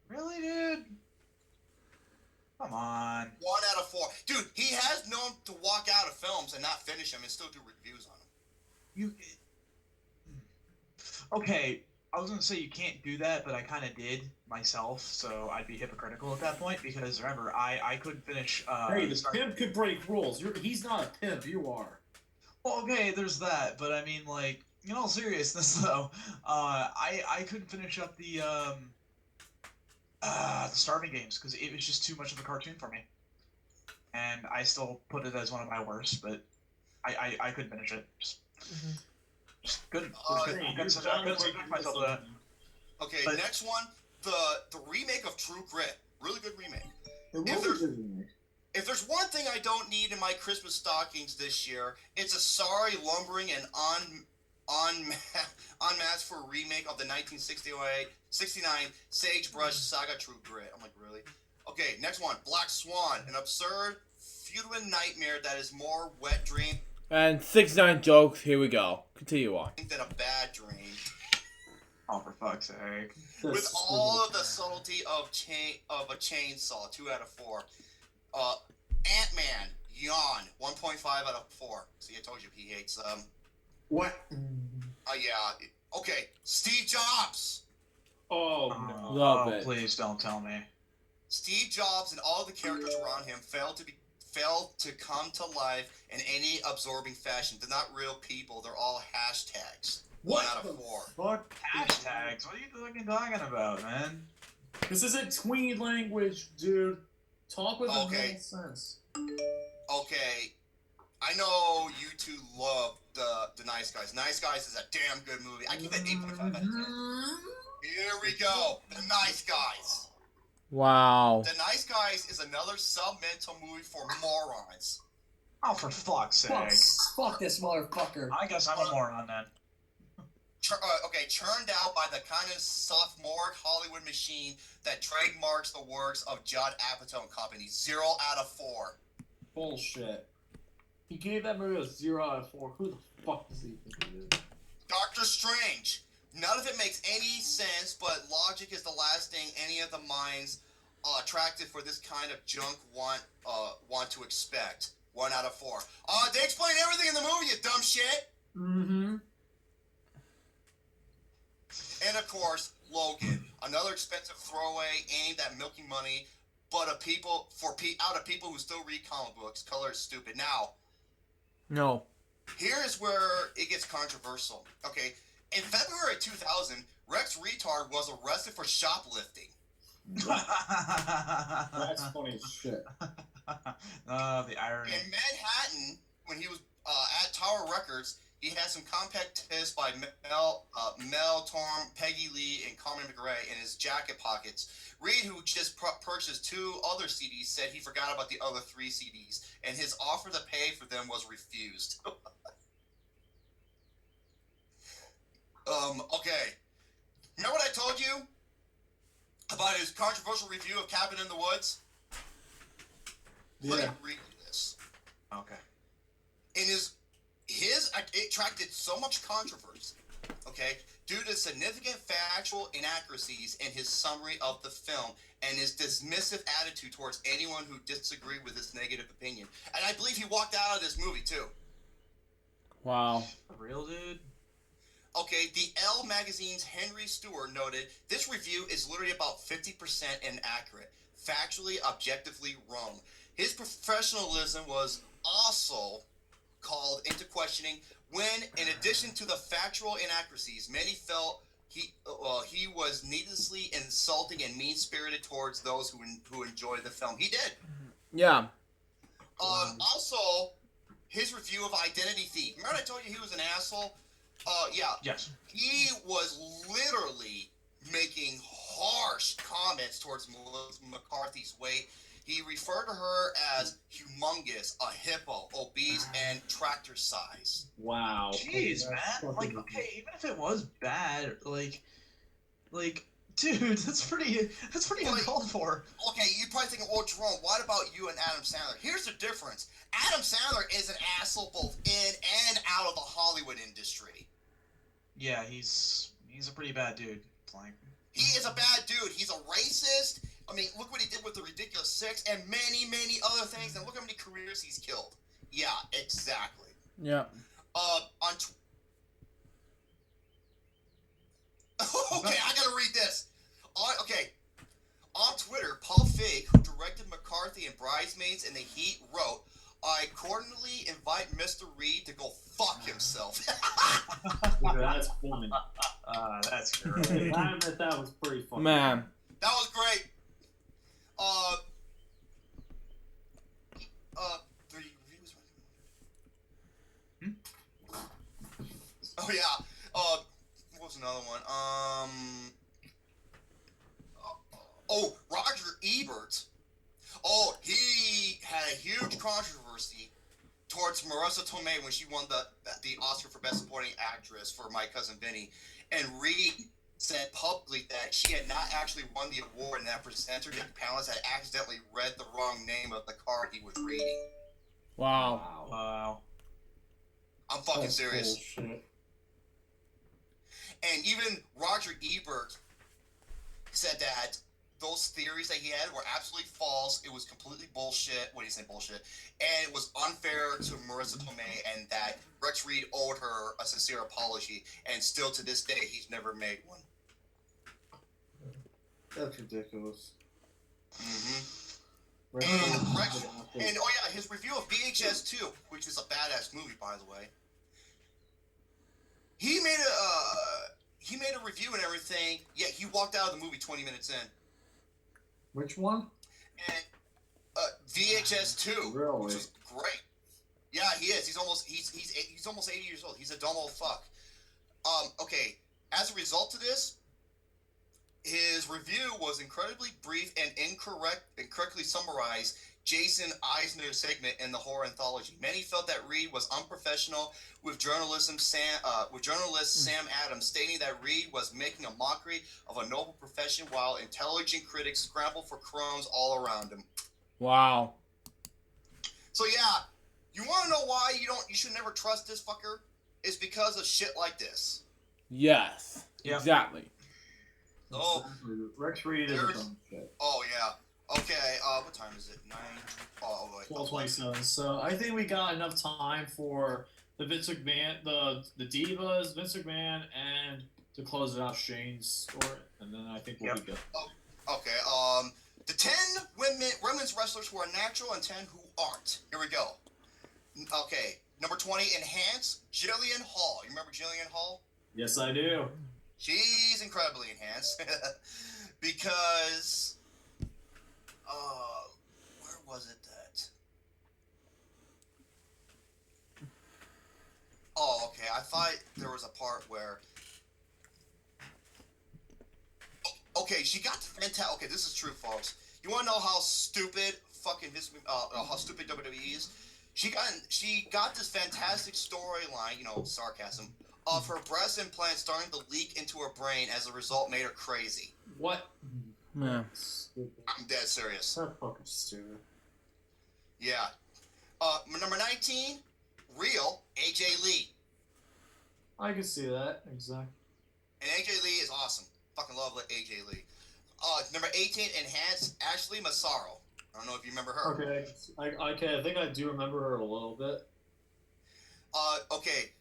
Really, dude? Come on. 1 out of 4. Dude, he has known to walk out of films and not finish them and still do reviews on them. Okay, I was gonna say you can't do that, but I kind of did myself, so I'd be hypocritical at that point because remember, I couldn't finish. Hey, the pimp could break rules. He's not a pimp. You are. Well, okay, there's that, but I mean, like, in all seriousness, though, I couldn't finish up the Starving Games because it was just too much of a cartoon for me, and I still put it as one of my worst, but I couldn't finish it. Just couldn't. I couldn't subject myself to that. Okay, But- next one, the remake of True Grit. Really good remake. If there's one thing I don't need in my Christmas stockings this year, it's a sorry, lumbering, and unmatched for a remake of the 1969 Sagebrush Saga True Grit. I'm like, really? Okay, next one, Black Swan, an absurd, feudal nightmare that is more wet dream And 69 jokes. Here we go. Continue on. than a bad dream. Oh, for fuck's sake! With all of the subtlety of a chainsaw. 2 out of 4. Ant-Man, yawn. 1.5 out of 4. See, I told you he hates them. What? Yeah. Okay, Steve Jobs. Oh no. Love it. Please don't tell me. Steve Jobs and all the characters around him failed to come to life in any absorbing fashion. They're not real people. They're all hashtags. What 1 out the of 4. fuck? Hashtags? What are you fucking talking about, man? This isn't tween language, dude. Talk with Okay. a sense. Okay, I know you two love the Nice Guys. Nice Guys is a damn good movie. I give it 8.5 out of 10. Here we go. The Nice Guys. Wow. The Nice Guys is another sub-mental movie for morons. Oh, for fuck's sake! Fuck this motherfucker. I guess I'm a moron then. churned out by the kind of sophomoric Hollywood machine that trademarks the works of Judd Apatow and Company. 0 out of 4. Bullshit. He gave that movie a 0 out of 4. Who the fuck does he think he is? Doctor Strange. None of it makes any sense, but logic is the last thing any of the minds attracted for this kind of junk want to expect. 1 out of 4. They explain everything in the movie, you dumb shit. Mm-hmm. And of course, Logan, another expensive throwaway aimed at milking money, but out of people who still read comic books. Color is stupid. Now, No. here is where it gets controversial. Okay, in February 2000, Rex Retard was arrested for shoplifting. That's funny as shit. The irony. In Manhattan, when he was at Tower Records, he had some compact discs by Mel Torm, Peggy Lee, and Carmen McRae in his jacket pockets. Reed, who just purchased 2 other CDs, said he forgot about the other 3 CDs, and his offer to pay for them was refused. Okay. Remember what I told you about his controversial review of Cabin in the Woods? Let me read you this. Okay. In his it attracted so much controversy, okay, due to significant factual inaccuracies in his summary of the film and his dismissive attitude towards anyone who disagreed with his negative opinion. And I believe he walked out of this movie too. Wow. Real dude. Okay, the Elle magazine's Henry Stewart noted, this review is literally about 50% inaccurate, factually, objectively wrong. His professionalism was also called into questioning when, in addition to the factual inaccuracies, many felt he was needlessly insulting and mean-spirited towards those who enjoyed the film. He did. Yeah. Also, his review of Identity Thief. Remember I told you he was an asshole? Yeah. Yes. He was literally making harsh comments towards Melissa McCarthy's weight. He referred to her as humongous, a hippo, obese, and tractor size. Wow. Jeez, man. Like, okay, even if it was bad, like, dude, that's pretty uncalled for. Okay, you're probably thinking, well, Jerome, what about you and Adam Sandler? Here's the difference. Adam Sandler is an asshole both in and out of the Hollywood industry. Yeah, he's a pretty bad dude. Like, He is a bad dude. He's a racist. I mean, look what he did with The Ridiculous Six and many, many other things. And look how many careers he's killed. Yeah, exactly. Yeah. Okay, I gotta read this. On Twitter, Paul Feig, who directed McCarthy and Bridesmaids and The Heat, wrote, I cordially invite Mr. Reed to go fuck himself. That's funny. that's great. I admit that was pretty funny. Man. That was great. The reviews. Oh yeah. What was another one? Roger Ebert. Oh, he had a huge controversy towards Marissa Tomei when she won the Oscar for Best Supporting Actress for My Cousin Vinny, and Reed said publicly that she had not actually won the award and that presenter and panelists had accidentally read the wrong name of the card he was reading. Wow. Wow. I'm fucking That's serious. bullshit. And even Roger Ebert said that those theories that he had were absolutely false. It was completely bullshit. What do you say, bullshit? And it was unfair to Marissa Tomei, and that Rex Reed owed her a sincere apology. And still to this day, he's never made one. That's ridiculous. Mm-hmm. And his review of VHS 2, which is a badass movie, by the way. He made a review and everything. Yeah, he walked out of the movie 20 minutes in. Which one? And VHS 2, Really? which was great. Yeah, he is. He's almost 80 years old. He's a dumb old fuck. Okay. As a result of this, his His review was incredibly brief and incorrectly summarized Jason Eisner's segment in the horror anthology. Many felt that Reed was unprofessional, with journalist Sam Adams stating that Reed was making a mockery of a noble profession, while intelligent critics scrambled for crumbs all around him. Wow. So yeah, you want to know why you should never trust this fucker? It's because of shit like this. Yes. Yep. Exactly. Oh, Rex Reed is a dumb shit. oh yeah. Okay, what time is it? 9? Oh, wait. 12:27. So I think we got enough time for the Vince McMahon, the Divas, Vince McMahon, and to close it out, Shane's story, and then I think we'll be good. Okay, the 10 women's wrestlers who are natural and 10 who aren't. Here we go. Okay, number 20, Enhance, Jillian Hall. You remember Jillian Hall? Yes, I do. She's incredibly enhanced because where was it that? Oh, okay. I thought there was a part where. Okay, she got fantastic. Okay, this is true, folks. You want to know how stupid fucking how stupid WWE is? She got this fantastic storyline, sarcasm, of her breast implant starting to leak into her brain. As a result, made her crazy. What? Yeah. Stupid. I'm dead serious. That's fucking stupid. Yeah. Number 19, Real, AJ Lee. I can see that, exactly. And AJ Lee is awesome. Fucking love AJ Lee. Number 18, Enhanced, Ashley Massaro. I don't know if you remember her. Okay, I think I do remember her a little bit. Okay,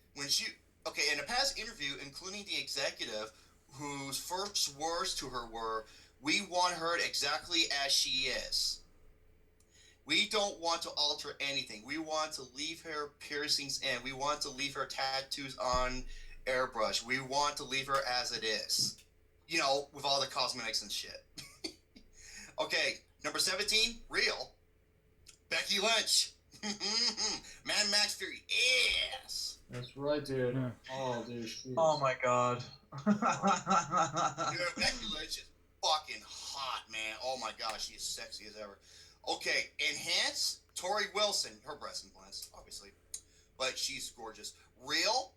in a past interview, including the executive, whose first words to her were, "We want her exactly as she is. We don't want to alter anything. We want to leave her piercings in. We want to leave her tattoos on airbrush. We want to leave her as it is. With all the cosmetics and shit." Okay, number 17, Real, Becky Lynch. Mad Max Fury, yes. That's right, dude. Yeah. Oh, dude. She Oh my god. Dude, Becky Lynch is fucking hot, man. Oh my gosh, she is sexy as ever. Okay, Enhance, Tori Wilson, her breast implants, obviously, but she's gorgeous. Real,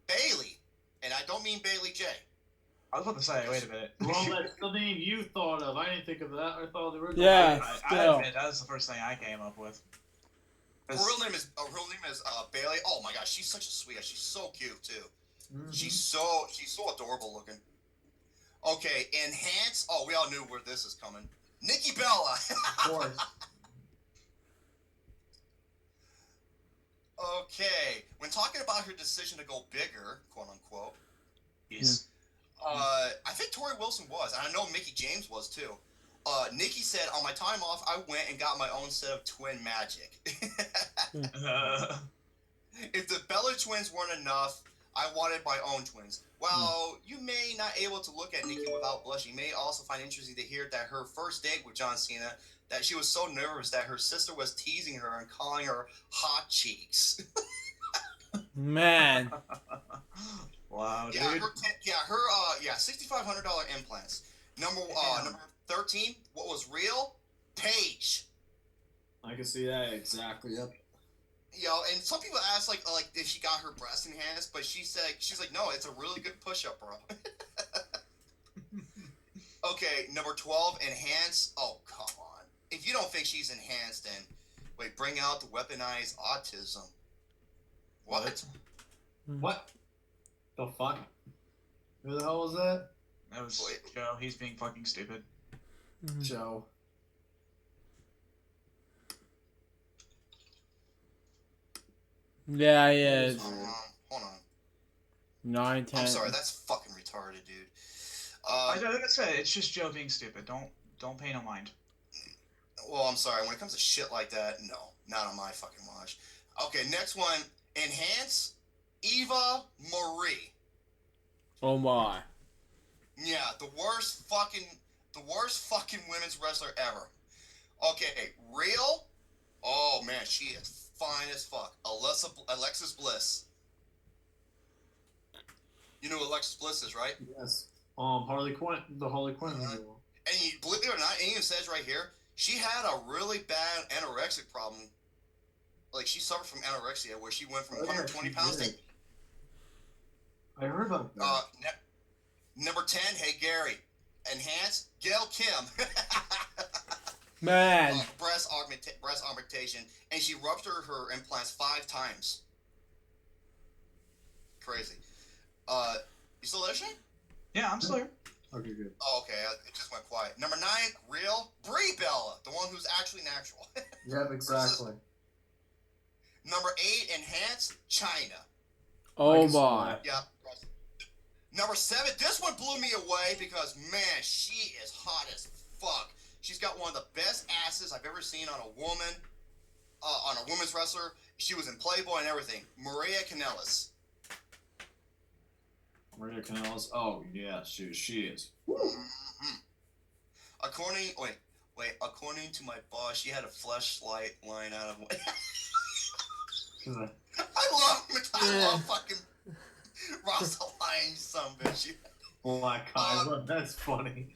Bailey, and I don't mean Bailey J. I was about to say, wait a minute. Well, that's the name you thought of. I didn't think of that. I thought the original. Yeah. I Still. admit, that was the first thing I came up with. Her real name is Bailey. Oh my gosh, she's such a sweetheart. She's so cute too. Mhm. She's so adorable looking. Okay, Enhance. Oh, we all knew where this is coming. Nikki Bella. Of course. Okay, when talking about her decision to go bigger, quote unquote, Yes. I think Tori Wilson was, and I know Mickie James was too. Nikki said, "On my time off, I went and got my own set of twin magic. If the Bella twins weren't enough, I wanted my own twins." While you may not able to look at Nikki without blushing, you may also find interesting to hear that her first date with John Cena, that she was so nervous that her sister was teasing her and calling her hot cheeks. Man. Wow, Yeah, dude. her $6,500 implants. Number 13, what was Real? Paige. I can see that exactly. Yep. And some people ask like if she got her breast enhanced, but she's like, no, it's a really good push-up, bro. Okay, number 12, Enhance. Oh, come on. If you don't think she's enhanced, then wait, bring out the weaponized autism. What? What? The fuck? Who the hell was that? That was Joe. He's being fucking stupid. Joe. Yeah, he is. Hold on. 9, 10. I'm sorry, that's fucking retarded, dude. Like I said, it's just Joe being stupid. Don't pay no mind. Well, I'm sorry. When it comes to shit like that, no, not on my fucking watch. Okay, next one. Enhance, Eva Marie. Oh my. Yeah, the worst fucking women's wrestler ever. Okay, Real. Oh man, she is fine as fuck. Alexis Bliss. You know who Alexis Bliss is, right? Yes. Harley Quinn, the Harley Quinn renewal. And you, believe it or not, it even says right here, she had a really bad anorexic problem. Like, she suffered from anorexia, where she went from 120 pounds to... I heard about that. Number 10, hey Gary, enhance Gail Kim. Man. Breast augmentation, and she ruptured her implants 5 times. Crazy. You still there, Shane? Yeah, I'm still here. Okay, good. Oh, okay, it just went quiet. Number 9, real Brie Bella, the one who's actually natural. Yep, exactly. Number 8, enhance China. Oh my. Yep. Number 7, this one blew me away because, man, she is hot as fuck. She's got one of the best asses I've ever seen on a woman, on a women's wrestler. She was in Playboy and everything. Maria Kanellis. Maria Kanellis. Oh yeah, she is. Mm-hmm. According to my boss, she had a fleshlight line out of. I love fucking Rosaline, you son of a bitch. Black Kyla. That's funny.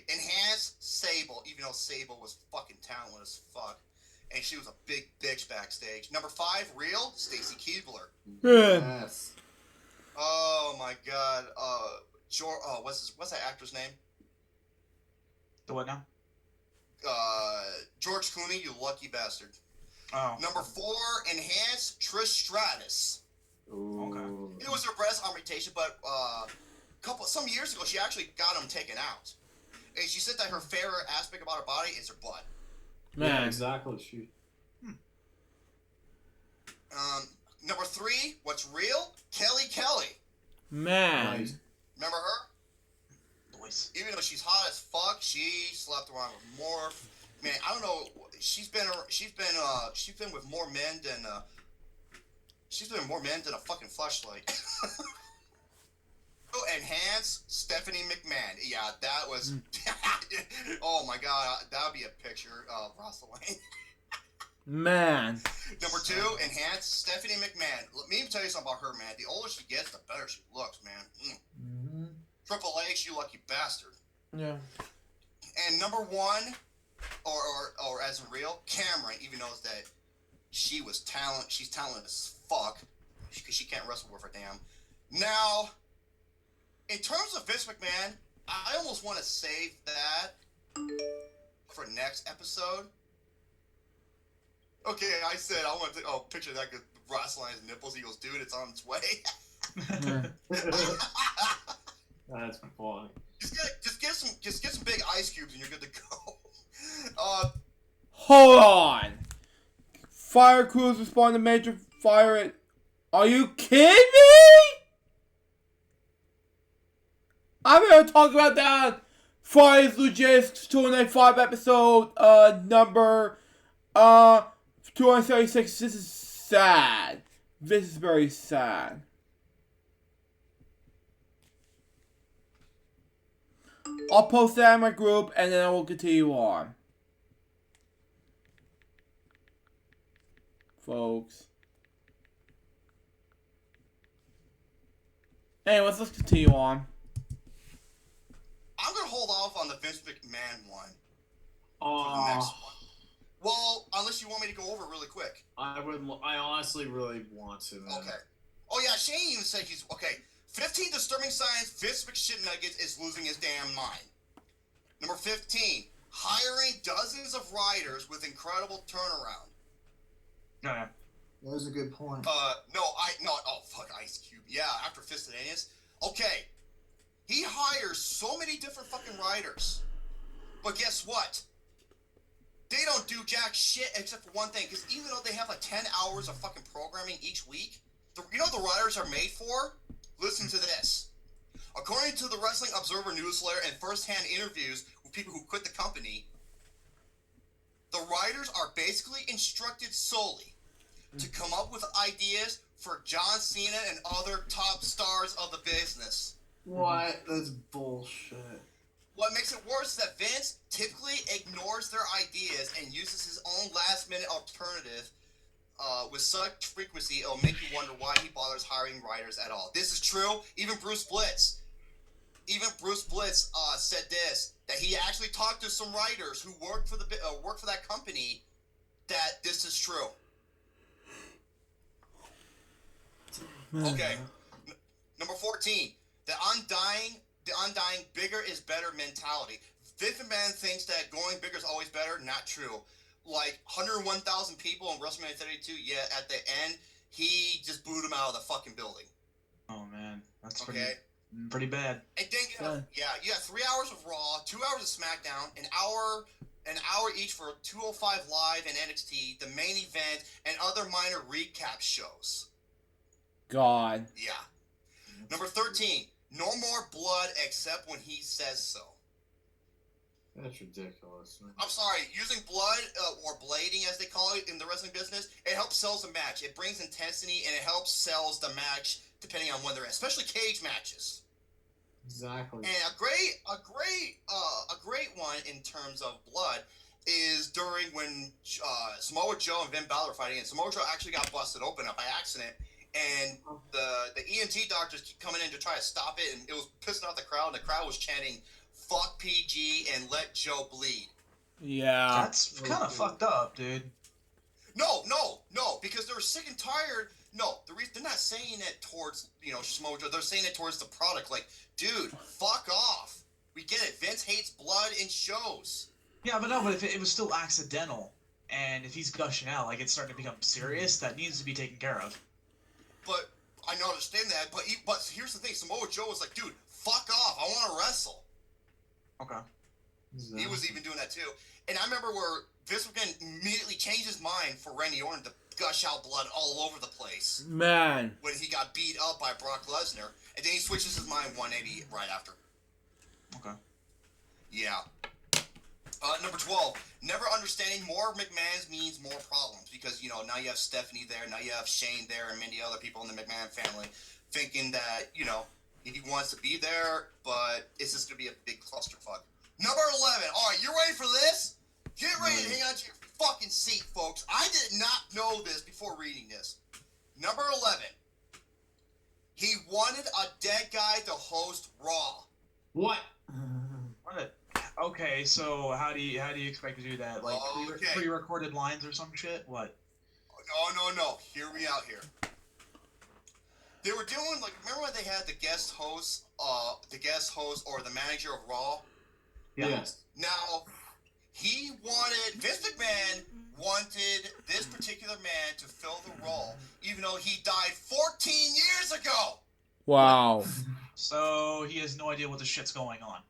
Enhance Sable, even though Sable was fucking talented as fuck. And she was a big bitch backstage. Number 5, real Stacy Keibler. Yes. Oh my god. What's that actor's name? The what now? George Clooney, you lucky bastard. Oh. Number 4, enhance Trish Stratus. Ooh. Okay. It was her breast augmentation, but some years ago she actually got them taken out. And she said that her favorite aspect about her body is her butt. Man. Yeah, exactly. She. Number 3, what's real? Kelly. Man. Nice. Remember her? Boys. Even though she's hot as fuck, she slept around with more. Man, I don't know. She's been with more men than a fucking fleshlight. Enhance Stephanie McMahon. Yeah, that was. Oh my god, that would be a picture of Rosaline. Man. Number 2, enhance Stephanie McMahon. Let me tell you something about her, man. The older she gets, the better she looks, man. Mm-hmm. Triple H, you lucky bastard. Yeah. And number 1, or as in real, Cameron, even knows that she's talented as fuck, because she can't wrestle worth a damn. Now, in terms of Vince McMahon, I almost want to save that for next episode. Okay, I said I want to picture that because Rosaline's nipples. He goes, dude, it's on its way. That's funny. Just get some big ice cubes and you're good to go. Hold on. Fire crews respond to major fire. Are you kidding me? I'm gonna talk about that. Fire's Logistics 295 episode number 236. This is sad. This is very sad. I'll post that in my group and then I will continue on. Folks. Anyways, let's continue on. I'm gonna hold off on the Vince McMahon one for the next one. Well, unless you want me to go over it really quick. I honestly really want to. Man. Okay. Oh yeah, Shane even said he's okay. 15 disturbing signs Vince McShitnuggets is losing his damn mind. Number 15, hiring dozens of writers with incredible turnaround. Yeah. That was a good point. Oh fuck, Ice Cube. Yeah, after Fist of Anus. Okay. He hires so many different fucking writers. But guess what? They don't do jack shit except for one thing. Because even though they have like 10 hours of fucking programming each week, you know what the writers are made for? Listen to this. According to the Wrestling Observer newsletter and first-hand interviews with people who quit the company, the writers are basically instructed solely to come up with ideas for John Cena and other top stars of the business. What? That's bullshit. What makes it worse is that Vince typically ignores their ideas and uses his own last-minute alternative with such frequency, it'll make you wonder why he bothers hiring writers at all. This is true. Even Bruce Blitz said this, that he actually talked to some writers who work for that company, that this is true. Okay, number 14, the undying bigger is better mentality. Vince McMahon thinks that going bigger is always better. Not true. Like 101,000 people in WrestleMania 32. Yeah, at the end, he just booed him out of the fucking building. Oh man, that's Okay. pretty bad. And then you got 3 hours of Raw, 2 hours of SmackDown, an hour each for 205 Live and NXT, the main event, and other minor recap shows. God. Yeah. Number 13, no more blood except when he says so. That's ridiculous. I'm sorry, using blood or blading as they call it in the wrestling business, it helps sells the match. It brings intensity and it helps sells the match depending on when they're in, especially cage matches. Exactly. And a great one in terms of blood is during when Samoa Joe and Finn Balor were fighting, and Samoa Joe actually got busted open by accident, and the ENT doctors keep coming in to try to stop it, and it was pissing off the crowd, and the crowd was chanting, "Fuck PG and let Joe bleed." Yeah. That's kind of fucked up, dude. No, because they were sick and tired. No, they're not saying it towards, Samoa Joe. They're saying it towards the product. Like, dude, fuck off. We get it. Vince hates blood in shows. Yeah, but if it was still accidental, and if he's gushing out, like it's starting to become serious, that needs to be taken care of. But I don't understand that. But here's the thing. Samoa Joe was like, dude, fuck off. I want to wrestle. Okay. Exactly. He was even doing that too. And I remember where Vince McMahon immediately changed his mind for Randy Orton to gush out blood all over the place. Man. When he got beat up by Brock Lesnar. And then he switches his mind 180 right after. Okay. Yeah. Number 12. Never understanding more McMahons means more problems. Because, now you have Stephanie there. Now you have Shane there and many other people in the McMahon family. Thinking that, he wants to be there. But it's just going to be a big clusterfuck. Number 11. All right, you ready for this? Get ready to hang on to your fucking seat, folks. I did not know this before reading this. Number 11. He wanted a dead guy to host Raw. What? Okay, so how do you expect to do that? Like pre-recorded lines or some shit? What? No. Hear me out here. They were doing remember when they had the guest host or the manager of Raw? Yeah. Yes. Now, Vince McMahon wanted this particular man to fill the role, even though he died 14 years ago. Wow. So he has no idea what the shit's going on.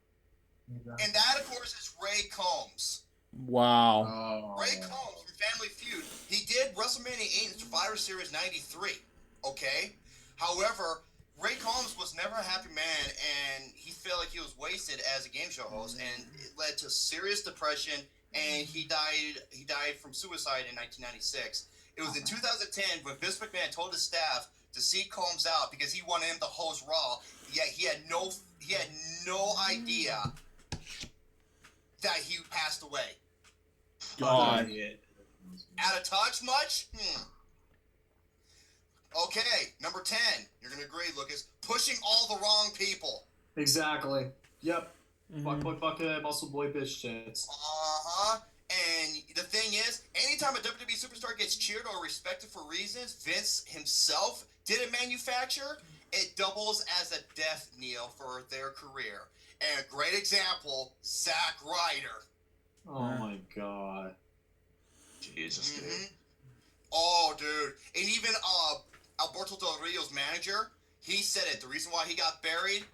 And that, of course, is Ray Combs. Wow. Oh. Ray Combs from Family Feud. He did WrestleMania 8 and Survivor Series 93. Okay? However, Ray Combs was never a happy man, and he felt like he was wasted as a game show host, and it led to serious depression, and he died from suicide in 1996. It was in 2010 when Vince McMahon told his staff to seek Combs out because he wanted him to host Raw, yet he had no idea that he passed away. God. Out of touch much? Okay, number 10. You're going to agree, Lucas. Pushing all the wrong people. Exactly. Yep. Mm-hmm. Fuck muscle boy bitch tits. Uh-huh. And the thing is, anytime a WWE superstar gets cheered or respected for reasons Vince himself didn't manufacture, it doubles as a death knell for their career. And a great example, Zack Ryder. Oh my god. Jesus, dude. Oh, dude. And even Alberto Del Rio's manager, he said it. The reason why he got buried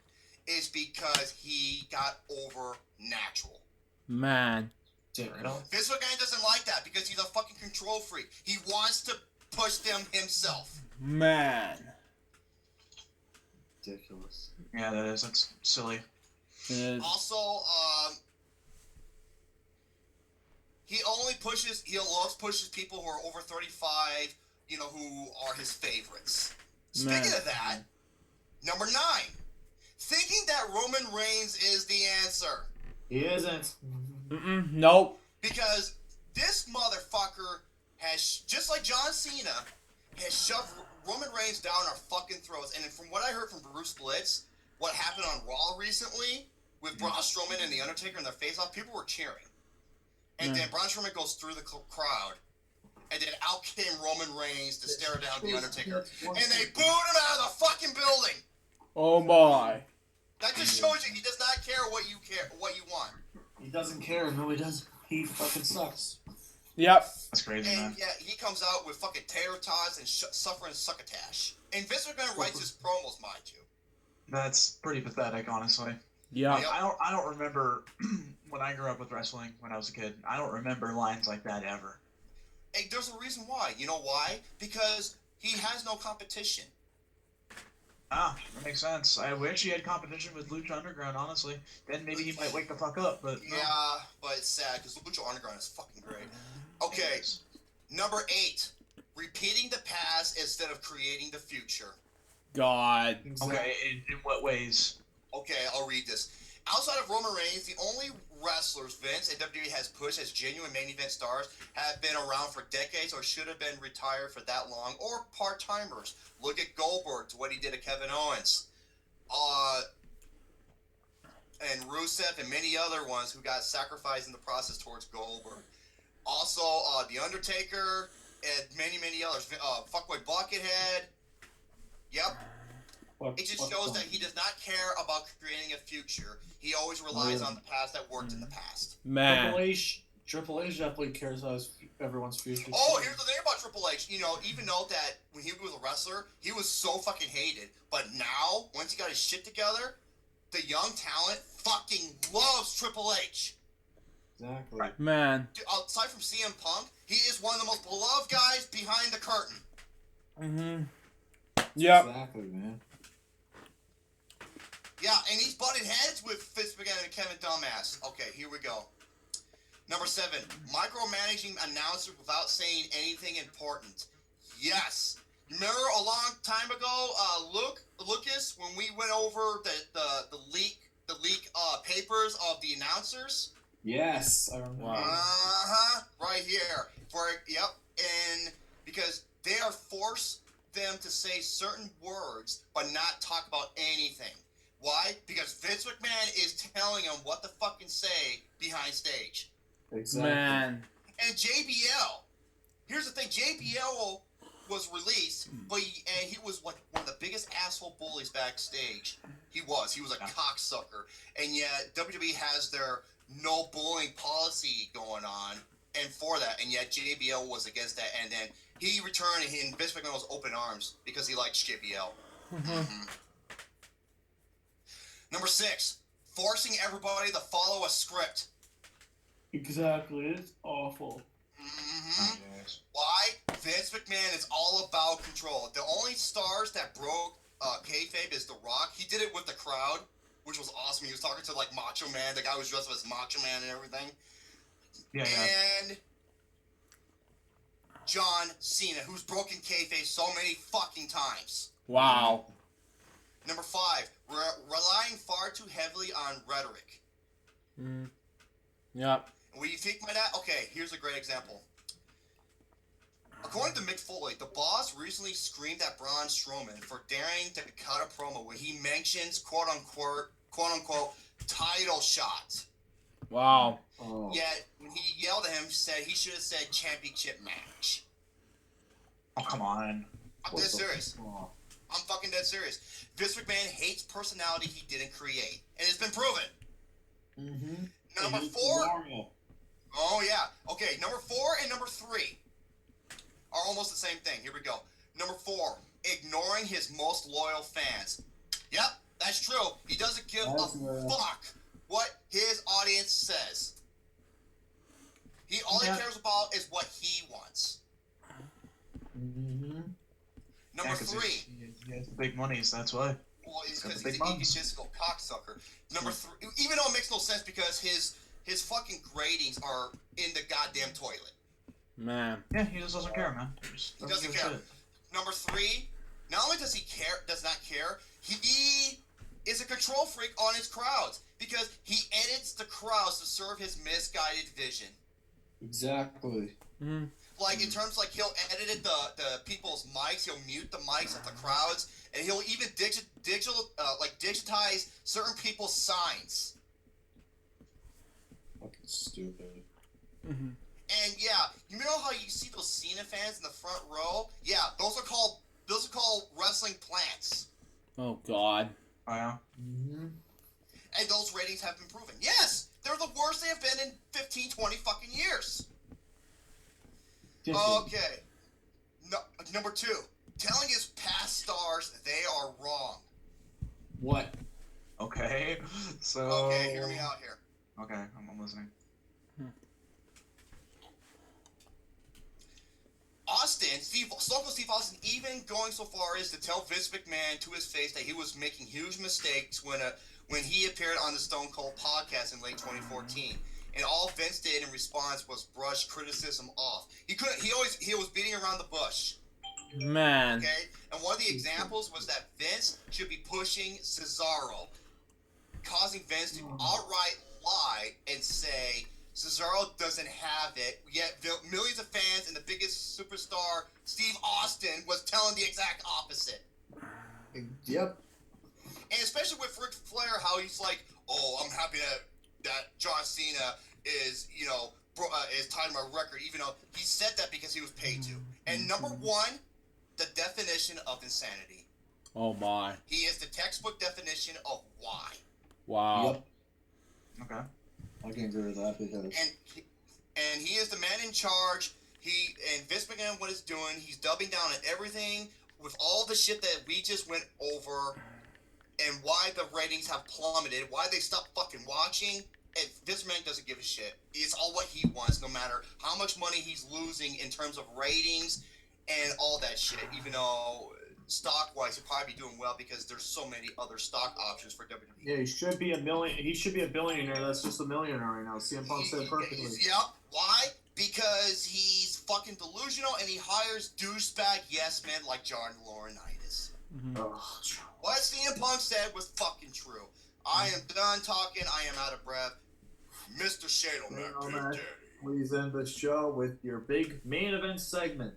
is because he got over natural. Man. Vince McMahon doesn't like that because he's a fucking control freak. He wants to push them himself. Man. Ridiculous. Yeah, that's silly. Also, he loves pushes people who are over 35, who are his favorites. Speaking of that, number 9, thinking that Roman Reigns is the answer. He isn't. Nope. Because this motherfucker has, just like John Cena, has shoved Roman Reigns down our fucking throats. And from what I heard from Bruce Blitz, what happened on Raw recently with Braun Strowman and The Undertaker in their face-off, people were cheering. And then Braun Strowman goes through the crowd, and then out came Roman Reigns to stare down The Undertaker. And they booed him out of the fucking building! Oh my. That just shows you he does not care what you want. He doesn't care. No, he doesn't. He fucking sucks. Yep. That's crazy, And man. yeah, he comes out with fucking tater tots and suffering succotash. And Vince McMahon writes his promos, mind you. That's pretty pathetic, honestly. Yeah. Yep. I don't remember when I grew up with wrestling when I was a kid. I don't remember lines like that ever. Hey, there's a reason why. You know why? Because he has no competition. Ah, that makes sense. I wish he had competition with Lucha Underground, honestly. Then maybe he might wake the fuck up, but no. Yeah, but it's sad because Lucha Underground is fucking great. Okay, number 8. Repeating the past instead of creating the future. God. Okay, in what ways? Okay, I'll read this. Outside of Roman Reigns, the only wrestlers Vince and WWE has pushed as genuine main event stars have been around for decades or should have been retired for that long, or part-timers. Look at Goldberg, to what he did to Kevin Owens. And Rusev and many other ones who got sacrificed in the process towards Goldberg. Also, The Undertaker and many others. Fuckboy Buckethead. Yep. It just shows that he does not care about creating a future. He always relies on the past that worked in the past. Man. Triple H definitely cares about everyone's future. Oh, here's the thing about Triple H. You know, even though that when he was a wrestler, he was so fucking hated. But now, once he got his shit together, the young talent fucking loves Triple H. Exactly. Right. Man. Dude, aside from CM Punk, he is one of the most beloved guys behind the curtain. Mm-hmm. Yep. Exactly, man. Yeah, and he's butted heads with Vince McMahon and Kevin Dumbass. Okay, here we go. Number 7, micromanaging announcers without saying anything important. Yes. Remember a long time ago, Lucas, when we went over the leak papers of the announcers? Yes, I remember. Uh-huh. Right here. And because they are forced them to say certain words but not talk about anything. Why? Because Vince McMahon is telling them what to fucking say behind stage. Exactly. Man. And JBL. Here's the thing. JBL was released, but he was like one of the biggest asshole bullies backstage. He was a cocksucker. And yet WWE has their no bullying policy going on, and for that, and yet JBL was against that, and then he returned, and Vince McMahon was open arms because he likes JBL. Mm-hmm. Number 6, forcing everybody to follow a script. Exactly, it's awful. Mm-hmm. Yes. Why? Vince McMahon is all about control. The only stars that broke kayfabe is The Rock. He did it with the crowd, which was awesome. He was talking to like Macho Man. The guy was dressed up as Macho Man and everything. Yeah. And John Cena, who's broken kayfabe so many fucking times. Wow. Number 5, relying far too heavily on rhetoric. Yep. What do you think by that? Okay, here's a great example. According to Mick Foley, the boss recently screamed at Braun Strowman for daring to cut a promo where he mentions quote unquote title shots. Wow. Oh. Yet when he yelled at him, said he should have said championship match. Oh, come on. I'm dead serious. Oh. I'm fucking dead serious. Vince McMahon hates personality he didn't create, and it's been proven. Mm-hmm. Number 4. Oh yeah. Okay, number 4 and number 3 are almost the same thing. Here we go. Number 4, ignoring his most loyal fans. Yep, that's true. He doesn't give a fuck what his audience says. All he cares about is what he wants. Mm-hmm. Number 3. He has the big monies, that's why. Well, it's got because the he's big an buns. egotistical cocksucker. Number 3, even though it makes no sense because his fucking ratings are in the goddamn toilet. Man. Yeah, he just doesn't care, man. He doesn't care. Number 3, not only does he not care, he is a control freak on his crowds because he edits the crowds to serve his misguided vision. Exactly. Mm-hmm. Like in terms like he'll edit the people's mics, he'll mute the mics of the crowds, and he'll even digitize certain people's signs. Fucking stupid. Mm-hmm. And yeah, you know how you see those Cena fans in the front row? Yeah, those are called wrestling plants. Oh God. Oh yeah. Mm-hmm. And those ratings have been proven. Yes, they're the worst they have been in 15, 20 fucking years. Okay. No, number 2, telling his past stars they are wrong. What? Okay. So. Okay, hear me out here. Okay, I'm listening. Stone Cold Steve Austin, even going so far as to tell Vince McMahon to his face that he was making huge mistakes when he appeared on the Stone Cold podcast in late 2014. And all Vince did in response was brush criticism off. He was beating around the bush. Man. Okay? And one of the examples was that Vince should be pushing Cesaro, causing Vince to outright lie and say Cesaro doesn't have it, yet millions of fans and the biggest superstar, Steve Austin, was telling the exact opposite. Yep. And especially with Ric Flair, how he's like, oh, I'm happy that John Cena is, is tied to my record, even though he said that because he was paid to. And number 1, the definition of insanity. Oh my. He is the textbook definition of why. Wow. Yep. Okay. I can agree with that because. And he is the man in charge. And Vince McMahon, what he's doing, he's doubling down on everything with all the shit that we just went over, and why the ratings have plummeted, why they stopped fucking watching. And Vince McMahon doesn't give a shit. It's all what he wants, no matter how much money he's losing in terms of ratings and all that shit. Even though stock-wise, he'll probably be doing well because there's so many other stock options for WWE. Yeah, he should be a billionaire. That's just a millionaire right now. CM Punk said it perfectly. Yep. Why? Because he's fucking delusional and he hires douchebag yes men like John Laurinaitis. Mm-hmm. Oh, What CM Punk said was fucking true. I am done talking. I am out of breath. Mr. Shadowman, please end the show with your big main event segment.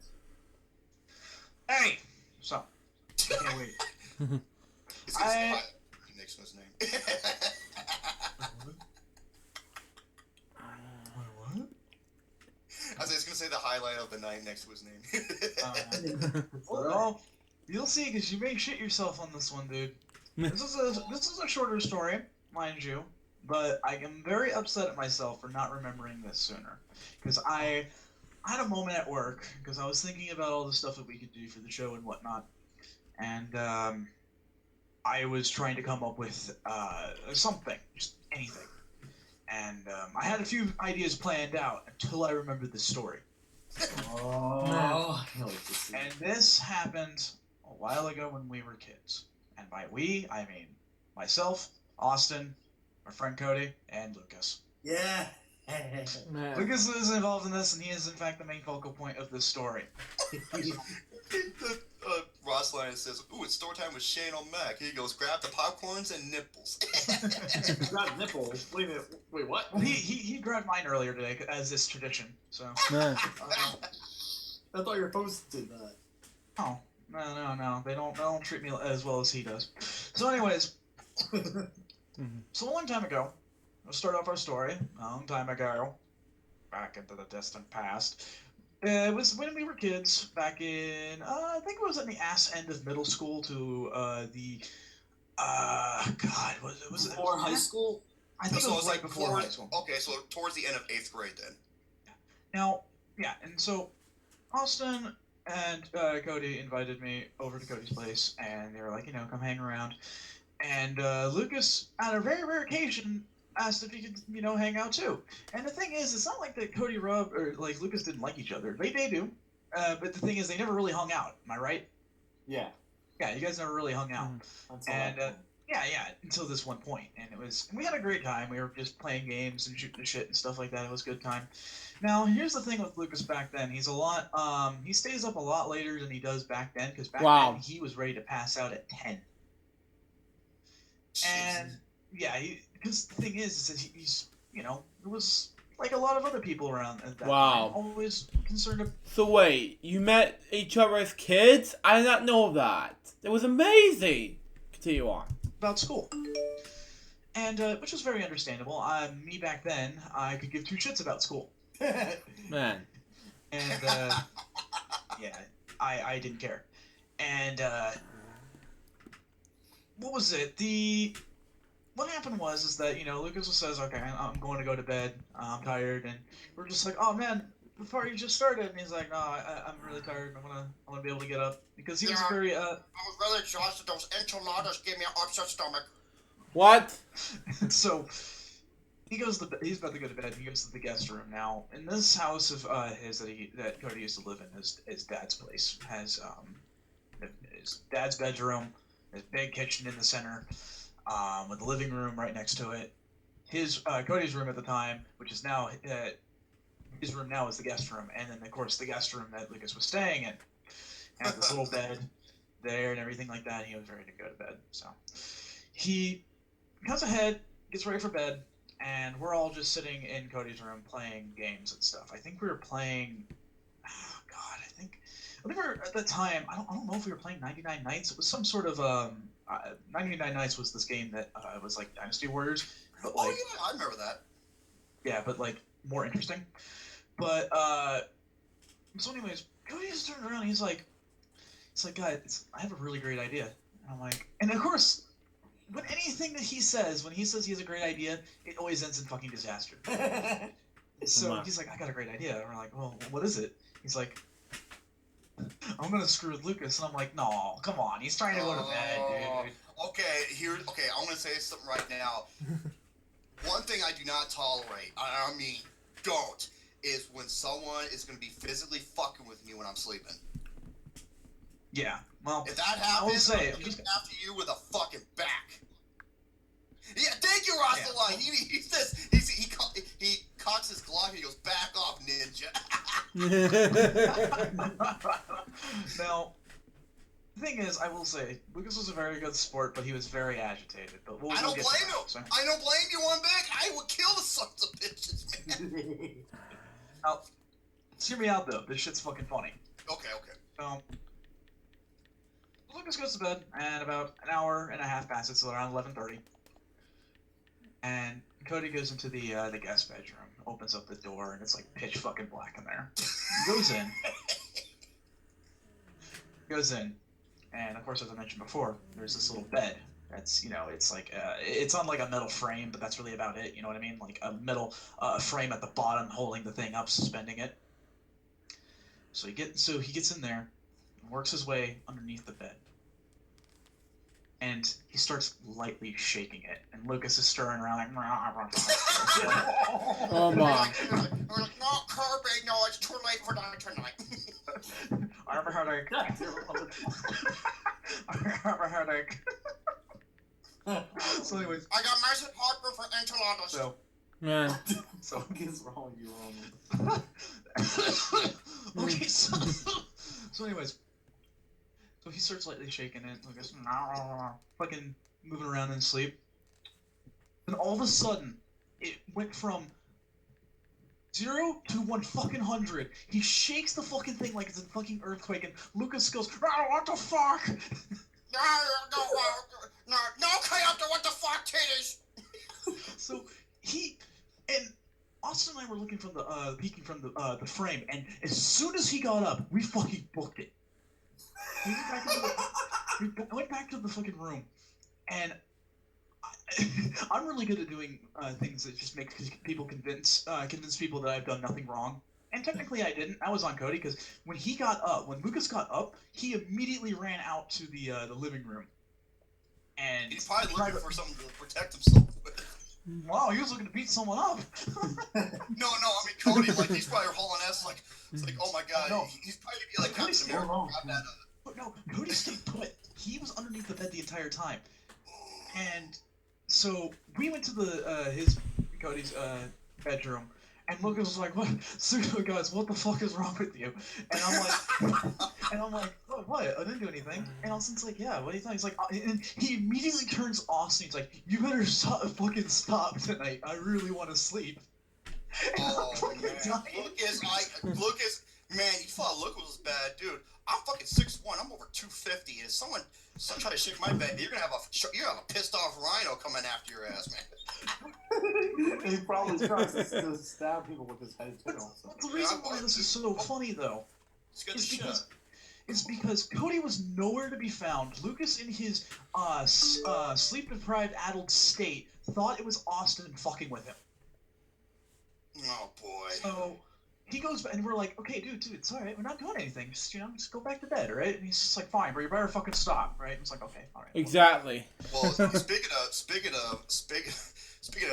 Hey. So. I can't wait. Next to his name. What? I was just gonna say the highlight of the night next to his name. Well, you'll see, because you may shit yourself on this one, dude. This is a shorter story, mind you, but I am very upset at myself for not remembering this sooner. Because I had a moment at work, because I was thinking about all the stuff that we could do for the show and whatnot, and I was trying to come up with something, just anything. And I had a few ideas planned out until I remembered this story. Oh, And this happened a while ago when we were kids. And by we, I mean myself, Austin, our friend Cody, and Lucas. yeah. Man. Lucas is involved in this, and he is in fact the main focal point of this story. Ross Lyon says, "Ooh, it's story time with Shane O'Mac." He goes, "Grab the popcorns and nipples." Got nipples. Wait a minute. Wait, what? Well, he grabbed mine earlier today, as is tradition. So. Man. I thought your host did that. Oh no! They don't treat me as well as he does. So, anyways, so a long time ago, we'll start off our story. A long time ago, back into the distant past. It was when we were kids, back in I think it was in the ass end of middle school to God, was it Before high school? I think So it was it's right before high school. Okay, so towards the end of 8th grade then. Now, yeah, and so Austin and Cody invited me over to Cody's place, and they were like, come hang around. And Lucas, on a very rare occasion, asked if he could, hang out too. And the thing is, it's not like that Cody or Lucas didn't like each other. They do. But the thing is, they never really hung out. Am I right? Yeah. Yeah, you guys never really hung out. And yeah, until this one point. And we had a great time. We were just playing games and shooting the shit and stuff like that. It was a good time. Now, here's the thing with Lucas back then. He's he stays up a lot later than he does back then, because back then he was ready to pass out at 10. And yeah, because the thing is that he's, it was like a lot of other people around at that Wow. time, always concerned about. So wait, you met each other as kids? I did not know that. It was amazing. Continue on. About school. And, which was very understandable. Me back then, I could give two shits about school. Man. And, yeah, I didn't care. And, what was it? What happened is that, Lucas says, okay, I'm going to go to bed, I'm tired, and we're just like, oh man, the party just started, and he's like, no, I'm really tired, I want to be able to get up, because he was very, I was really exhausted, those enchiladas gave me an upset stomach. What? So, he's about to go to bed, and he goes to the guest room. Now, in this house of his that Cody used to live in, his dad's place, has, his dad's bedroom, his big kitchen in the center, with the living room right next to it. His Cody's room at the time, which is now his room now, is the guest room, and then of course the guest room that Lucas was staying in had this little bed there and everything like that. He was ready to go to bed, so he comes ahead, gets ready for bed, and we're all just sitting in Cody's room playing games and stuff. I think we were playing. Oh God, I think we were at the time. I don't know if we were playing 99 Nights. It was some sort of 99 Nights was this game that was like Dynasty Warriors, but like yeah, I remember that. Yeah, but like more interesting. But so anyways, Cody just turned around and he's like, guys, I have a really great idea. And I'm like, and of course, when anything that he says, when he says he has a great idea, it always ends in fucking disaster. So he's like, I got a great idea. And we're like, well, what is it? He's like, I'm gonna screw with Lucas, and I'm like, no, come on, he's trying to go to bed, dude. Okay, I'm gonna say something right now. One thing I do not tolerate, I mean, don't, is when someone is gonna be physically fucking with me when I'm sleeping. Yeah, well, if that happens, I'm I'm just after you with a fucking back. Yeah, thank you, Rosalind. Yeah. He says he cocks his Glock and he goes, back off, ninja. Now, the thing is, I will say, Lucas was a very good sport, but he was very agitated. But I don't blame him. So. I don't blame you one bit. I would kill the sons of bitches, man. Now, hear me out though. This shit's fucking funny. Okay. Lucas goes to bed, and about an hour and a half passes, so around 11:30. And Cody goes into the guest bedroom, opens up the door, and it's like pitch fucking black in there. He goes in, and of course, as I mentioned before, there's this little bed. That's, it's like it's on like a metal frame, but that's really about it. You know what I mean? Like a metal frame at the bottom, holding the thing up, suspending it. So he gets in there, and works his way underneath the bed. And he starts lightly shaking it, and Lucas is stirring around like, oh my. We're like, no, Kirby, no, it's too late for that tonight. I have a headache. So anyways. I got massive heartburn for enchiladas. So what is wrong with you, Roman? Okay, so anyways. So he starts lightly shaking it, Lucas, fucking moving around in sleep. And all of a sudden, it went from 0 to 100. He shakes the fucking thing like it's a fucking earthquake, and Lucas goes, what the fuck? No, Coyote, what the fuck, titties? So and Austin and I were looking from peeking from the frame, and as soon as he got up, we fucking booked it. We went back to the fucking room, and I'm really good at doing things that just make people convince people that I've done nothing wrong. And technically I didn't. I was on Cody, because when Lucas got up, he immediately ran out to the living room. And he's probably looking for something to protect himself with. Wow, he was looking to beat someone up. No, I mean Cody, like he's probably hauling ass, like it's like, oh my god, no. He's probably gonna be like Captain America. But no, Cody stayed put. He was underneath the bed the entire time. And so we went to Cody's bedroom, and Lucas was like, "What, seriously, guys? What the fuck is wrong with you?" And I'm like, "What? I didn't do anything." And Austin's like, "Yeah, what do you think?" He's like, and he immediately turns Austin. He's like, "You better fucking stop tonight. I really want to sleep." Oh man, Lucas, man, you thought Lucas was bad, dude. I'm fucking 6'1", I'm over 250. If someone try to shake my bed, you're gonna have a pissed off rhino coming after your ass, man. He probably tries to stab people with his head too. But the reason why this is so funny though is because Cody was nowhere to be found. Lucas, in his sleep-deprived adult state, thought it was Austin fucking with him. Oh boy. So he goes back, and we're like, okay, dude, it's all right. We're not doing anything. Just go back to bed, right? And he's just like, fine, but you better fucking stop, right? And it's like, okay, all right. Exactly. Well, speaking of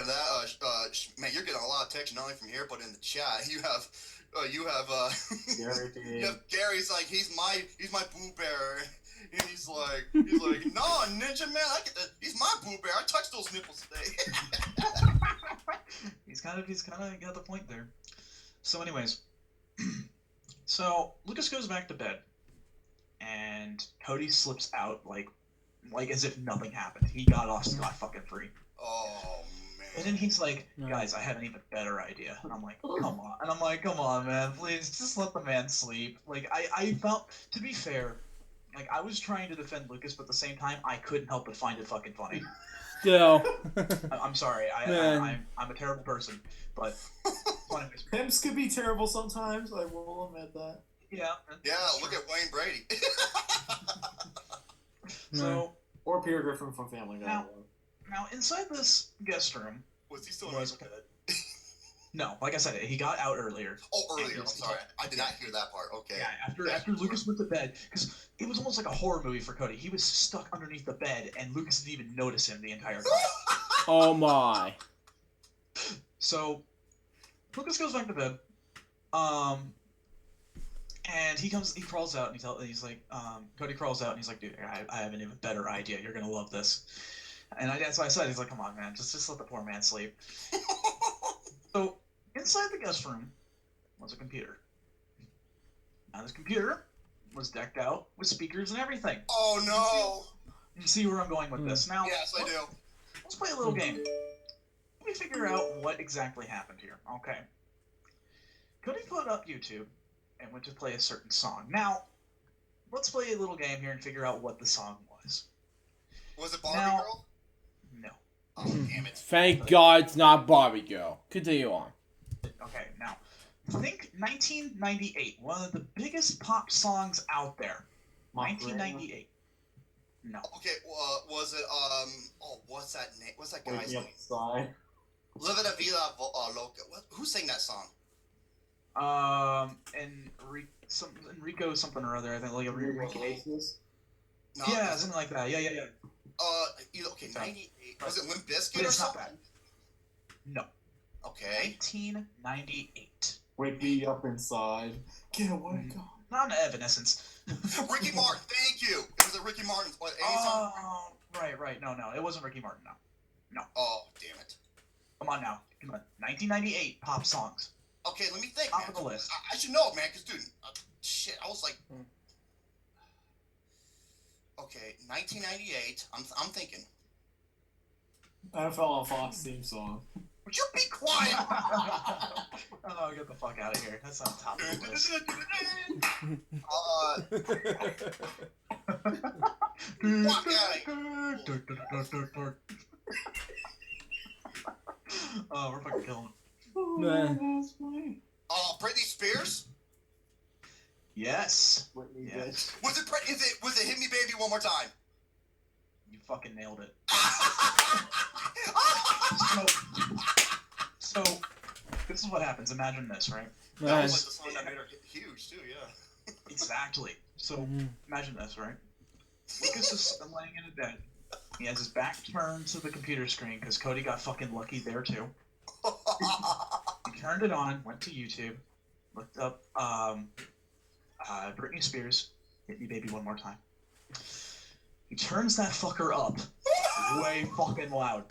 that, man, you're getting a lot of text not only from here but in the chat. You have Gary's like he's my boo bear, and he's like no, Ninja Man, he's my boo bear. I touched those nipples today. He's kind of got the point there. So anyways, so Lucas goes back to bed, and Cody slips out like as if nothing happened. He got off scot fucking free. Oh man. And then he's like, guys, I have an even better idea. And I'm like, come on. And I'm like, come on, man, please just let the man sleep. Like I felt, to be fair, like I was trying to defend Lucas, but at the same time I couldn't help but find it fucking funny. Still. I'm sorry. I'm a terrible person, but Pimps could be terrible sometimes. I will admit that. Yeah. Yeah. Look at Wayne Brady. So. Or Peter Griffin from Family Guy. Now inside this guest room. Was he still in bed? No, like I said, he got out earlier. Oh, earlier. I'm sorry. I did not hear that part. Okay. Yeah, after Lucas went to bed, because it was almost like a horror movie for Cody. He was stuck underneath the bed, and Lucas didn't even notice him the entire time. Oh my. So, Lucas goes back to bed, and he crawls out, and he's like, Cody crawls out, and he's like, dude, I have an even better idea. You're gonna love this. And that's why I said, he's like, come on, man, just let the poor man sleep. So, inside the guest room was a computer. Now, this computer was decked out with speakers and everything. Oh, no! You see where I'm going with this. Now, yes, I do. Let's play a little game. Let me figure out what exactly happened here. Okay. Cody put up YouTube and went to play a certain song. Now, let's play a little game here and figure out what the song was. Was it Barbie Girl? No. Oh, damn it. Thank God it's not Barbie Girl. Continue on. Okay, now, think 1998, one of the biggest pop songs out there. 1998. No. Okay, was it, what's that name? What's that guy's name? Sigh. Live in a Villa Loca. Who sang that song? Enrico something or other, I think, like Enrique. No, Yeah, something like that. Yeah. Okay, 98. Was it Limp Bizkit But or it's not something? that. No. Okay. 1998. Wake me up inside. Get away, God. Not an Evanescence. Ricky Martin, thank you. It was a Ricky Martin. What, song? Right. No, it wasn't Ricky Martin, no. Oh, damn it. Come on now. 1998 pop songs. Okay, let me think, Top man. of the list. I should know it, man, because, dude, shit, I was like... Okay, 1998, I'm thinking. NFL on Fox theme song. Would you be quiet? Oh, get the fuck out of here. That's on top of the list. Fuck out. Oh, we're fucking killing Man. Britney Spears? Yes. Yes. Was it Hit Me Baby One More Time? You fucking nailed it. So this is what happens. Imagine this, right? That was like the song that made her huge too, yeah. Exactly. So imagine this, right? Lucas is laying in a bed. He has his back turned to the computer screen because Cody got fucking lucky there too. He turned it on, went to YouTube, looked up Britney Spears, Hit Me Baby One More Time. He turns that fucker up way fucking loud.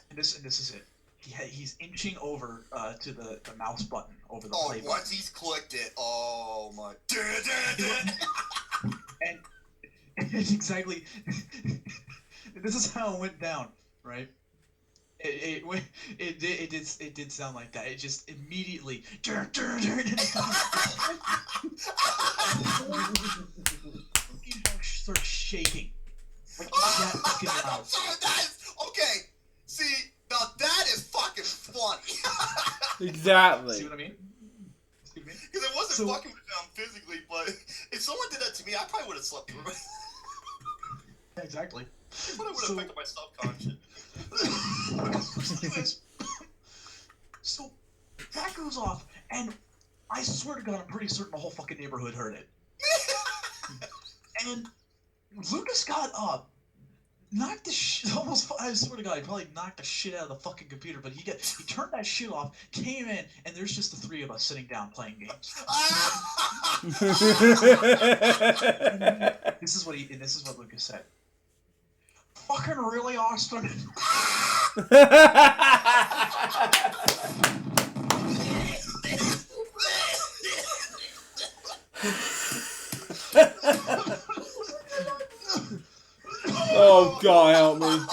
And this is it. He's inching over to the mouse button over the play button. Once he's clicked it, oh my. And it's exactly. This is how it went down, right? It did sound like that. It just immediately starts shaking. Like that fucking loud. Okay, see, now that is fucking funny. Exactly. See what I mean? Because it wasn't fucking with them physically, but if someone did that to me, I probably would have slept through it. Exactly. It probably would have affected my subconscious. Anyways, so that goes off, and I swear to God, I'm pretty certain the whole fucking neighborhood heard it. And Lucas got up, knocked the almost. I swear to God, he probably knocked the shit out of the fucking computer. But he turned that shit off, came in, and there's just the three of us sitting down playing games. This is what Lucas said. Fucking really, Austin? Oh God, help me. Oh my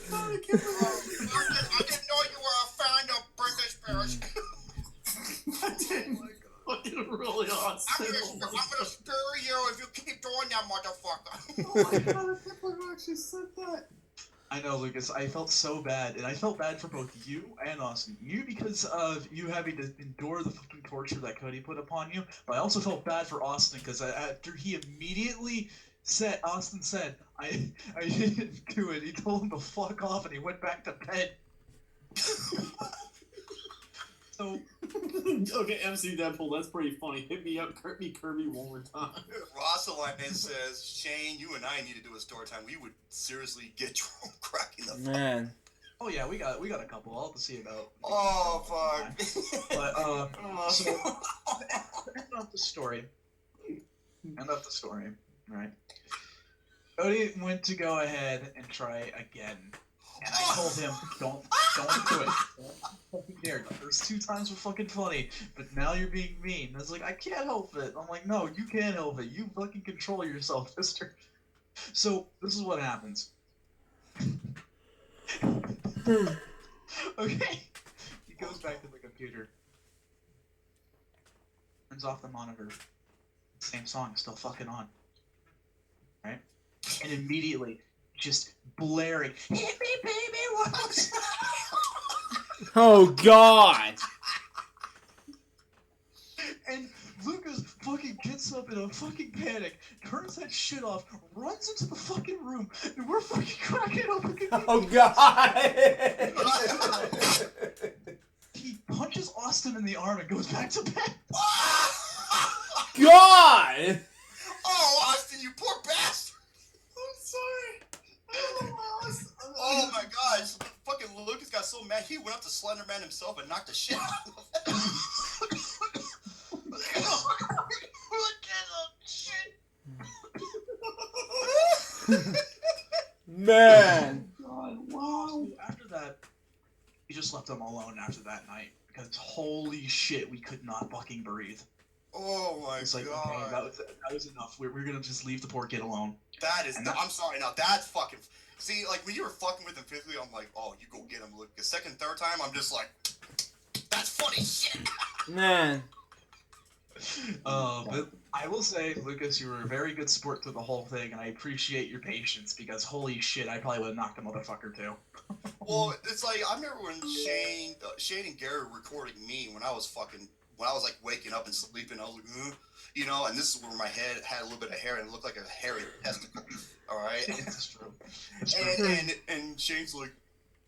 God, I can't believe it. I didn't know you were a fan of British bears. Fucking really awesome. I'm gonna spare you if you keep doing that, motherfucker. Oh my God, I can't believe I actually said that. I know, Lucas. I felt so bad, and I felt bad for both you and Austin. You because of you having to endure the fucking torture that Cody put upon you, but I also felt bad for Austin because after he immediately Austin said, I didn't do it. He told him to fuck off, and he went back to bed. So, okay, MC Deadpool, that's pretty funny. Hit me up, Kirby one more time. Rosalind says, Shane, you and I need to do a story time. We would seriously get drunk cracking the Man. oh yeah, we got a couple. I'll have to see about. Oh fuck. But so end of the story. Right. Cody went to go ahead and try again. And I told him, don't do it. Don't dare. The first 2 times were fucking funny, but now you're being mean. I was like, I can't help it. I'm like, no, you can't help it. You fucking control yourself, mister. So, this is what happens. Okay. He goes back to the computer. Turns off the monitor. Same song is still fucking on. Right? And immediately, just blaring, hit me, baby, once. Oh God. And Lucas fucking gets up in a fucking panic, turns that shit off, runs into the fucking room, and we're fucking cracking up again. Oh God. He punches Austin in the arm and goes back to bed. God. Oh, Austin, you poor bastard. I'm sorry. Oh my gosh. Fucking Lucas got so mad, he went up to Slenderman himself and knocked the shit out of him. Man. God, wow. After that, we just left him alone after that night because holy shit, we could not fucking breathe. Oh my It's like, god. okay, that was enough. We're gonna just leave the poor kid alone. That is, I'm sorry, now that's fucking, see, like, when you were fucking with him physically, I'm like, oh, you go get him, Luke. The second, third time, I'm just like, that's funny shit. Man. But I will say, Lucas, you were a very good sport through the whole thing, and I appreciate your patience, because holy shit, I probably would have knocked the motherfucker too. Well, it's like, I remember when Shane and Gary were recording me when I was like waking up and sleeping, I was like, you know, and this is where my head had a little bit of hair and it looked like a hairy testicle. All right. It's true. And Shane's like,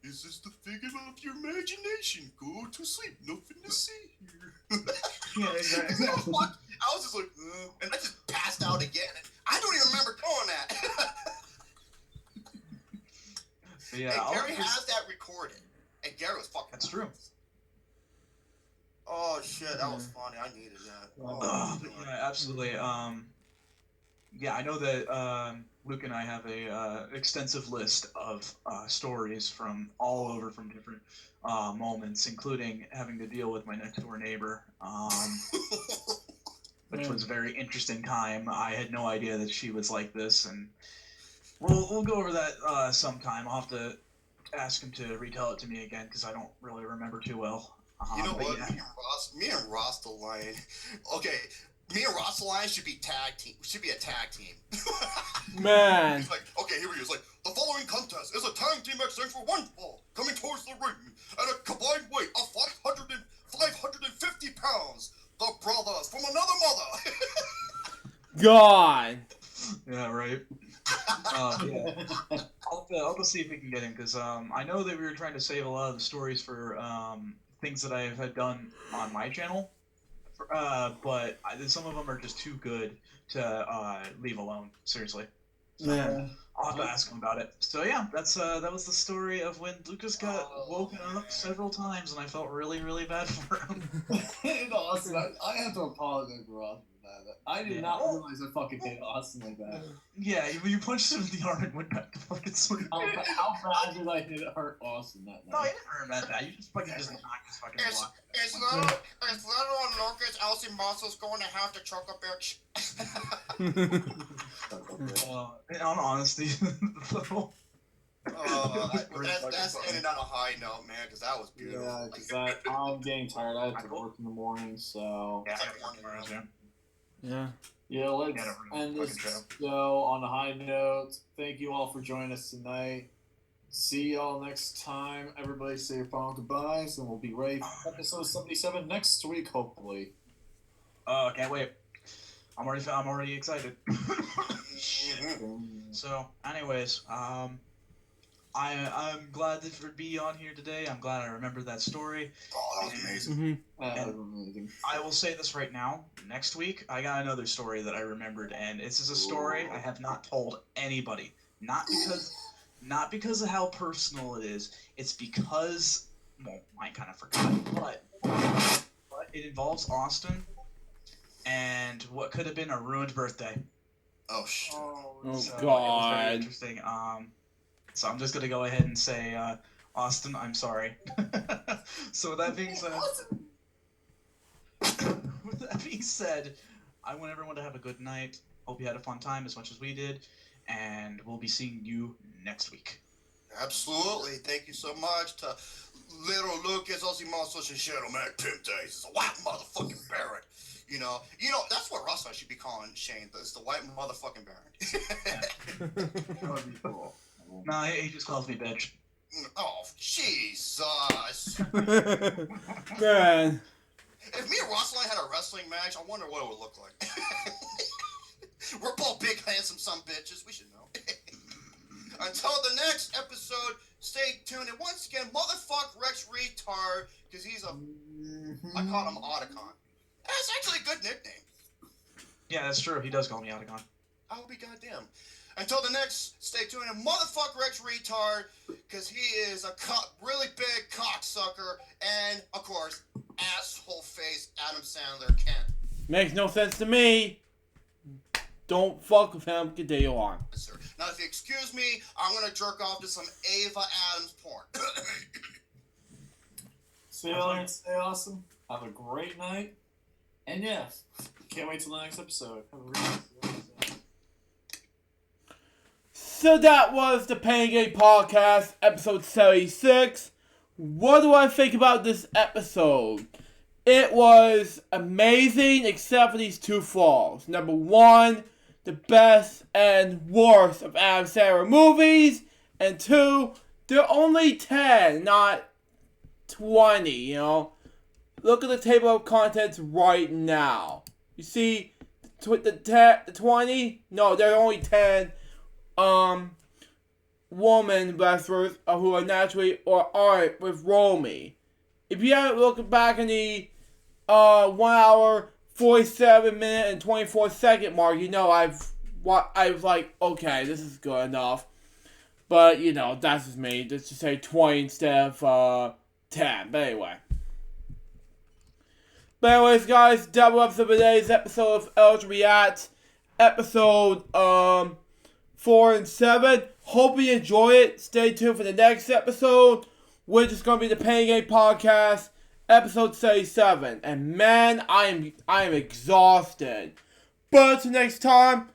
is this the figment of your imagination? Go to sleep. Nothing to see here. Yeah, exactly. I was just like, and I just passed out again. And I don't even remember doing that. Yeah, and Gary has that recorded. And Gary was fucking. That's true. Oh shit, that was funny. I needed that. Yeah, absolutely. Yeah, I know that Luke and I have a extensive list of stories from all over, from different moments, including having to deal with my next door neighbor, which was a very interesting time. I had no idea that she was like this, and We'll go over that sometime. I'll have to ask him to retell it to me again because I don't really remember too well. You know what? Yeah. Me and Ross the Lion. Okay, me and Ross the Lion should be a tag team. Man. He's like, okay, here he is. Like, the following contest is a tag team exchange for one fall coming towards the ring at a combined weight of 550 pounds. The brothers from another mother. God. Yeah, right. Yeah. I'll just see if we can get him because I know that we were trying to save a lot of the stories for things that I have done on my channel, but some of them are just too good to leave alone. Seriously. So Yeah. I'll have to ask him about it. So yeah, that was the story of when Lucas got woken up several times, and I felt really, really bad for him. Austin, I have to apologize for Austin for that. I did not realize I fucking hit Austin like that. Yeah, you punched him in the arm and went back to fucking sleep. How bad did I hurt Austin that night? No, you didn't hurt that. You just knocked his fucking block. Is little Lucas Elsie Muscles going to have to choke a bitch? In all honesty, that's ended on a high note, man, because that was beautiful. Yeah, because I'm getting tired. I have to work in the morning, so... Yeah. Yeah, let's end this show on a high note. Thank you all for joining us tonight. See y'all next time. Everybody say your final goodbyes, and we'll be ready for episode 77 next week, hopefully. Oh, can't wait. I'm already excited. So, anyways, I'm glad to be on here today. I'm glad I remembered that story. Oh, that was amazing. Mm-hmm. That was amazing. I will say this right now. Next week, I got another story that I remembered, and this is a story I have not told anybody. Not because of how personal it is. It's because, well, I kind of forgot, but it involves Austin and what could have been a ruined birthday. Oh shit. Oh So God. It was very interesting. So I'm just gonna go ahead and say, Austin, I'm sorry. So with that being said, I want everyone to have a good night. Hope you had a fun time as much as we did, and we'll be seeing you next week. Absolutely. Thank you so much to little Lucas Osimonsos and Shadow Man Pimp Days. It's a white motherfucking Baron. You know, that's what Russ should be calling Shane. It's the white motherfucking Baron. That would be cool. Nah, he just calls me bitch. Oh, Jesus. Man. If me and Rosalind had a wrestling match, I wonder what it would look like. We're both big, handsome son bitches. We should know. Until the next episode, stay tuned. And once again, motherfuck Rex Retard, because he's I call him Otacon. That's actually a good nickname. Yeah, that's true. He does call me Otacon. I'll be goddamn. Until the next, stay tuned. And motherfuck Rex Retard, because he is a really big cocksucker. And, of course, asshole face Adam Sandler Kent. Makes no sense to me. Don't fuck with him. Get day on. Yes, sir. Now, if you excuse me, I'm going to jerk off to some Ava Adams porn. See you later. Stay awesome. Have a great night. And yes, can't wait till the next episode. Have a really nice episode. So that was the Pain Game Podcast, episode 76. What do I think about this episode? It was amazing, except for these two flaws. Number one, the best and worst of Adam Sandler movies. And two, they're only 10, not 20, you know. Look at the table of contents right now. You see the 20? No, there are only 10 woman wrestlers who are naturally or aren't with Romy. If you haven't looked back in the 1 hour, 47 minute, and 24 second mark, you know I was like, okay, this is good enough. But, you know, that's just me. Let's just say 20 instead of 10. But anyway. But anyways, guys, double up for today's episode of LJ React. Episode 4 and 7. Hope you enjoy it. Stay tuned for the next episode, which is going to be the Pain Game Podcast, episode 77. And man, I am exhausted. But until next time,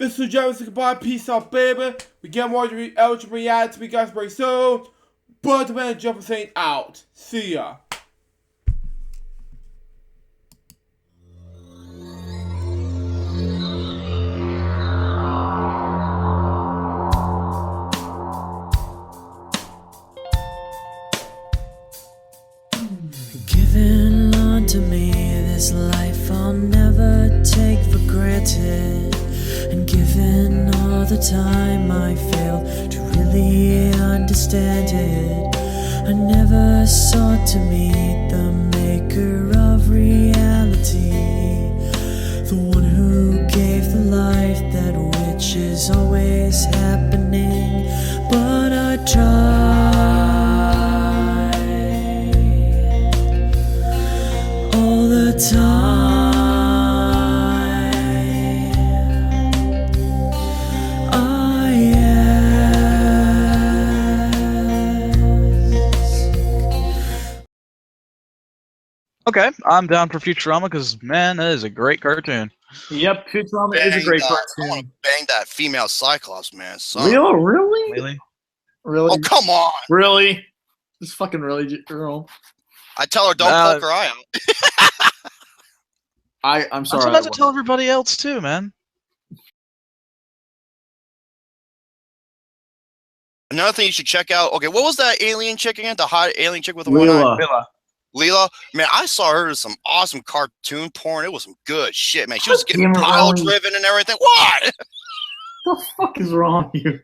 This is Jerry. Goodbye. Peace out, baby. We get more LJPCBM reacts. We guys very soon. But the man Jumper saying out. See ya. Given unto me this life I'll never take for granted, and given all the time I failed to really understand it, I never sought to meet the maker of reality, the one who gave the life that which is always happening, but I tried all the time. I ask. Okay, I'm down for Futurama because, man, that is a great cartoon. Yep, Futurama is a great I want to cartoon. bang that female Cyclops, man. Son. Really? Really? Really? Oh, come on. Really? Just fucking really, girl. I tell her don't poke her eye out. I'm I'm sorry. supposed to tell everybody else too, man. Another thing you should check out. Okay, what was that alien chick again? The hot alien chick with the one eye? Villa. Leela. Man, I saw her in some awesome cartoon porn. It was some good shit, man. She was getting Damn it, pile Ronnie. driven and everything. What? What the fuck is wrong with you?